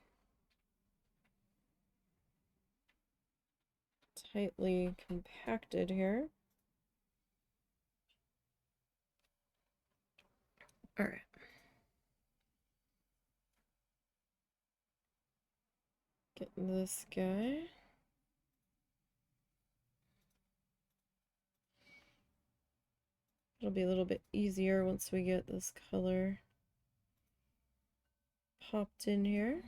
tightly compacted here. All right. Getting this guy. It'll be a little bit easier once we get this color popped in here.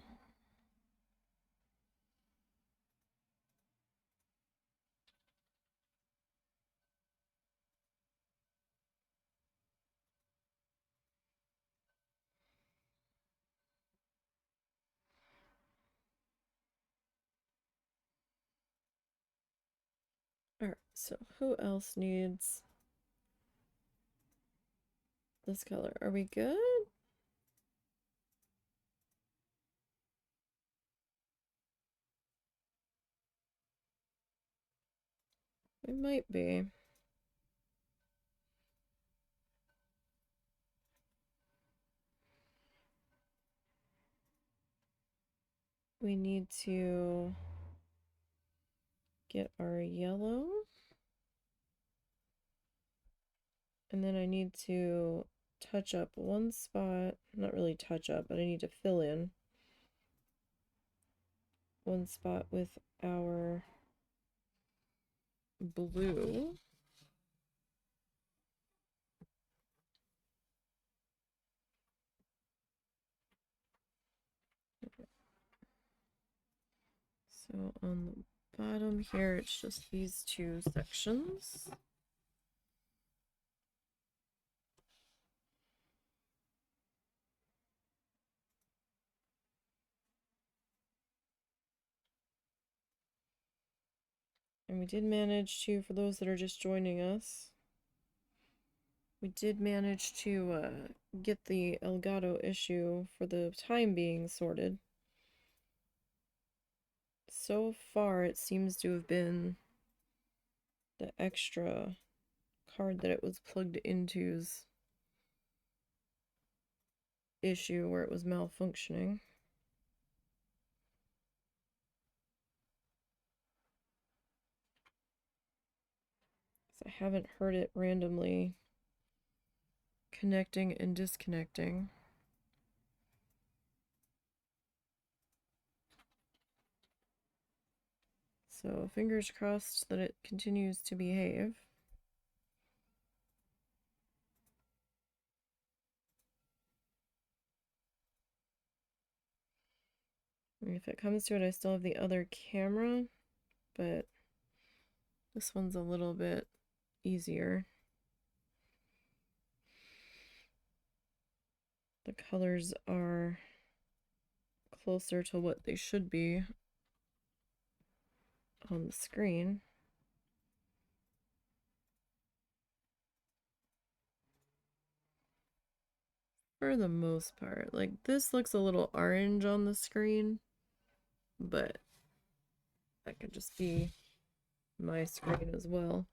Alright, so who else needs this color? Are we good? We might be. We need to get our yellow. And then I need to touch up one spot. Not really touch up, but I need to fill in one spot with our blue. So on the bottom here, it's just these two sections. And we did manage to, for those that are just joining us, we did manage to get the Elgato issue for the time being sorted. So far, it seems to have been the extra card that it was plugged into's issue where it was malfunctioning. So I haven't heard it randomly connecting and disconnecting. So fingers crossed that it continues to behave. And if it comes to it, I still have the other camera, but this one's a little bit easier. The colors are closer to what they should be on the screen. For the most part. Like, this looks a little orange on the screen, but that could just be my screen as well.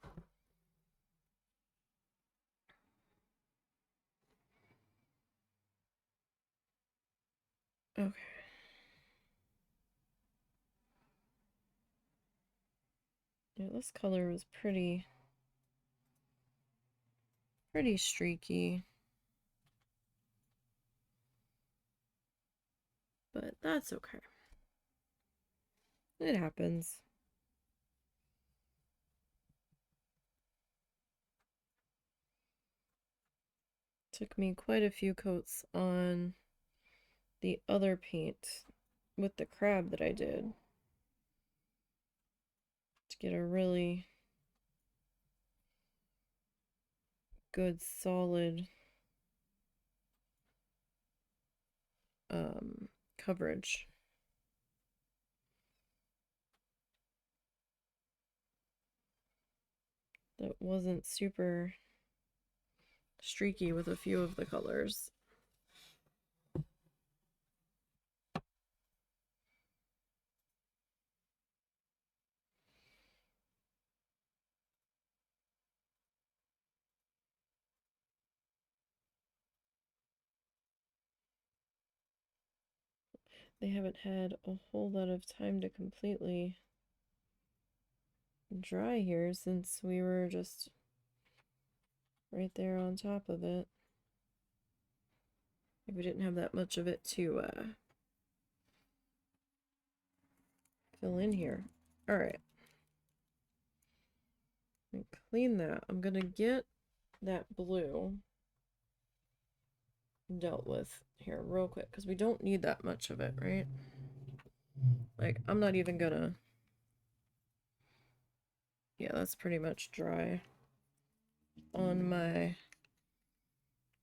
Okay. Yeah, this color was pretty streaky. But that's okay. It happens. Took me quite a few coats on the other paint with the crab that I did to get a really good solid coverage. That wasn't super streaky with a few of the colors. They haven't had a whole lot of time to completely dry here since we were just right there on top of it. We didn't have that much of it to fill in here. All right. Clean that. I'm gonna get that blue dealt with here real quick because we don't need that much of it, right? Like, I'm not even gonna. Yeah, that's pretty much dry on my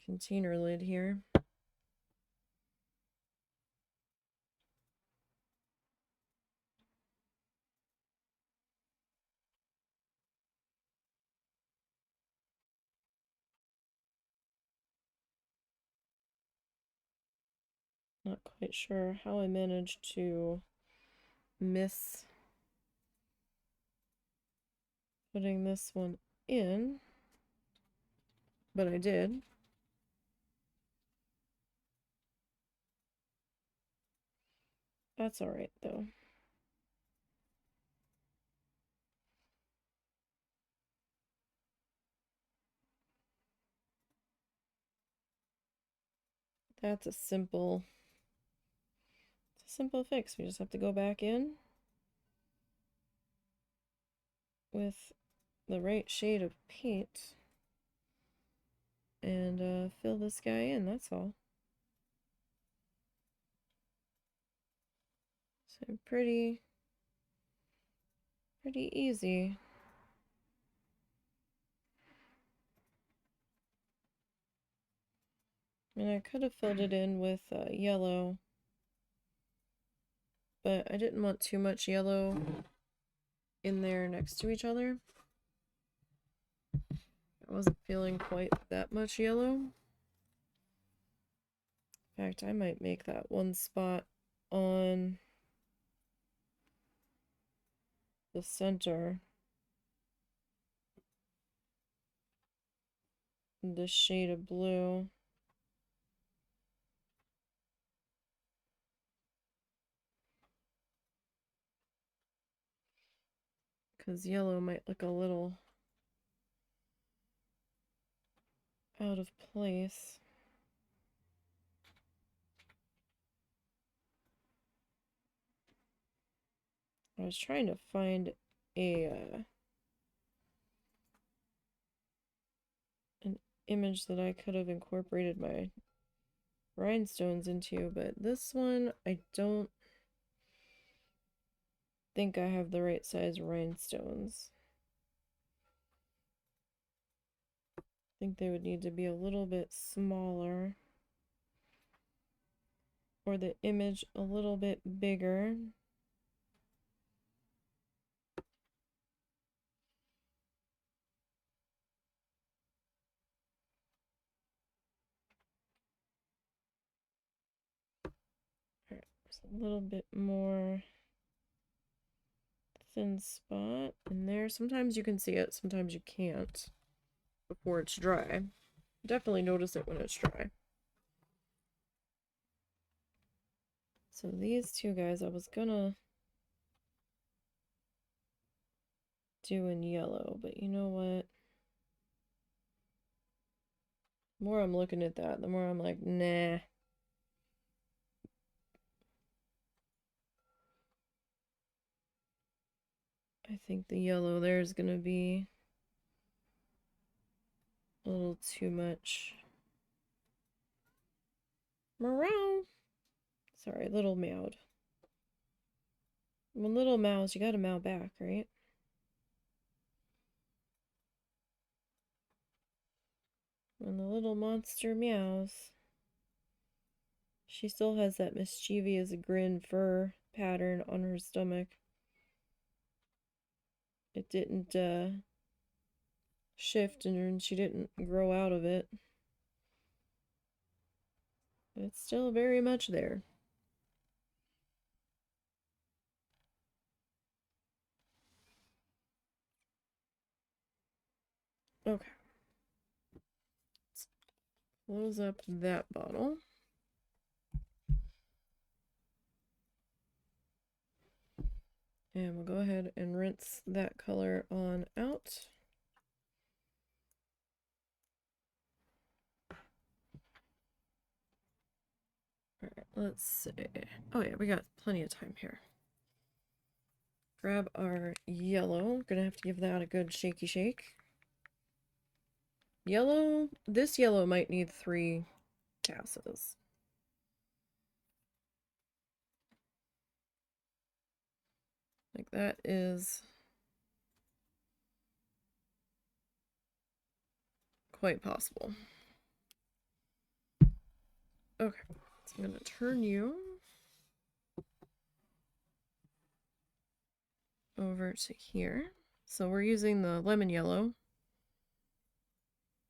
container lid here. Not quite sure how I managed to miss putting this one in, but I did. That's all right, though. That's a simple fix. We just have to go back in with the right shade of paint and fill this guy in, that's all. So pretty easy. And I could have filled it in with yellow, but I didn't want too much yellow in there next to each other. I wasn't feeling quite that much yellow. In fact, I might make that one spot on the center this shade of blue. Because yellow might look a little out of place. I was trying to find a an image that I could have incorporated my rhinestones into, but this one I don't think I have the right size rhinestones. I think they would need to be a little bit smaller, or the image a little bit bigger. Alright, there's a little bit more thin spot in there. Sometimes you can see it, sometimes you can't before it's dry. Definitely notice it when it's dry. So these two guys I was gonna do in yellow, but you know what? The more I'm looking at that, the more I'm like, nah. I think the yellow there is gonna be a little too much. Meow. Sorry, little meowed. When little mouse, you gotta meow back, right? When the little monster meows, she still has that mischievous grin fur pattern on her stomach. It didn't shift and she didn't grow out of it. It's still very much there. Okay. Let's close up that bottle. And we'll go ahead and rinse that color on out. Alright, let's see. Oh yeah, we got plenty of time here. Grab our yellow. Gonna have to give that a good shaky shake. Yellow, this yellow might need 3 passes. Like that is quite possible. Okay, so I'm gonna turn you over to here. So we're using the lemon yellow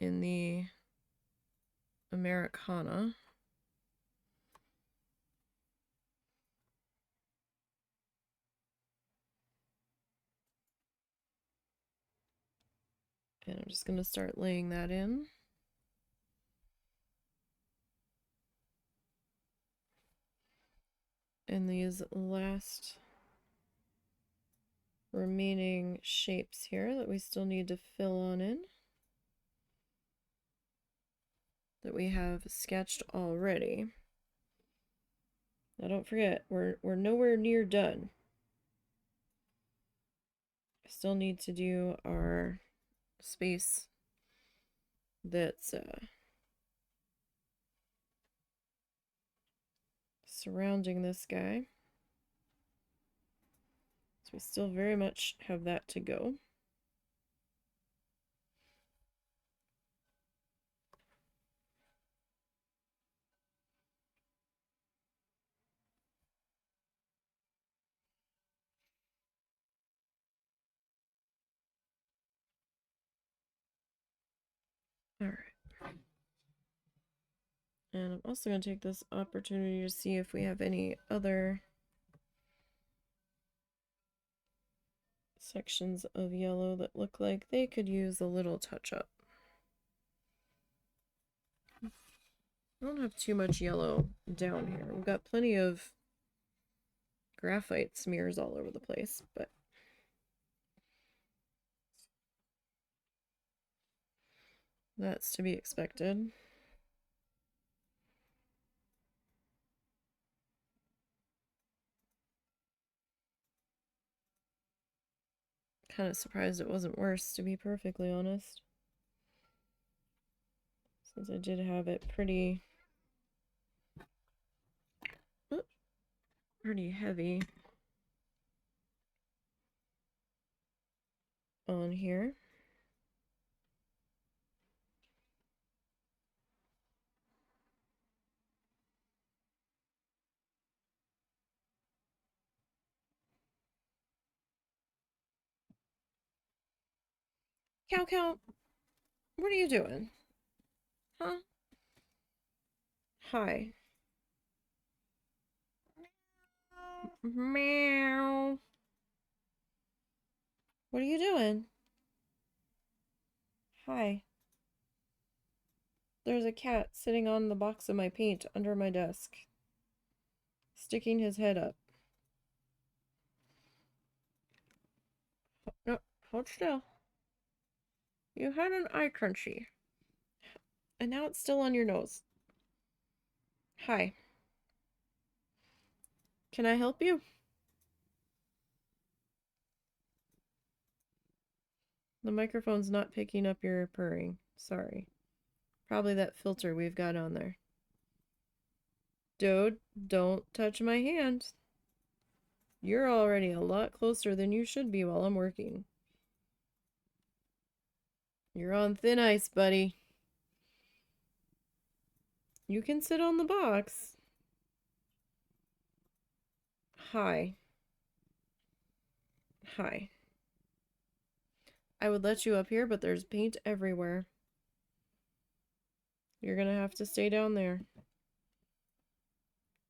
in the Americana. And I'm just going to start laying that in. And these last remaining shapes here that we still need to fill on in, that we have sketched already. Now don't forget, we're nowhere near done. I still need to do our space that's surrounding this guy. So we still very much have that to go. All right. And I'm also going to take this opportunity to see if we have any other sections of yellow that look like they could use a little touch up. I don't have too much yellow down here. We've got plenty of graphite smears all over the place, but that's to be expected. Kind of surprised it wasn't worse, to be perfectly honest. Since I did have it pretty heavy on here. Cow cow, what are you doing? Huh? Hi. Meow. What are you doing? Hi. There's a cat sitting on the box of my paint under my desk, sticking his head up. No, hold still. You had an eye crunchy. And now it's still on your nose. Hi. Can I help you? The microphone's not picking up your purring. Sorry. Probably that filter we've got on there. Dude, don't touch my hand. You're already a lot closer than you should be while I'm working. You're on thin ice, buddy. You can sit on the box. Hi. Hi. I would let you up here, but there's paint everywhere. You're gonna have to stay down there.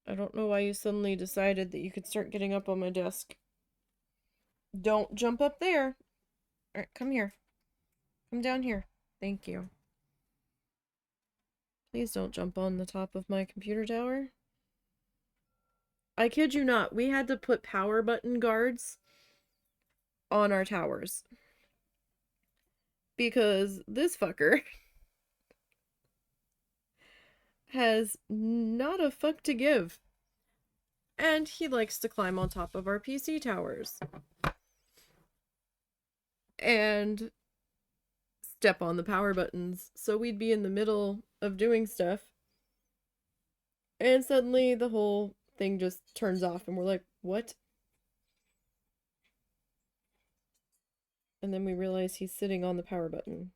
I don't know why you suddenly decided that you could start getting up on my desk. Don't jump up there. Alright, come here. Come down here. Thank you. Please don't jump on the top of my computer tower. I kid you not, we had to put power button guards on our towers. Because this fucker has not a fuck to give. And he likes to climb on top of our PC towers. And step on the power buttons. So we'd be in the middle of doing stuff. And suddenly the whole thing just turns off and we're like, what? And then we realize he's sitting on the power button.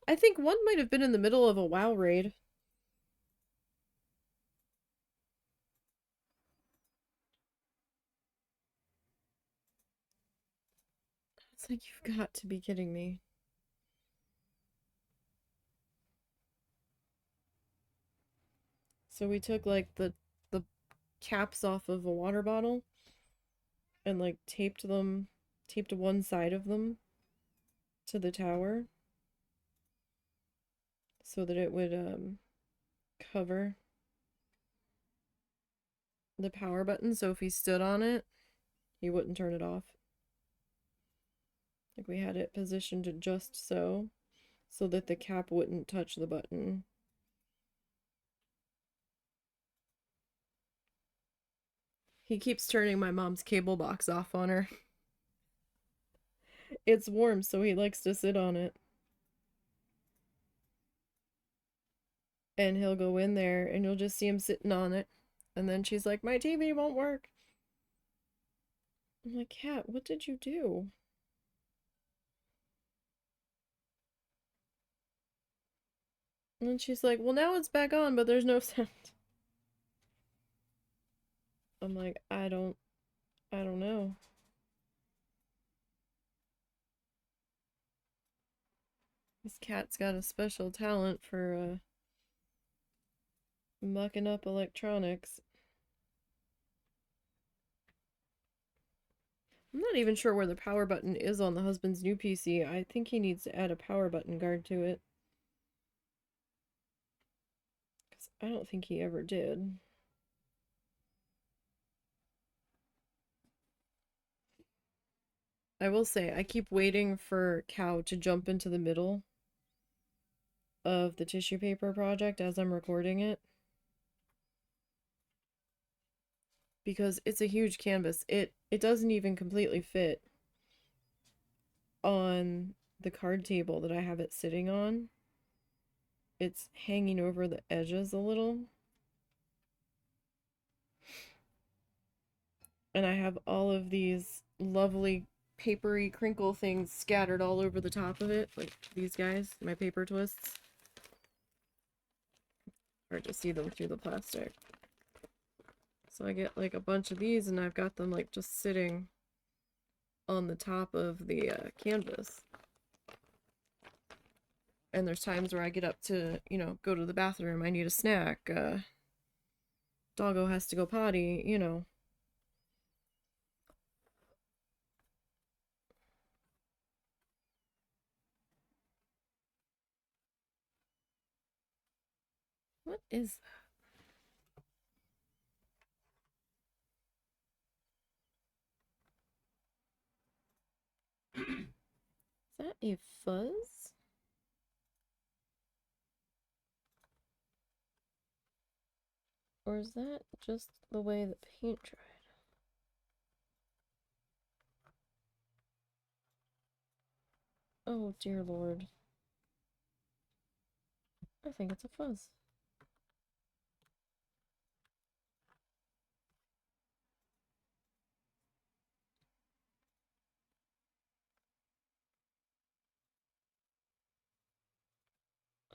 I think one might have been in the middle of a WoW raid. It's like, you've got to be kidding me. So we took like the caps off of a water bottle and like taped one side of them to the tower. so that it would cover the power button, so if he stood on it, he wouldn't turn it off. Like we had it positioned just so that the cap wouldn't touch the button. He keeps turning my mom's cable box off on her. It's warm, so he likes to sit on it. And he'll go in there and you'll just see him sitting on it. And then she's like, my TV won't work. I'm like, Cat, what did you do? And then she's like, well, now it's back on, but there's no sound. I'm like, I don't know. This cat's got a special talent for mucking up electronics. I'm not even sure where the power button is on the husband's new PC. I think he needs to add a power button guard to it. Because I don't think he ever did. I will say, I keep waiting for Cow to jump into the middle of the tissue paper project as I'm recording it. Because it's a huge canvas. It doesn't even completely fit on the card table that I have it sitting on. It's hanging over the edges a little. And I have all of these lovely papery crinkle things scattered all over the top of it, like these guys, my paper twists. Hard to see them through the plastic. So I get like a bunch of these and I've got them like just sitting on the top of the canvas. And there's times where I get up to, you know, go to the bathroom, I need a snack, doggo has to go potty, you know. What is that? Is that a fuzz? Or is that just the way the paint dried? Oh dear lord. I think it's a fuzz.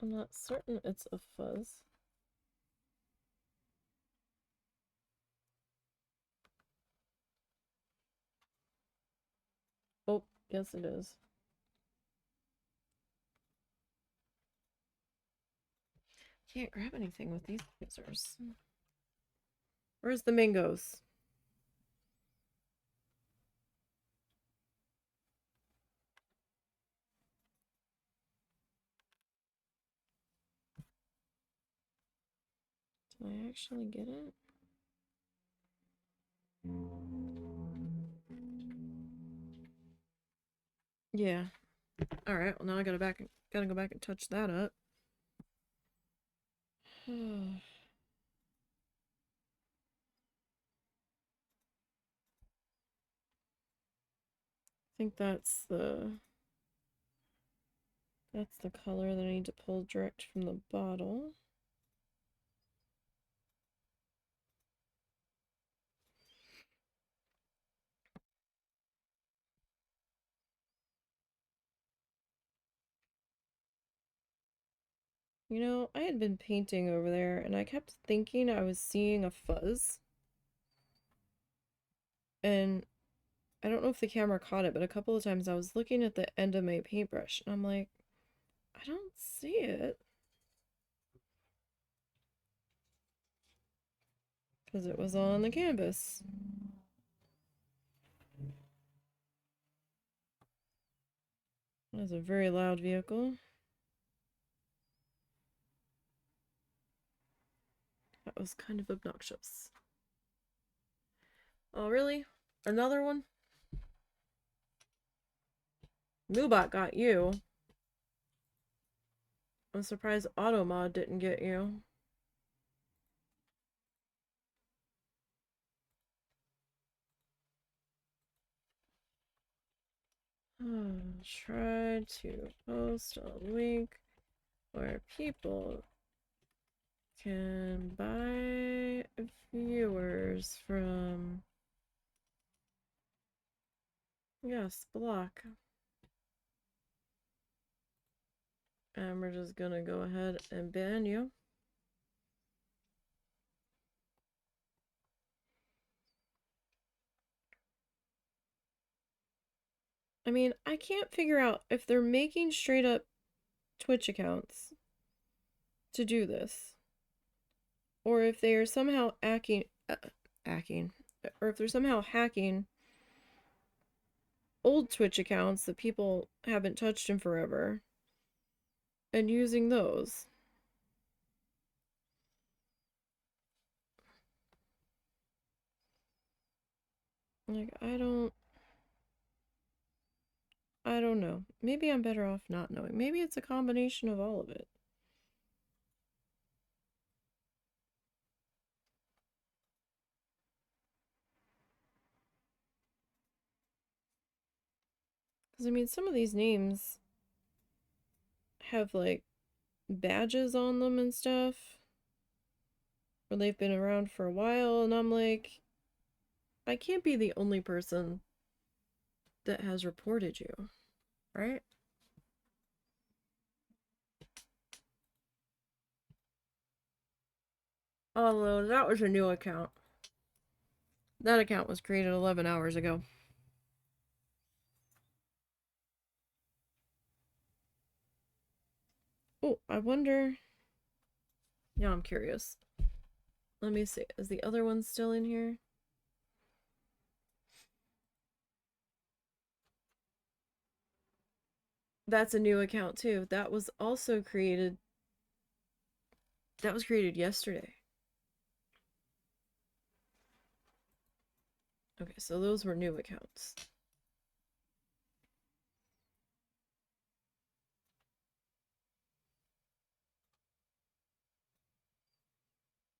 I'm not certain it's a fuzz. Oh, yes it is. Can't grab anything with these scissors. Where's the mangoes? Did I actually get it? Yeah. Alright, well now I gotta go back and touch that up. I think that's the color that I need to pull direct from the bottle. You know, I had been painting over there and I kept thinking I was seeing a fuzz. And I don't know if the camera caught it, but a couple of times I was looking at the end of my paintbrush and I'm like, I don't see it. Because it was on the canvas. That was a very loud vehicle. That was kind of obnoxious. Oh, really? Another one? Moobot got you. I'm surprised Automod didn't get you. Try to post a link where people can buy viewers from... Yes, block. And we're just gonna go ahead and ban you. I mean, I can't figure out if they're making straight up Twitch accounts to do this, or if they are somehow or if they're somehow hacking old Twitch accounts that people haven't touched in forever and using those. Like, I don't know. Maybe I'm better off not knowing. Maybe it's a combination of all of it. Because, I mean, some of these names have, like, badges on them and stuff. Or they've been around for a while, and I'm like, I can't be the only person that has reported you, right? Although that was a new account. That account was created 11 hours ago. Oh, I wonder... Yeah, I'm curious. Let me see. Is the other one still in here? That's a new account too. That was also created... That was created yesterday. Okay, so those were new accounts.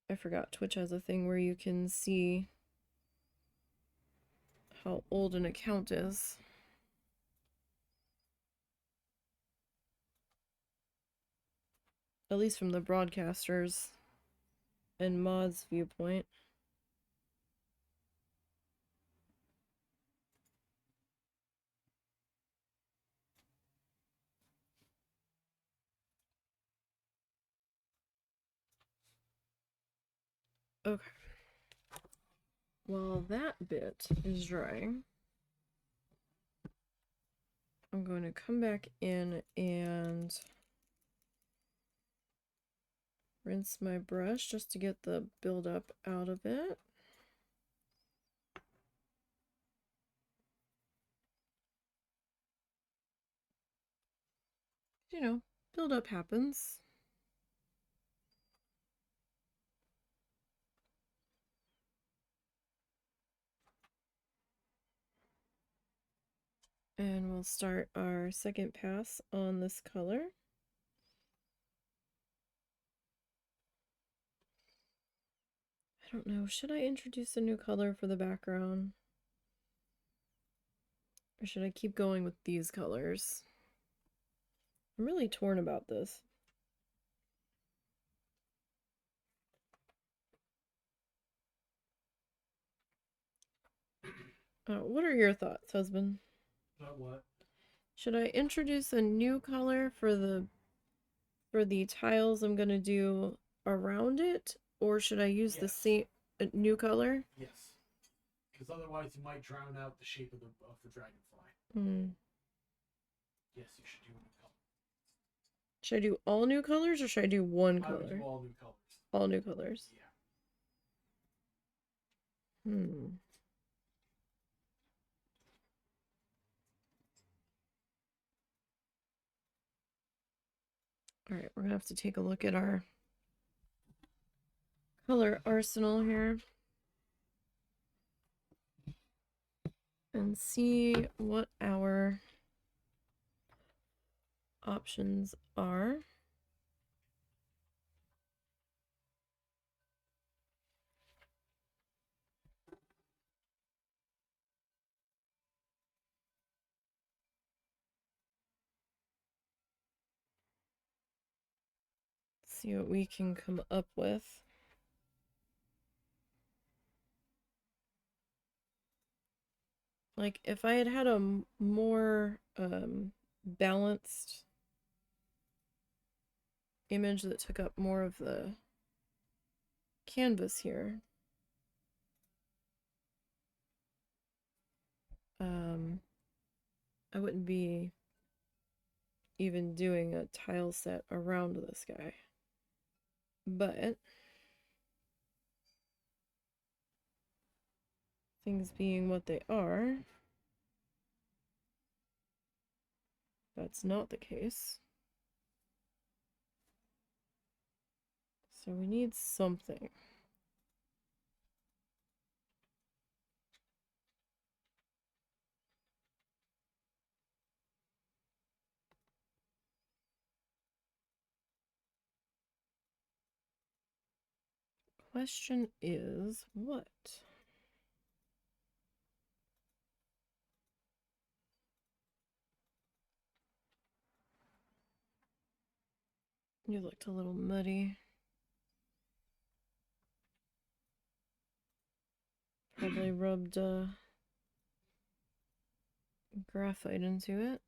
I forgot Twitch has a thing where you can see how old an account is. At least from the broadcasters and mods viewpoint. Okay. While that bit is drying, I'm going to come back in and rinse my brush just to get the buildup out of it. You know, buildup happens. And we'll start our second pass on this color. I don't know, should I introduce a new color for the background? Or should I keep going with these colors? I'm really torn about this. What are your thoughts, husband? About what? Should I introduce a new color for the tiles I'm gonna do around it, or should I use the same new color? Yes, because otherwise you might drown out the shape of the dragonfly. Hmm. Yes, you should do a new color. Should I do all new colors or should I do one I would color? do all new colors. All new colors. Yeah. Hmm. All right, we're gonna have to take a look at our color arsenal here and see what our options are. See what we can come up with. Like if I had had a more balanced image that took up more of the canvas here, I wouldn't be even doing a tile set around this guy. But things being what they are, that's not the case. So we need something. Question is what? You looked a little muddy. Probably rubbed graphite into it.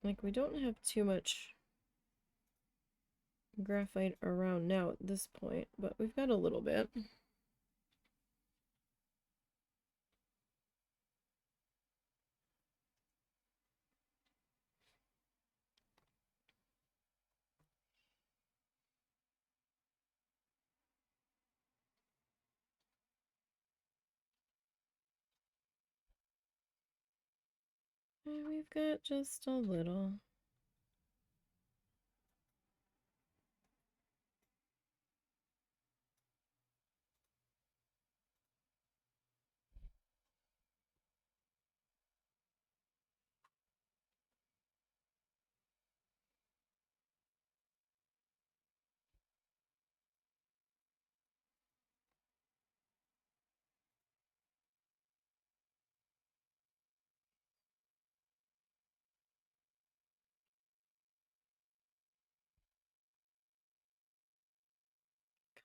Like, we don't have too much graphite around now at this point, but we've got a little bit. And we've got just a little.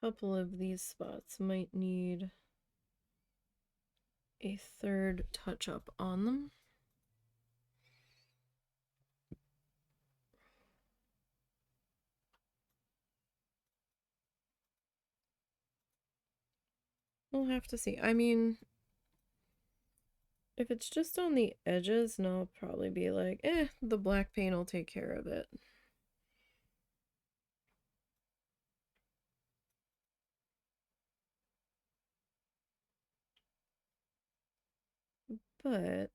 Couple of these spots might need a third touch up on them. We'll have to see. I mean, if it's just on the edges, then I'll probably be like, the black paint will take care of it. But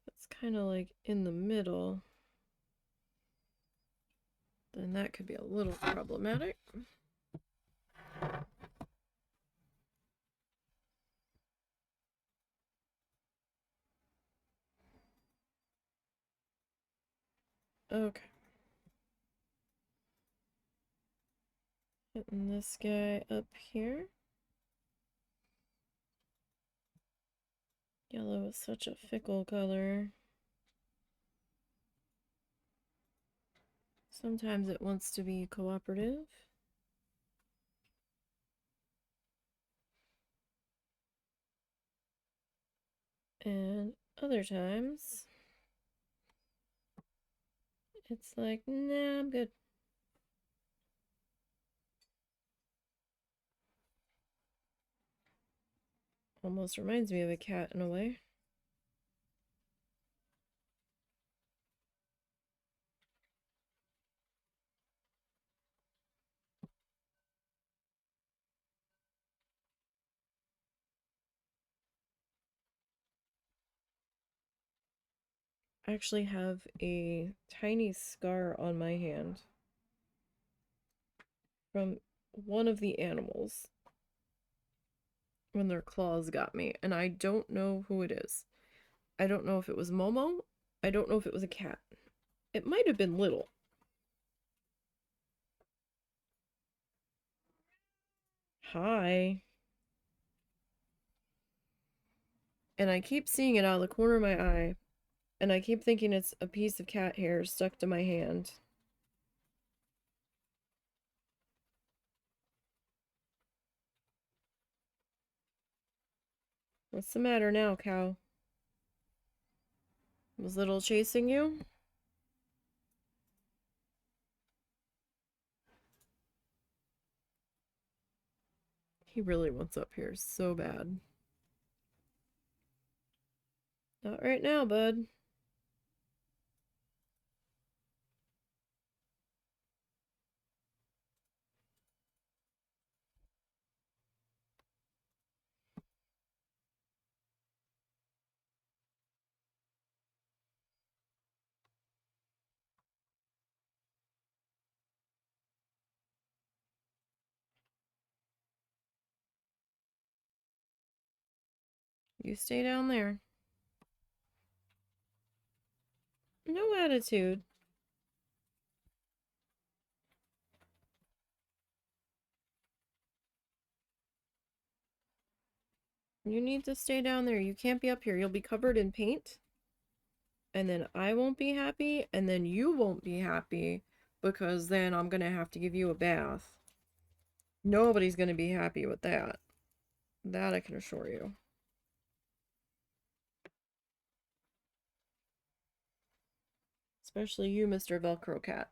it's kind of like in the middle, then that could be a little problematic. Okay. Hitting this guy up here. Yellow is such a fickle color. Sometimes it wants to be cooperative. And other times, it's like, nah, I'm good. Almost reminds me of a cat in a way. I actually have a tiny scar on my hand from one of the animals when their claws got me, and I don't know who it is. I don't know if it was Momo. I don't know if it was a cat. It might have been Little. Hi. And I keep seeing it out of the corner of my eye, and I keep thinking it's a piece of cat hair stuck to my hand. What's the matter now, cow? Was Little chasing you? He really wants up here so bad. Not right now, bud. You stay down there. No attitude. You need to stay down there. You can't be up here. You'll be covered in paint. And then I won't be happy. And then you won't be happy. Because then I'm going to have to give you a bath. Nobody's going to be happy with that. That I can assure you. Especially you, Mr. Velcro Cat.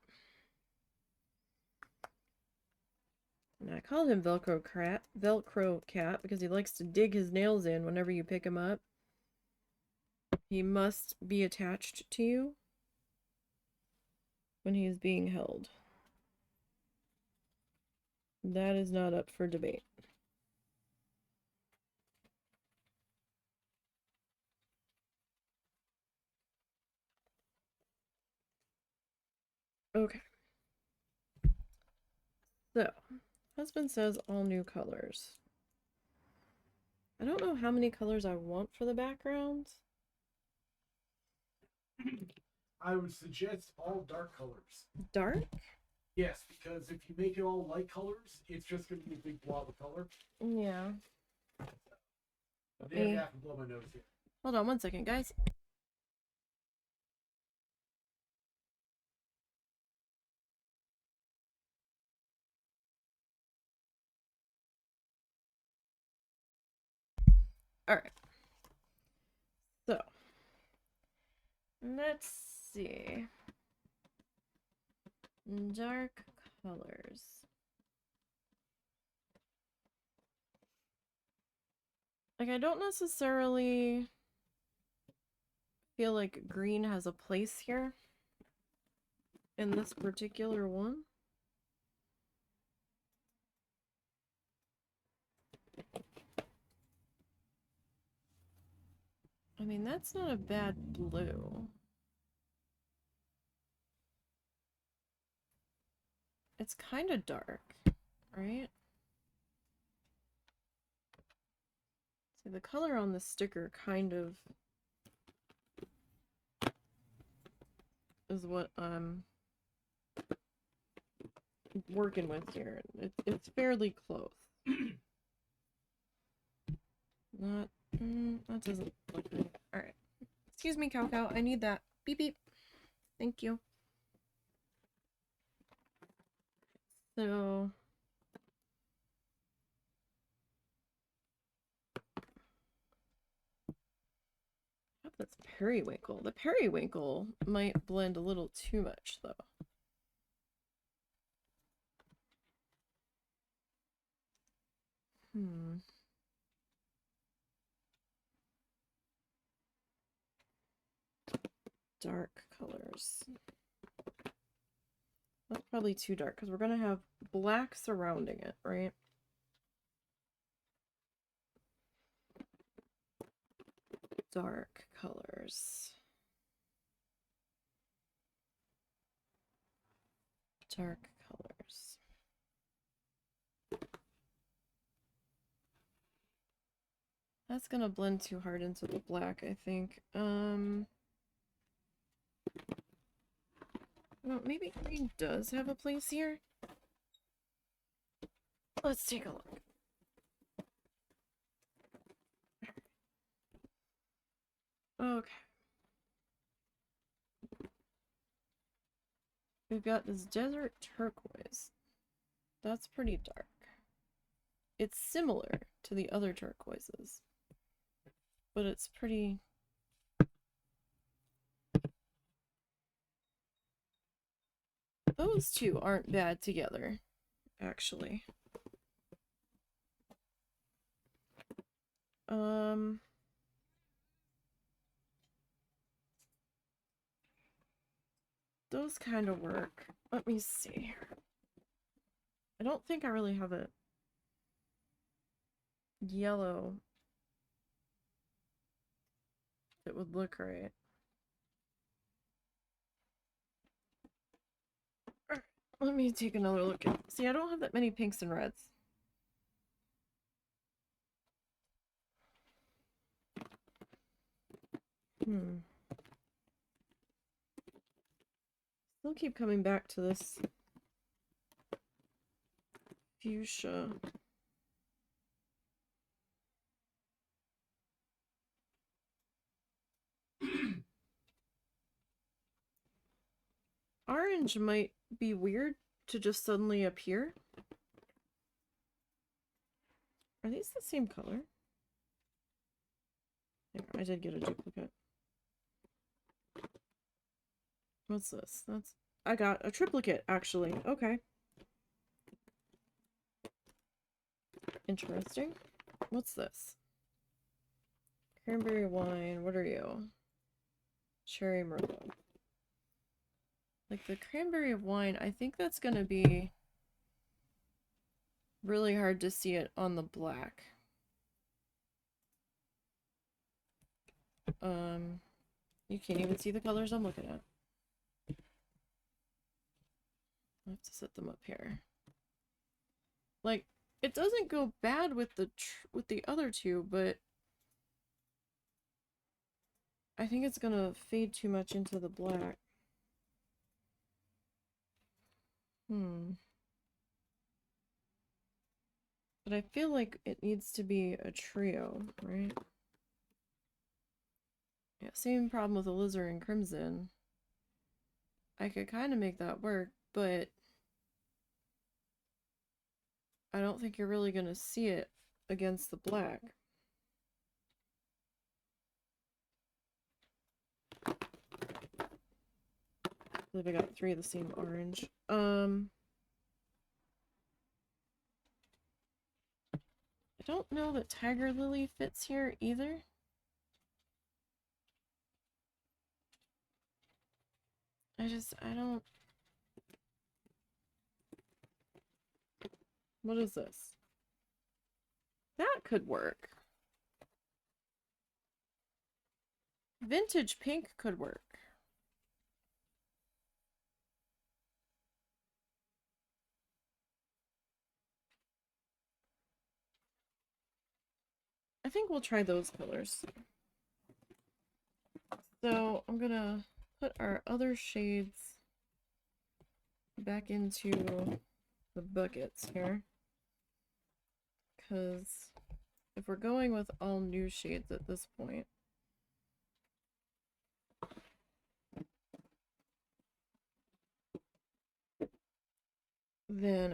And I call him Velcro Cat because he likes to dig his nails in whenever you pick him up. He must be attached to you when he is being held. That is not up for debate. Okay. So, husband says all new colors. I don't know how many colors I want for the background. I would suggest all dark colors. Dark? Yes, because if you make it all light colors, it's just going to be a big blob of color. Yeah. Maybe I have to blow my nose here. Hold on one second, guys. Alright. So, let's see. Dark colors. Like, I don't necessarily feel like green has a place here in this particular one. I mean, that's not a bad blue. It's kind of dark, right? See, the color on the sticker kind of is what I'm working with here. It's fairly close. Not, that doesn't look right. Alright. Excuse me, Cow Cow. I need that. Beep beep. Thank you. So... that's periwinkle. The periwinkle might blend a little too much, though. Dark colors. That's probably too dark because we're going to have black surrounding it, right? Dark colors. dark colors. That's gonna blend too hard into the black, I think. Well, maybe green does have a place here. Let's take a look. Okay. We've got this desert turquoise. That's pretty dark. It's similar to the other turquoises, but it's pretty... Those two aren't bad together, actually. Those kind of work. Let me see. I don't think I really have a yellow that would look right. Let me take another look at... See, I don't have that many pinks and reds. Still keep coming back to this fuchsia. Orange might be weird to just suddenly appear. Are these the same color? I did get a duplicate. What's this? That's... I got a triplicate, actually. Okay. Interesting. What's this? Cranberry wine. What are you? Cherry Merlot. Like the cranberry wine, I think that's gonna be really hard to see it on the black. You can't even see the colors I'm looking at. I have to set them up here. Like, it doesn't go bad with the other two, but I think it's gonna fade too much into the black. But I feel like it needs to be a trio, right? Yeah, same problem with alizarin crimson. I could kind of make that work, but I don't think you're really gonna see it against the black. I believe I got 3 of the same orange. I don't know that Tiger Lily fits here either. I don't... What is this? That could work. Vintage pink could work. I think we'll try those colors. So I'm gonna put our other shades back into the buckets here. Because if we're going with all new shades at this point, then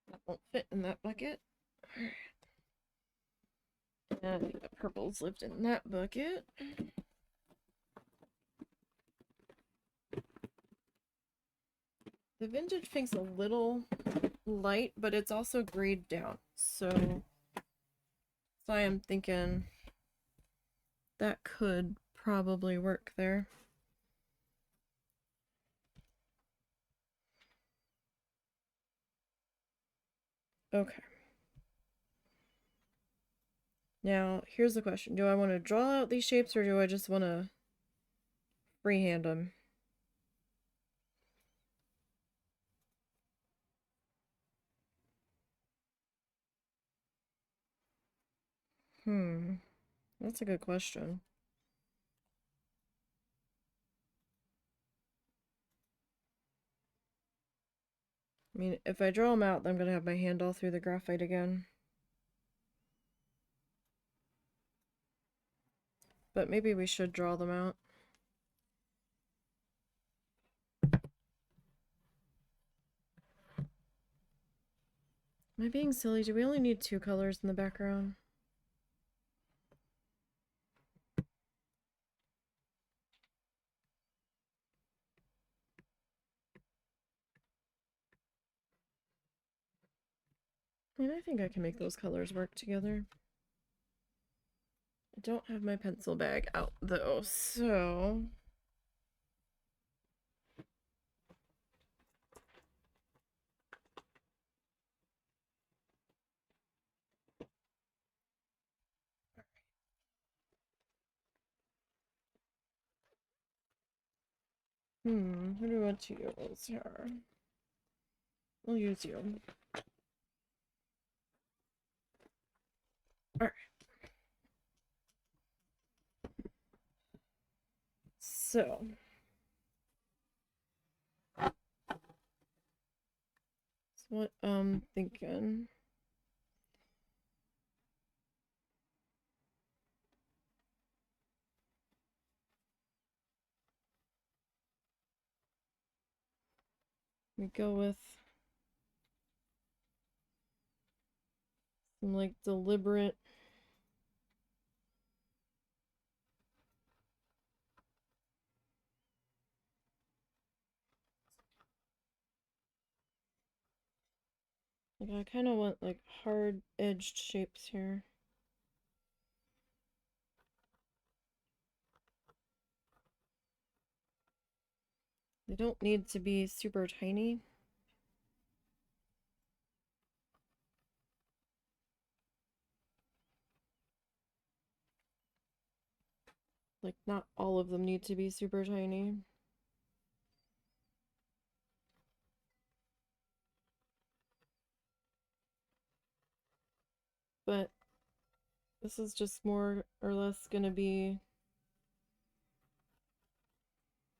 that won't fit in that bucket. And I think the purples lived in that bucket. The vintage pink's a little light, but it's also grayed down. So I am thinking that could probably work there. Okay. Now, here's the question. Do I want to draw out these shapes or do I just want to freehand them? That's a good question. I mean, if I draw them out, then I'm going to have my hand all through the graphite again. But maybe we should draw them out. Am I being silly? Do we only need 2 colors in the background? I mean, I think I can make those colors work together. I don't have my pencil bag out, though, so... who do we want to use here? We'll use you. Alright. So... that's what I'm thinking. We go with some, like, deliberate... Like, I kind of want, like, hard-edged shapes here. They don't need to be super tiny. Like, not all of them need to be super tiny. But this is just more or less gonna be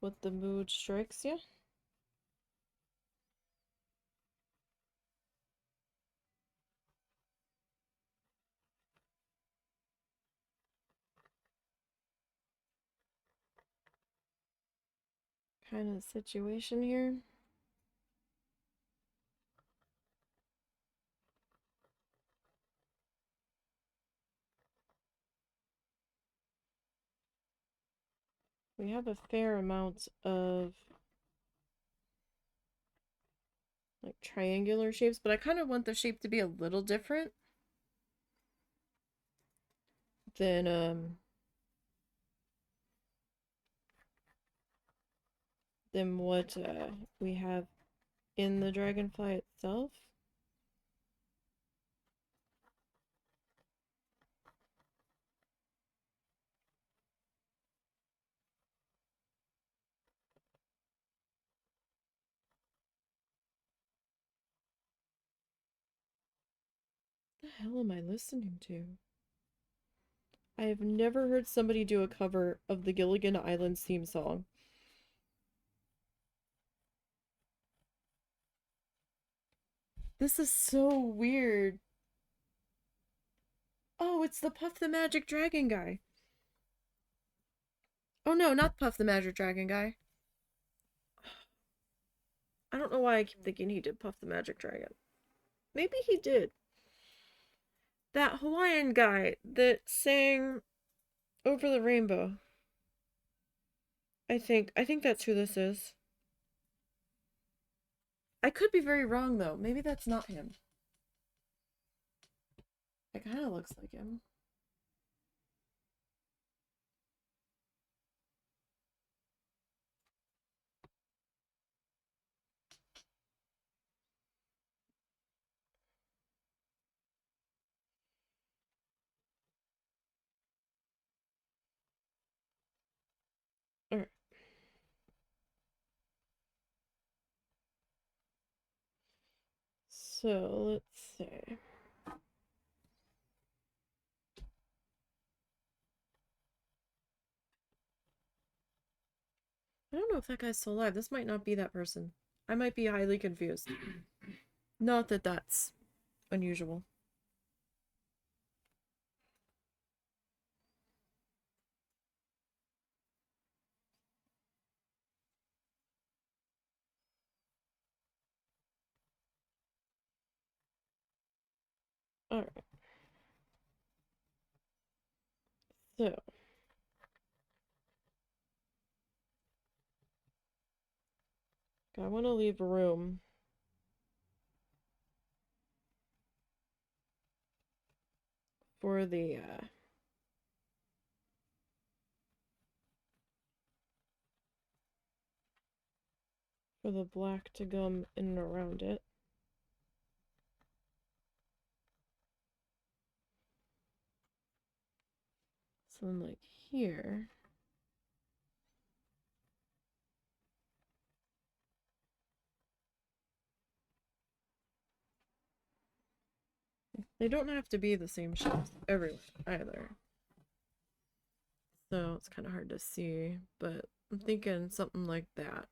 what the mood strikes you. Kind of situation here. We have a fair amount of like triangular shapes, but I kind of want the shape to be a little different than what we have in the dragonfly itself. What the hell am I listening to? I have never heard somebody do a cover of the Gilligan Islands theme song. This is so weird. Oh, it's the Puff the Magic Dragon guy. Oh no, not Puff the Magic Dragon guy. I don't know why I keep thinking he did Puff the Magic Dragon. Maybe he did. That Hawaiian guy that sang Over the Rainbow. I think that's who this is. I could be very wrong though. Maybe that's not him. It kind of looks like him. So let's see. I don't know if that guy's still alive. This might not be that person. I might be highly confused. Not that that's unusual. Alright. So. I want to leave room for the black to come in and around it. So then like here. They don't have to be the same shapes everywhere either. So it's kind of hard to see, but I'm thinking something like that.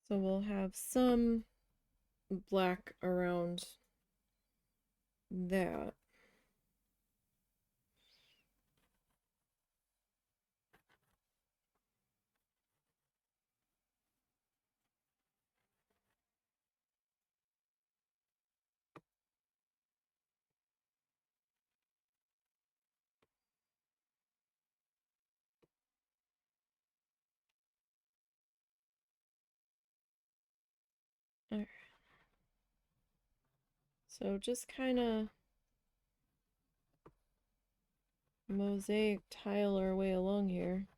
So we'll have some black around that. Alright. So just kind of mosaic tile our way along here.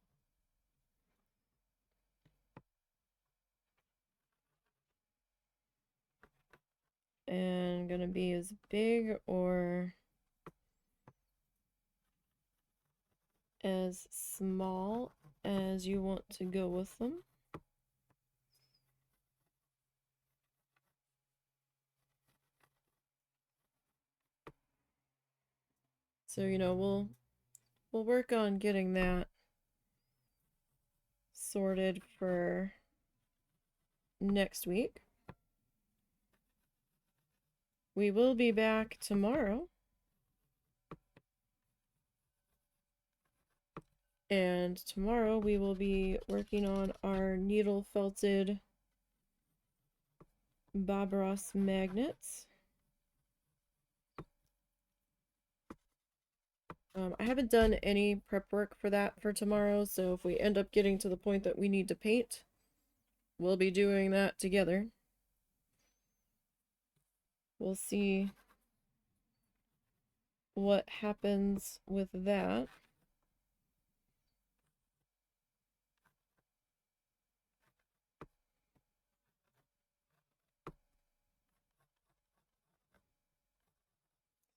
And gonna be as big or as small as you want to go with them. So, you know, we'll work on getting that sorted for next week. We will be back tomorrow. And tomorrow we will be working on our needle felted Bob Ross magnets. I haven't done any prep work for that for tomorrow, so if we end up getting to the point that we need to paint, we'll be doing that together. We'll see what happens with that.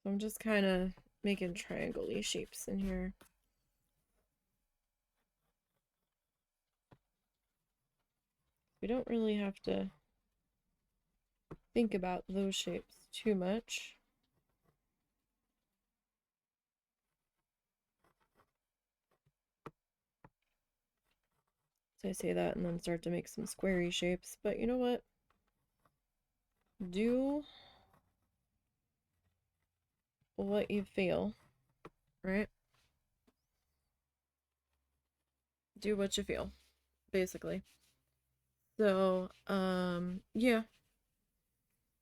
I'm just kind of making triangle-y shapes in here. We don't really have to think about those shapes too much. So I say that and then start to make some squarey shapes, but you know what? Do what you feel, right? Do what you feel, basically. So, yeah.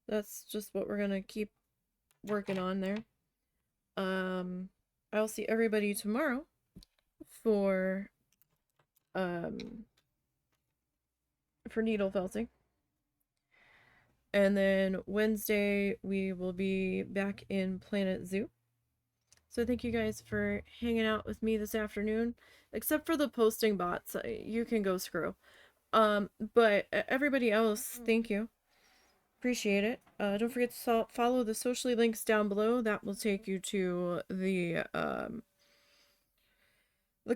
That's just what we're gonna keep working on there. I'll see everybody tomorrow for needle felting. And then Wednesday we will be back in Planet Zoo. So thank you guys for hanging out with me this afternoon. Except for the posting bots, you can go screw. But everybody else, thank you. Appreciate it. Don't forget to follow the socially links down below. That will take you to the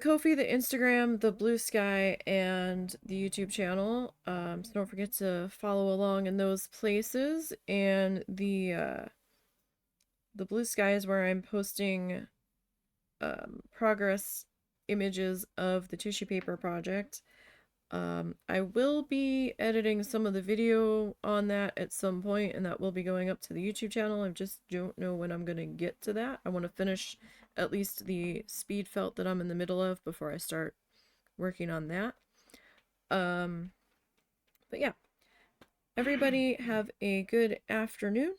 Ko-fi, the Instagram, the Blue Sky, and the YouTube channel. So don't forget to follow along in those places. And the Blue Sky is where I'm posting progress images of the tissue paper project. I will be editing some of the video on that at some point, and that will be going up to the YouTube channel. I just don't know when I'm going to get to that. I want to finish at least the speed felt that I'm in the middle of before I start working on that. But yeah, everybody have a good afternoon,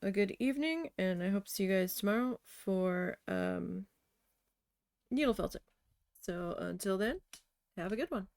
a good evening, and I hope to see you guys tomorrow for needle felting. So until then, have a good one.